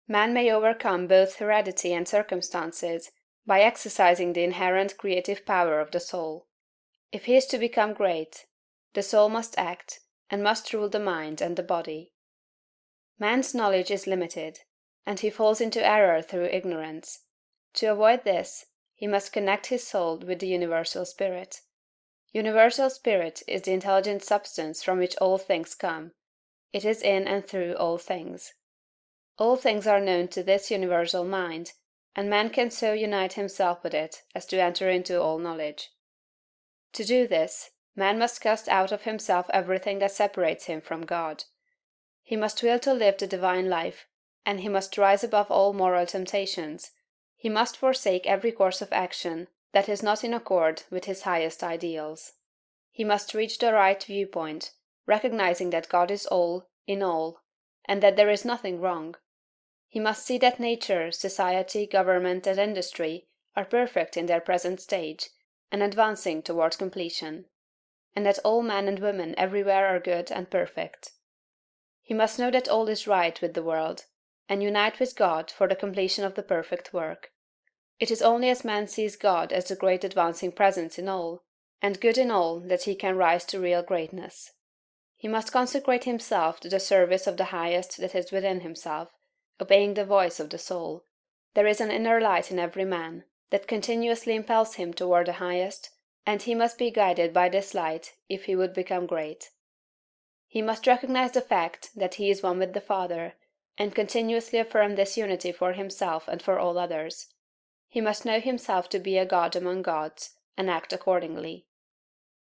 Man may overcome both heredity and circumstances by exercising the inherent creative power of the soul. If he is to become great, the soul must act, and must rule the mind and the body. Man's knowledge is limited, and he falls into error through ignorance. To avoid this, he must connect his soul with the universal spirit. Universal spirit is the intelligent substance from which all things come. It is in and through all things. All things are known to this universal mind, and man can so unite himself with it as to enter into all knowledge. To do this, man must cast out of himself everything that separates him from God. He must will to live the divine life, and he must rise above all moral temptations. He must forsake every course of action that is not in accord with his highest ideals. He must reach the right viewpoint, recognizing that God is all, in all, and that there is nothing wrong. He must see that nature, society, government, and industry are perfect in their present stage, and advancing toward completion, and that all men and women everywhere are good and perfect. He must know that all is right with the world, and unite with God for the completion of the perfect work. It is only as man sees God as the great advancing presence in all, and good in all, that he can rise to real greatness. He must consecrate himself to the service of the highest that is within himself, obeying the voice of the soul. There is an inner light in every man, that continuously impels him toward the highest, and he must be guided by this light if he would become great. He must recognize the fact that he is one with the Father, and continuously affirm this unity for himself and for all others. He must know himself to be a God among gods, and act accordingly.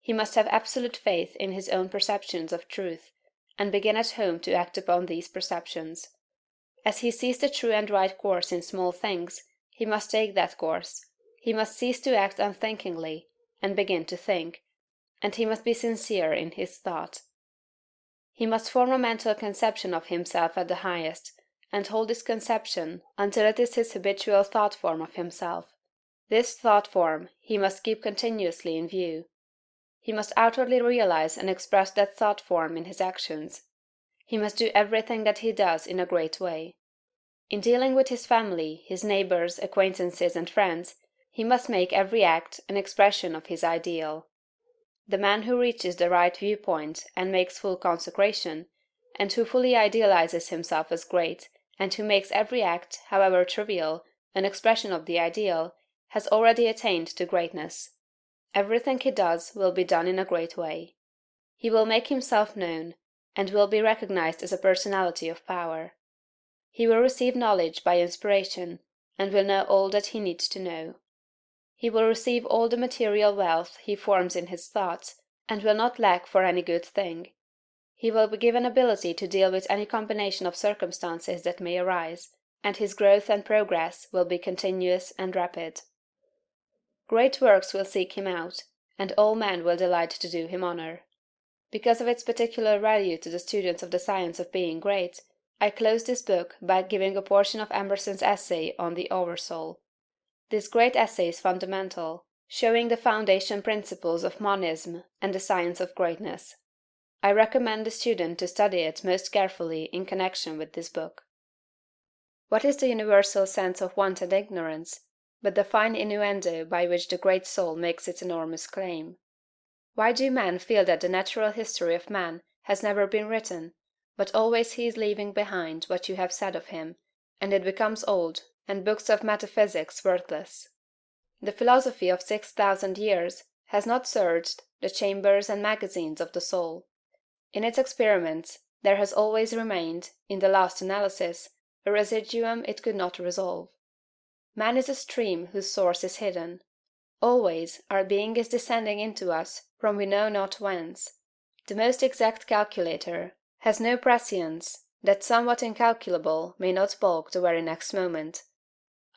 He must have absolute faith in his own perceptions of truth, and begin at home to act upon these perceptions. As he sees the true and right course in small things, he must take that course. He must cease to act unthinkingly, and begin to think, and he must be sincere in his thought. He must form a mental conception of himself at the highest, and hold this conception until it is his habitual thought form of himself. This thought form he must keep continuously in view. He must outwardly realize and express that thought form in his actions. He must do everything that he does in a great way. In dealing with his family, his neighbors, acquaintances, and friends, he must make every act an expression of his ideal. The man who reaches the right viewpoint and makes full consecration, and who fully idealizes himself as great, and who makes every act, however trivial, an expression of the ideal, has already attained to greatness. Everything he does will be done in a great way. He will make himself known, and will be recognized as a personality of power. He will receive knowledge by inspiration, and will know all that he needs to know. He will receive all the material wealth he forms in his thoughts, and will not lack for any good thing. He will be given ability to deal with any combination of circumstances that may arise, and his growth and progress will be continuous and rapid. Great works will seek him out, and all men will delight to do him honor. Because of its particular value to the students of the science of being great, I close this book by giving a portion of Emerson's essay on the Oversoul. This great essay is fundamental, showing the foundation principles of monism and the science of greatness. I recommend the student to study it most carefully in connection with this book. What is the universal sense of want and ignorance, but the fine innuendo by which the great soul makes its enormous claim? Why do men feel that the natural history of man has never been written, but always he is leaving behind what you have said of him, and it becomes old, and books of metaphysics worthless? The philosophy of 6,000 years has not searched the chambers and magazines of the soul. In its experiments there has always remained, in the last analysis, a residuum it could not resolve. Man is a stream whose source is hidden. Always our being is descending into us from we know not whence. The most exact calculator has no prescience that somewhat incalculable may not balk the very next moment.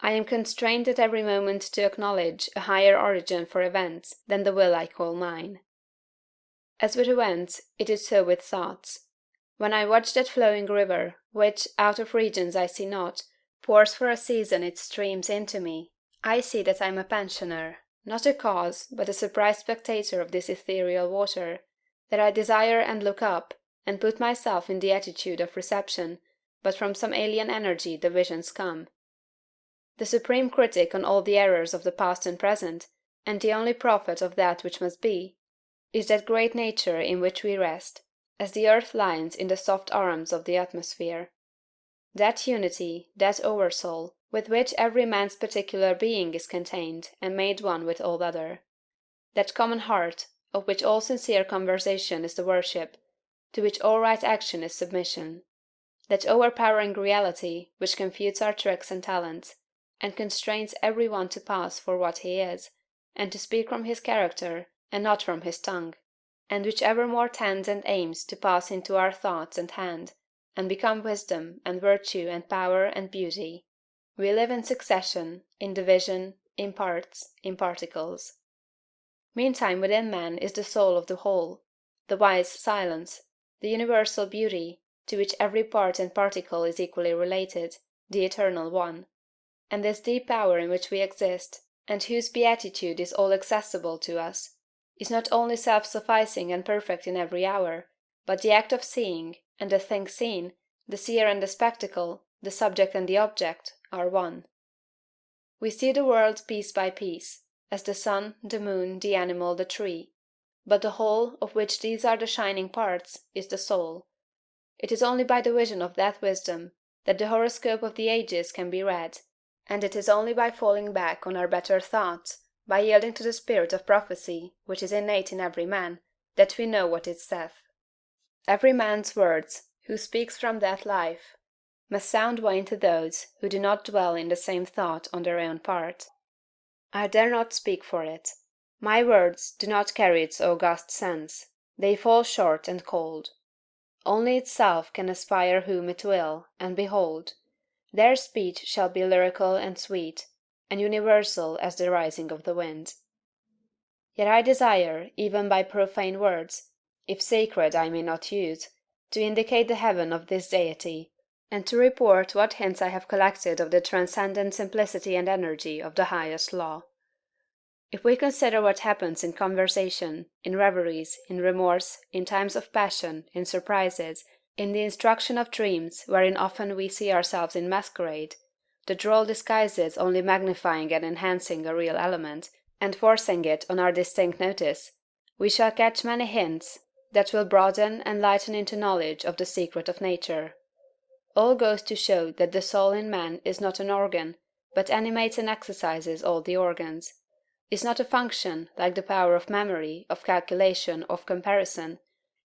I am constrained at every moment to acknowledge a higher origin for events than the will I call mine. As with events, it is so with thoughts. When I watch that flowing river, which, out of regions I see not, pours for a season its streams into me, I see that I am a pensioner, not a cause, but a surprised spectator of this ethereal water, that I desire and look up, and put myself in the attitude of reception, but from some alien energy the visions come. The supreme critic on all the errors of the past and present, and the only prophet of that which must be, is that great nature in which we rest, as the earth lies in the soft arms of the atmosphere. That unity, that oversoul, with which every man's particular being is contained and made one with all other. That common heart, of which all sincere conversation is the worship, to which all right action is submission. That overpowering reality which confutes our tricks and talents, and constrains every one to pass for what he is, and to speak from his character, and not from his tongue, and which evermore tends and aims to pass into our thoughts and hand, and become wisdom, and virtue, and power, and beauty. We live in succession, in division, in parts, in particles. Meantime within man is the soul of the whole, the wise silence, the universal beauty, to which every part and particle is equally related, the eternal one. And this deep power in which we exist, and whose beatitude is all accessible to us, is not only self-sufficing and perfect in every hour, but the act of seeing, and the thing seen, the seer and the spectacle, the subject and the object, are one. We see the world piece by piece, as the sun, the moon, the animal, the tree, but the whole, of which these are the shining parts, is the soul. It is only by the vision of that wisdom that the horoscope of the ages can be read, and it is only by falling back on our better thoughts, by yielding to the spirit of prophecy which is innate in every man, that we know what it saith. Every man's words, who speaks from that life, must sound vain to those who do not dwell in the same thought on their own part. I dare not speak for it. My words do not carry its august sense, they fall short and cold. Only itself can aspire whom it will, and behold, their speech shall be lyrical and sweet, and universal as the rising of the wind. Yet I desire, even by profane words, if sacred I may not use, to indicate the heaven of this deity, and to report what hints I have collected of the transcendent simplicity and energy of the highest law. If we consider what happens in conversation, in reveries, in remorse, in times of passion, in surprises, in the instruction of dreams wherein often we see ourselves in masquerade, the droll disguises only magnifying and enhancing a real element, and forcing it on our distinct notice, we shall catch many hints that will broaden and lighten into knowledge of the secret of nature. All goes to show that the soul in man is not an organ, but animates and exercises all the organs, is not a function, like the power of memory, of calculation, of comparison,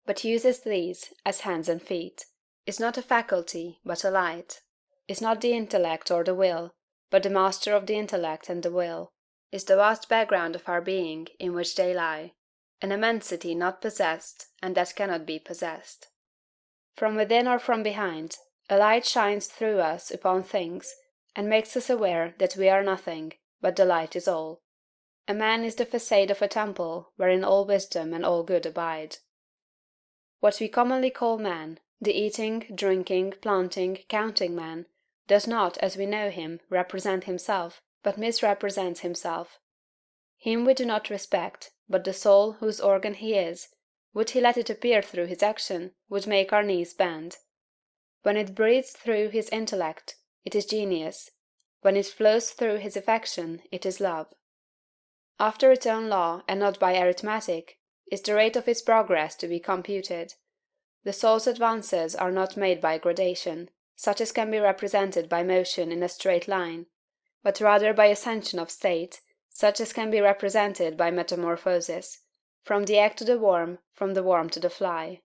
but uses these as hands and feet, is not a faculty, but a light, is not the intellect or the will, but the master of the intellect and the will, is the vast background of our being in which they lie, an immensity not possessed and that cannot be possessed. From within or from behind, a light shines through us upon things, and makes us aware that we are nothing, but the light is all. A man is the facade of a temple wherein all wisdom and all good abide. What we commonly call man, the eating, drinking, planting, counting man, does not, as we know him, represent himself, but misrepresents himself. Him we do not respect, but the soul whose organ he is, would he let it appear through his action, would make our knees bend. When it breathes through his intellect, it is genius; when it flows through his affection, it is love. After its own law, and not by arithmetic, is the rate of its progress to be computed. The soul's advances are not made by gradation, such as can be represented by motion in a straight line, but rather by ascension of state, such as can be represented by metamorphosis, from the egg to the worm, from the worm to the fly.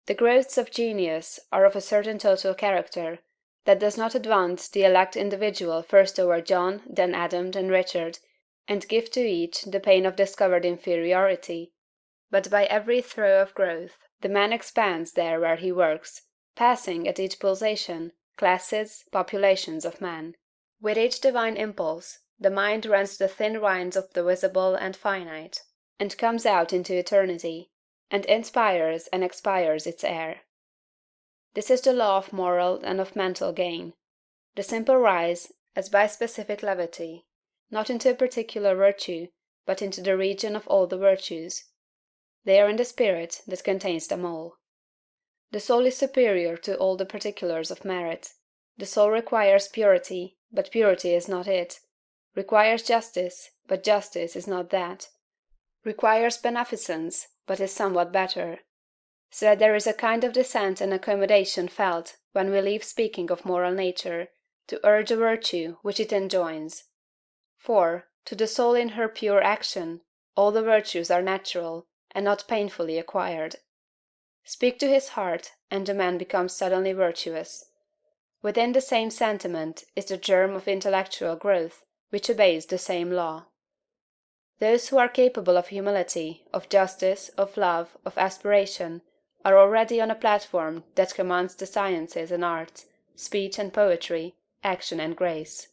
The growths of genius are of a certain total character, that does not advance the elect individual first over John, then Adam, then Richard, and give to each the pain of discovered inferiority, but by every throe of growth the man expands there where he works, passing, at each pulsation, classes, populations of men. With each divine impulse, the mind rends the thin rinds of the visible and finite, and comes out into eternity, and inspires and expires its air. This is the law of moral and of mental gain. The simple rise, as by specific levity, not into a particular virtue, but into the region of all the virtues. They are in the spirit that contains them all. The soul is superior to all the particulars of merit. The soul requires purity, but purity is not it; requires justice, but justice is not that; requires beneficence, but is somewhat better. So that there is a kind of dissent and accommodation felt when we leave speaking of moral nature, to urge a virtue which it enjoins. For, to the soul in her pure action, all the virtues are natural, and not painfully acquired. Speak to his heart, and the man becomes suddenly virtuous. Within the same sentiment is the germ of intellectual growth, which obeys the same law. Those who are capable of humility, of justice, of love, of aspiration, are already on a platform that commands the sciences and arts, speech and poetry, action and grace.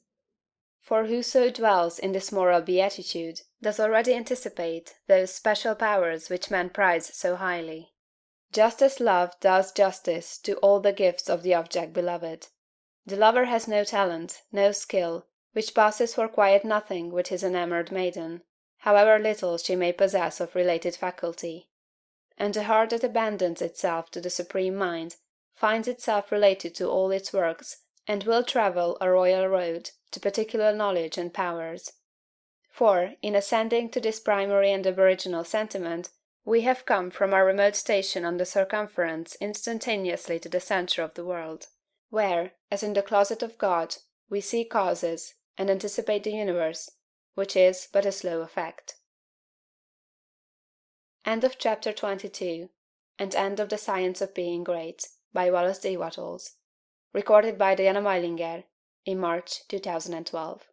For whoso dwells in this moral beatitude does already anticipate those special powers which men prize so highly. Just as love does justice to all the gifts of the object beloved. The lover has no talent, no skill, which passes for quiet nothing with his enamored maiden, however little she may possess of related faculty. And the heart that abandons itself to the Supreme Mind finds itself related to all its works, and will travel a royal road to particular knowledge and powers. For, in ascending to this primary and aboriginal sentiment, we have come from our remote station on the circumference instantaneously to the centre of the world, where, as in the closet of God, we see causes, and anticipate the universe, which is but a slow effect. End of chapter 22, and end of The Science of Being Great, by Wallace D. Wattles. Recorded by Diana Meilinger in March 2012.